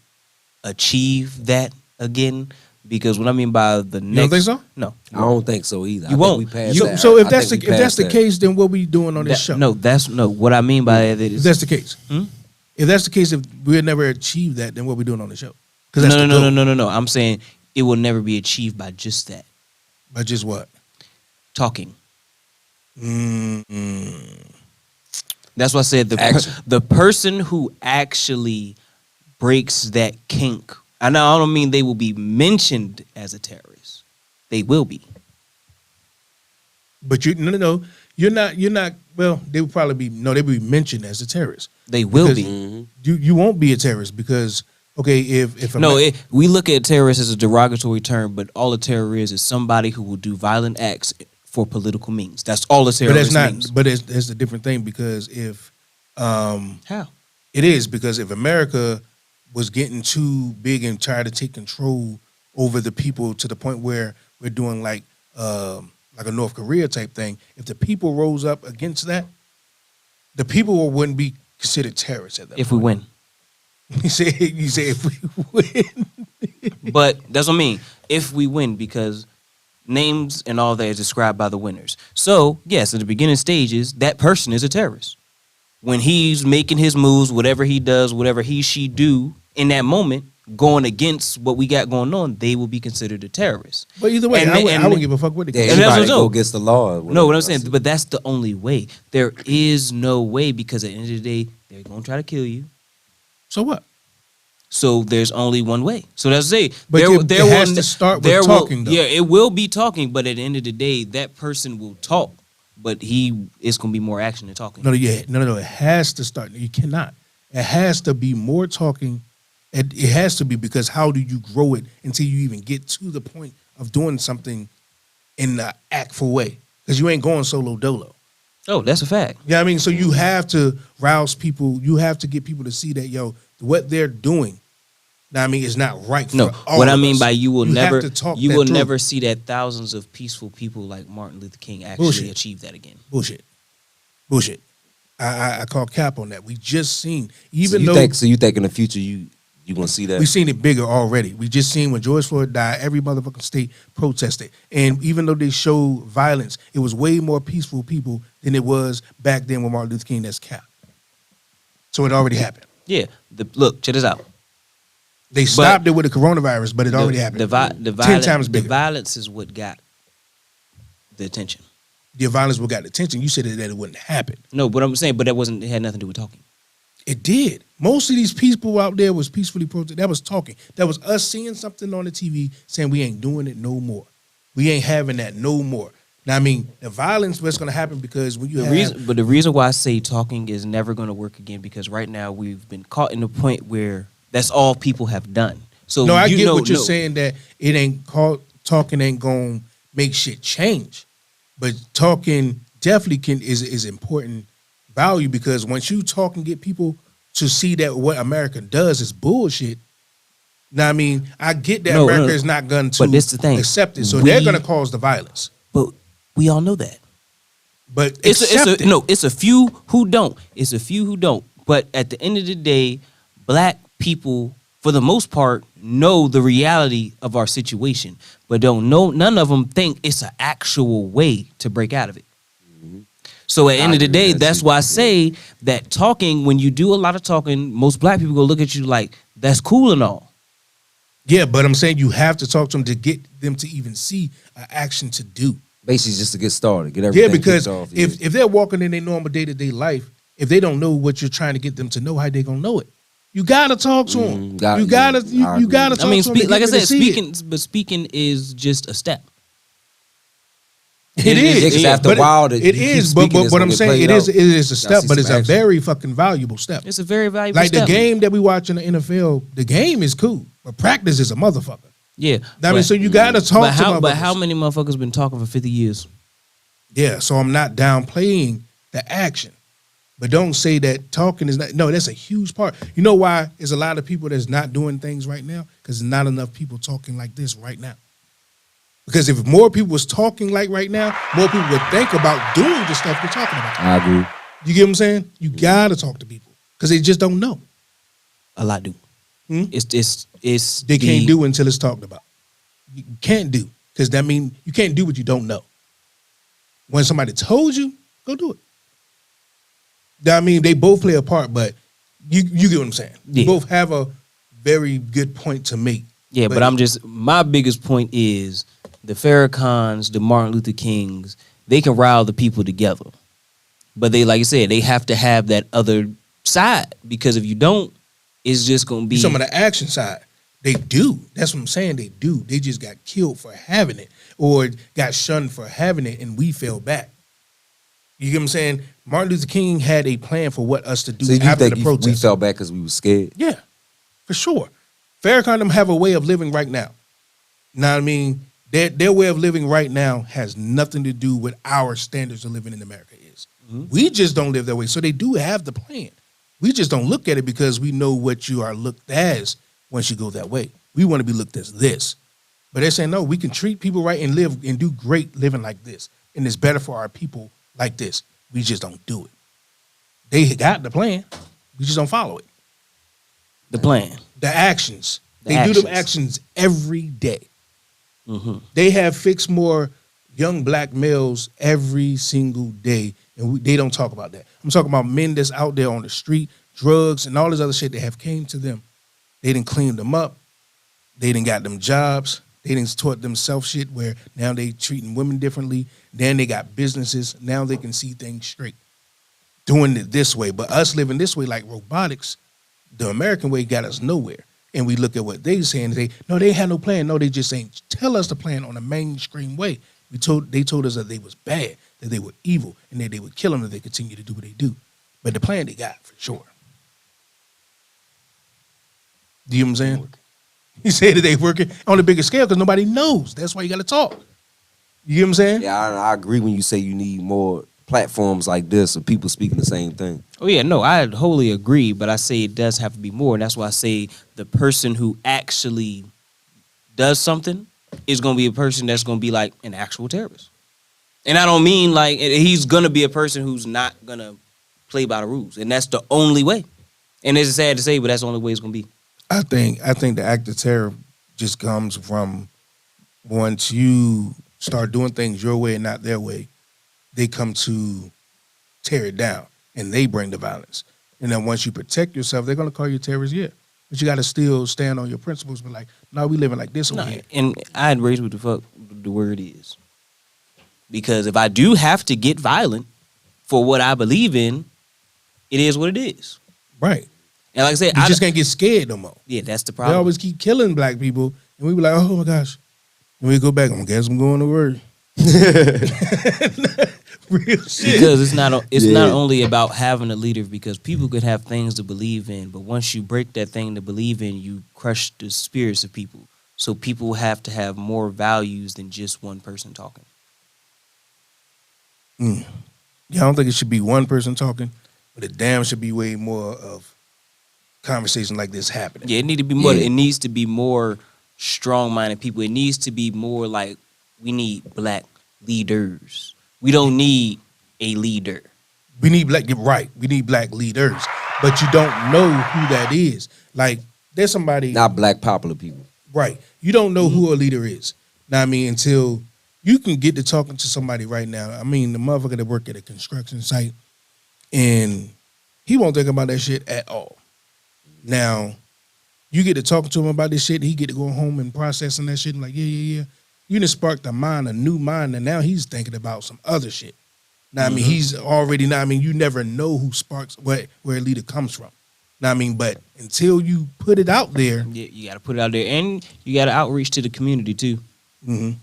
achieve that again. Because what I mean by the next, You don't think so? No, I don't think so either. I You think won't. we passed You- that. So if I that's think the we if that's passed the that. case, then what we doing on this show? No. What I mean by that If is that's the case, Hmm? if that's the case, if we'll never achieve that, then what we doing on the show? Because no. I'm saying it will never be achieved by just that But just what? talking. Mm-mm. That's why I said Action. the person who actually breaks that kink. I don't mean they will be mentioned as a terrorist. They will be. But no. You're not. Well, they would probably be. No, they would be mentioned as a terrorist. They will Because be. You won't be a terrorist because if We look at terrorist as a derogatory term, but all a terror is somebody who will do violent acts for political means. That's all a but terrorist that's not. means. But it's a different thing because if How? it is because if America was getting too big and trying to take control over the people to the point where we're doing like a North Korea type thing, if the people rose up against that, the people wouldn't be considered terrorists at that If we point. win. You say if we win. But that's what I mean. If we win, because names and all that is described by the winners. So, yes, at the beginning stages, that person is a terrorist. When he's making his moves, whatever he does, whatever she do in that moment, going against what we got going on, they will be considered a terrorist. But either way, And- I and- wouldn't give a fuck what they Yeah, call And it. that's anybody what- go against the law. No, what I'm saying, but that's the only way. There is no way, because at the end of the day, they're going to try to kill you. So what? So there's only one way. So that's it. But it has to start with talking, though. Yeah, it will be talking, but at the end of the day, that person will talk, but it's going to be more action than talking. No. It has to start. You cannot. It has to be more talking. It has to be, because how do you grow it until you even get to the point of doing something in an actful way? Because you ain't going solo dolo. Oh, that's a fact. Yeah, I mean, so you have to rouse people. You have to get people to see that, what they're doing, now, I mean, is not right for No, all what I of mean us. by you will have never to talk you that will through. never see that thousands of peaceful people like Martin Luther King actually Bullshit. achieve that again. Bullshit. I call cap on that. We just seen, So even you though think in the future you gonna see that? we seen it bigger already. We just seen when George Floyd died, every motherfucking state protested. And even though they showed violence, it was way more peaceful people than it was back then with Martin Luther King. That's cap. So it already happened. Yeah. Look, check this out. They stopped it with the coronavirus, but it already The, happened. the 10 times the bigger. violence is what got the attention. The violence will got attention. You said that it wouldn't happen. No, but I'm saying, but that wasn't. It had nothing to do with talking. It did. Most of these people out there was peacefully protesting. That was talking. That was us seeing something on the TV saying we ain't doing it no more. We ain't having that no more. Now, I mean, the violence was going to happen because when you The reason why I say talking is never going to work again, because right now we've been caught in the point where that's all people have done. So No, I you get know, what you're no. saying, that it ain't called talking ain't gonna make shit change. But talking definitely is important value, because once you talk and get people to see that what America does is bullshit. Now, I mean, I get that America is not going to But this the thing. accept it, so they're gonna cause the violence. But we all know that. But It's accept it. it's a few who don't. It's a few who don't. But at the end of the day, black people, for the most part, know the reality of our situation, but don't know. None of them think it's an actual way to break out of it. So at the end of the agree day, with that that's too. why I say that talking, when you do a lot of talking, most black people go look at you like, that's cool and all. Yeah, but I'm saying you have to talk to them to get them to even see an action to do. Basically, just to get started, get everything Yeah, because kicked off. if they're walking in their normal day-to-day life, if they don't know what you're trying to get them to know, how they gonna know it? You gotta talk to them. I You agree. gotta talk I mean, to them. like I said, speaking is just a step. It Yeah, is. 'cause after a But while, it you keep is. But speaking, it's what gonna I'm get saying, played it is. out. It is a step, see but it's some a action. very fucking valuable step. It's a very valuable Like step. the game that we watch in the NFL, the game is cool, but practice is a motherfucker. Yeah. I mean, so you gotta talk but to how, motherfuckers. but how many motherfuckers been talking for 50 years? Yeah, so I'm not downplaying the action. But don't say that talking is not. No, that's a huge part. You know why there's a lot of people that's not doing things right now? Because there's not enough people talking like this right now. Because if more people was talking like right now, more people would think about doing the stuff they're talking about. I agree. You get what I'm saying? You gotta talk to people because they just don't know. A lot do. Hmm? It's They can't do until it's talked about. You can't do, because that means you can't do what you don't know. When somebody told you, go do it. I mean, they both play a part, but you get what I'm saying. Yeah. You both have a very good point to make. Yeah, but I'm just, my biggest point is the Farrakhan's, the Martin Luther Kings, they can rile the people together. But they, like you said, they have to have that other side, because if you don't, it's just going to be. Some of the action side, they do. That's what I'm saying. They do. They just got killed for having it, or got shunned for having it, and we fell back. You get what I'm saying? Martin Luther King had a plan for what us to do So you after think the we protest. fell back because we were scared? Yeah, for sure. Farrakhan them have a way of living right now. Now, I mean, their way of living right now has nothing to do with our standards of living in America is. We just don't live that way. So they do have the plan. We just don't look at it because we know what you are looked as once you go that way. We want to be looked as this. But they're saying, no, we can treat people right and live and do great living like this. And it's better for our people like this. We just don't do it. They got the plan. We just don't follow it. the plan. The actions. The They do them actions. actions every day. Mm-hmm. They have fixed more young black males every single day, and they don't talk about that. I'm talking about men that's out there on the street, drugs, and all this other shit that have came to them. They didn't clean them up. They didn't got them jobs. They didn't taught themselves shit where now they treating women differently. Then they got businesses. Now they can see things straight. Doing it this way. But us living this way like robotics, the American way got us nowhere. And we look at what they saying. They had no plan. No, they just saying, tell us the plan on a mainstream way. They told us that they was bad, that they were evil, and that they would kill them if they continue to do what they do. But the plan they got for sure. Do you know what I'm saying? He said that they working on a bigger scale because nobody knows. That's why you got to talk. You know what I'm saying? Yeah, I agree when you say you need more platforms like this of people speaking the same thing. Oh yeah, no, I wholly agree, but I say it does have to be more, and that's why I say the person who actually does something is going to be a person that's going to be like an actual terrorist. And I don't mean like he's going to be a person who's not going to play by the rules, and that's the only way. And it's sad to say, but that's the only way it's gonna be. I think the act of terror just comes from once you start doing things your way and not their way, they come to tear it down and they bring the violence. And then once you protect yourself, they're gonna call you a terrorist, yeah. But you gotta still stand on your principles, but like, no, we living like this over here. And I'd raise what the fuck the word is. Because if I do have to get violent for what I believe in, it is what it is. Right. And like I said, You just can't get scared no more. yeah, that's the They problem. always keep killing black people, and we be like, oh my gosh. And we go back, I guess I'm going to work. Real shit. Because it's not Yeah. not only about having a leader, because people could have things to believe in, but once you break that thing to believe in, you crush the spirits of people. So people have to have more values than just one person talking. Yeah, I don't think it should be one person talking, but it damn should be way more of conversation like this happening. Yeah, it need to be more. Yeah. It needs to be more strong-minded people. It needs to be more like we need black leaders. We don't need a leader. We need black, you're right. We need black leaders, but you don't know who that is. Like, there's somebody, Not black popular people. right? You don't know who a leader is. Now, I mean, until you can get to talking to somebody right now. I mean, the motherfucker that work at a construction site, and he won't think about that shit at all. Now, you get to talking to him about this shit, and he get to go home and processing that shit, and like, yeah. You just sparked a new mind, and now he's thinking about some other shit. Now, I mean, he's already, now, I mean, you never know who sparks, where a leader comes from. Now, I mean, but until you put it out there, Yeah, you got to put it out there, and you got to outreach to the community too. mhm.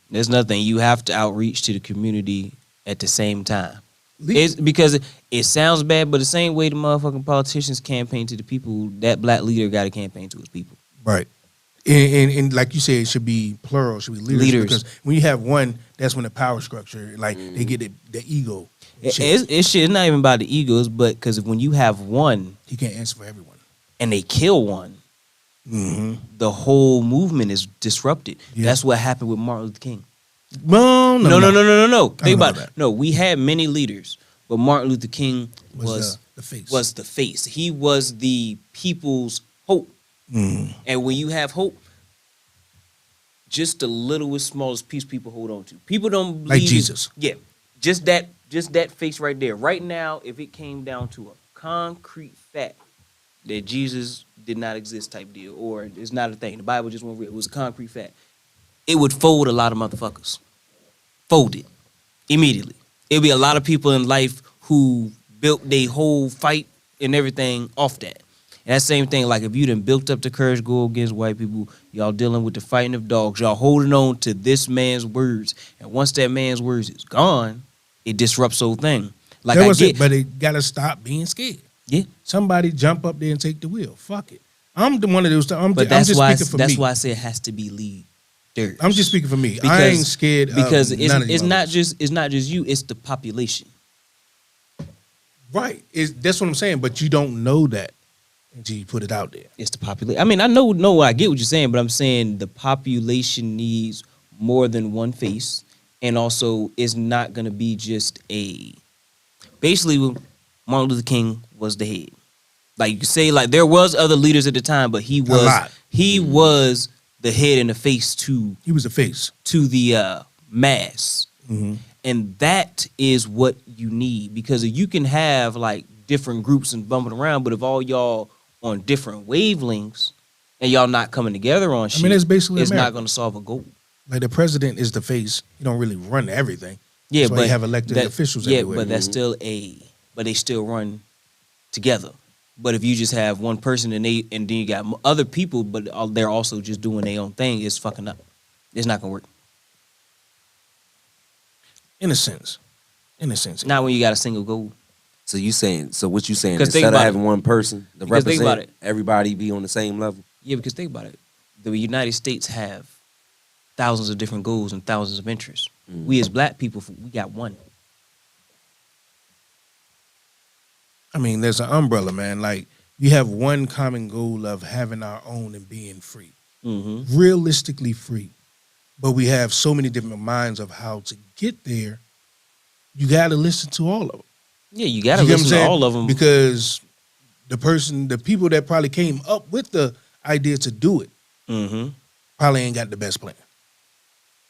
There's nothing. You have to outreach to the community at the same time. Le- It's because it sounds bad, but the same way the motherfucking politicians campaign to the people, that black leader got to campaign to his people. Right. And like you said, it should be plural, it should be leaders. Leaders. Because when you have one, that's when the power structure, like they get the ego. and shit. It's not even about the egos, but because when you have one He can't answer for everyone. and they kill one, Mm-hmm. the whole movement is disrupted. Yeah. That's what happened with Martin Luther King. No. No. Think know about that. it. No, we had many leaders, but Martin Luther King Was the face. was the face. He was the people's hope. Mhm. And when you have hope, just the littlest, smallest piece people hold on to. People don't believe Like it- Jesus. Yeah, just that face right there. Right now, if it came down to a concrete fact that Jesus did not exist type deal, or it's not a thing, the Bible just won't read, it was a concrete fact, it would fold a lot of motherfuckers. Fold it immediately. It'd be a lot of people in life who built their whole fight and everything off that. And that same thing, like if you done built up the courage to go against white people, y'all dealing with the fighting of dogs, y'all holding on to this man's words. And once that man's words is gone, it disrupts the whole thing. Like That I was get, it, but it gotta stop being scared. yeah, Somebody jump up there and take the wheel. Fuck it. I'm the one of those. I'm but just that's why speaking for that's me. why I say it has to be leaders. I'm just speaking for me. I Because- ain't scared because of none of it's these not motherfuckers. just you, it's the population. Right. That's what I'm saying. But you don't know that until you put it out there. It's the population. I mean, I know I get what you're saying, but I'm saying the population needs more than one face, and also it's not gonna be just a. Basically, Martin Luther King was the head. Like you could say, like there was other leaders at the time, but he lot. was the head and the face to He was the face. the mass. Mhm. And that is what you need, because you can have like different groups and bumping around, but if all y'all on different wavelengths and y'all not coming together on shit, that's basically it's America. not going to solve a goal. Like the president is the face. He don't really run everything. Yeah, That's why but you have elected officials Yeah, everywhere. but that's still but they still run together. But if you just have one person and then you got other people, but they're also just doing their own thing, it's fucking up. It's not gonna work. In a sense. Not when you got a single goal. So what you saying? 'Cause think Instead of about having one person to Because think about represent, everybody be on the same level. Yeah, because think about it. The United States have thousands of different goals and thousands of interests. We as black people, we got one. I mean, there's an umbrella, man. Like, you have one common goal of having our own and being free. Mm-hmm. Realistically free. But we have so many different minds of how to get there. You got to listen to all of them. Yeah, you gotta You get what I'm listen to saying? all of them. Because the people that probably came up with the idea to do it Mm-hmm. probably ain't got the best plan.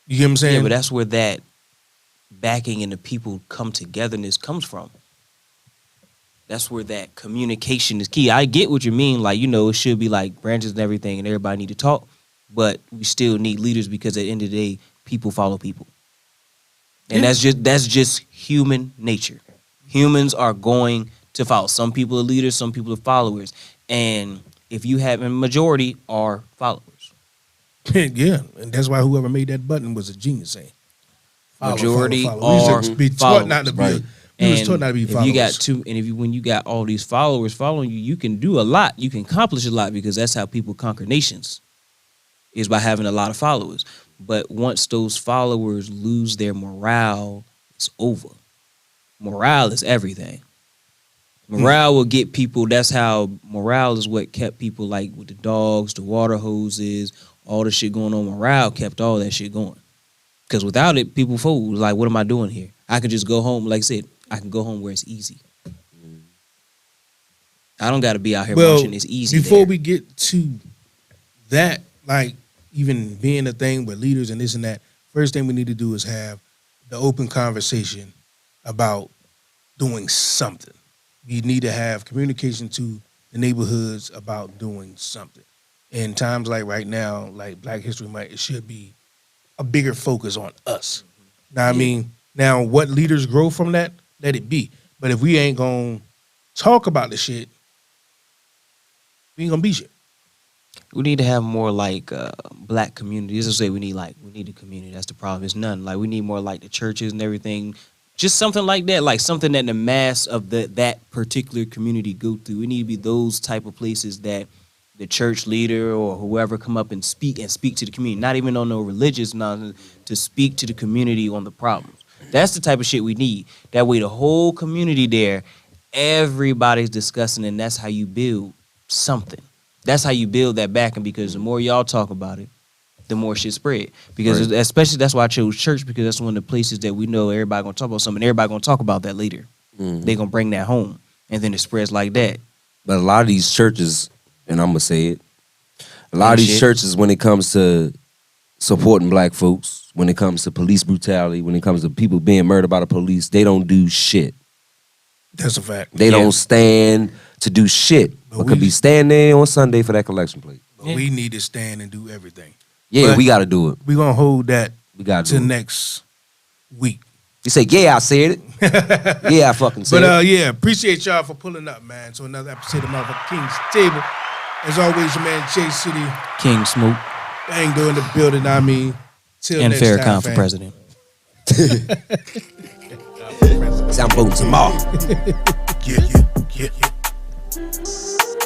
You get what I'm saying? Yeah, but that's where that backing and the people come togetherness comes from. That's where that communication is key. I get what you mean. Like, it should be like branches and everything and everybody need to talk, but we still need leaders because at the end of the day, people follow people. And that's just human nature. Humans are going to follow. Some people are leaders, some people are followers. And if you have a majority are followers. Yeah, and that's why whoever made that button was a genius. Saying Majority We are used to be taught not to be. Right. We was taught not to be if followers. you got when you got all these followers following you, you can do a lot. You can accomplish a lot because that's how people conquer nations, is by having a lot of followers. But once those followers lose their morale, it's over. Morale is everything. Morale will get people. That's how morale is what kept people like with the dogs, the water hoses, all the shit going on. Morale kept all that shit going. Because without it, people fold. Like, what am I doing here? I could just go home. Like I said, I can go home where it's easy. I don't got to be out here marching. It's easy. Before there. we get to that, like even being a thing with leaders and this and that, first thing we need to do is have the open conversation about doing something. We need to have communication to the neighborhoods about doing something. In times like right now, like Black History Month, it should be a bigger focus on us. Now, I mean, now what leaders grow from that, let it be. But if we ain't gonna talk about the shit, we ain't gonna be shit. We need to have more like black communities. As I say, we need a community. That's the problem. It's none. Like, we need more like the churches and everything. Just something like that, like something that the mass of that particular community go through. We need to be those type of places that the church leader or whoever come up and speak to the community. Not even on no religious nonsense, to speak to the community on the problems. That's the type of shit we need. That way the whole community there, everybody's discussing, and that's how you build something. That's how you build that backing, because the more y'all talk about it, the more shit spread. Because especially that's why I chose church, because that's one of the places that we know everybody gonna talk about something. Everybody gonna talk about that later. They gonna bring that home, and then it spreads like that. But a lot of these churches, and I'm gonna say it, a lot of these Shit. churches, when it comes to supporting black folks, when it comes to police brutality, when it comes to people being murdered by the police, they don't do shit. That's a fact. They don't stand to do shit, but could be standing there on Sunday for that collection plate. But we need to stand and do everything. Yeah, But we got to do it. We're gonna hold that We got to to do it. next week. You say, yeah, I said it. Yeah, I fucking said But it. yeah, appreciate y'all for pulling up, man. So another episode of Motherfucking King's Table. As always, your man Chase City, King Smoke bang doing the building. I mean, till and next time, Farrakhan for fam. president. I'm voting tomorrow. Yeah.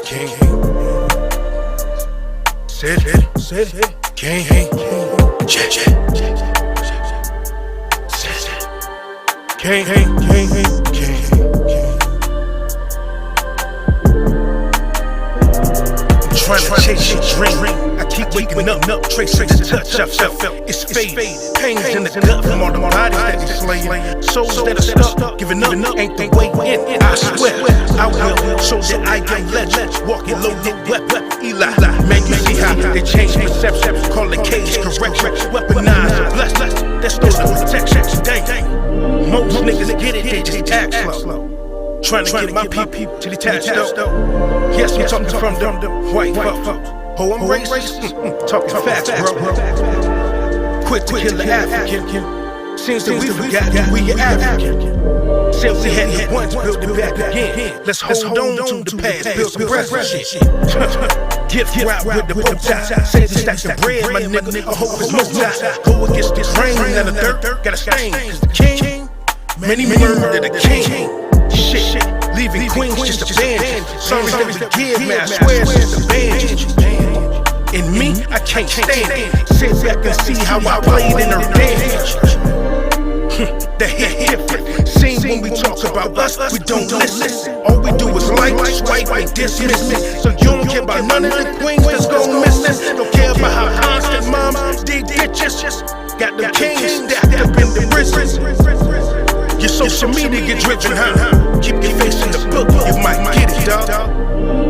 King. Said it. King. King. Trying to chase your dream. I keep waking up, tracing the touch I felt. It's faded. Pains in the gut from all the bodies that they slaying. Souls that are stuck, giving up ain't the way in. I swear, I will show that I am legend. Walking loaded weapon, Eli. Man, you see how they change perception. Call it cage correction. Weaponize, bless. That's no protection. Dang. Most niggas get it, they just act slow. Trying to get my people to detach though. Yes, I'm talking from them white folks. Oh, I'm racist. Talking facts, bro. Quick to kill the African. Seems that we forgot that we are African. Since we had it once, build it back again. Let's hold on to the past, build some present shit. Gift wrap with the bow tie. Say the stacks of bread, my nigga. I hope it's no tie. Go against this rain and the dirt. Got a stain. Cause the king, many murdered the king. Shit, leaving queens just abandoned. Sorry that we give, man, I swear it's just abandoned. In me, I can't stand it. Sit back and see how I played in her damage. The hit different. Seems when we talk about us, we don't listen. All we do is like, swipe, and dismiss it. So you don't care about none of the queens that's gone missing. Don't care about how constant moms dig ditches. Got the kings stacked up in the prisons. You're so social media get driven, huh? Keep your face in the book, you might get it, dog.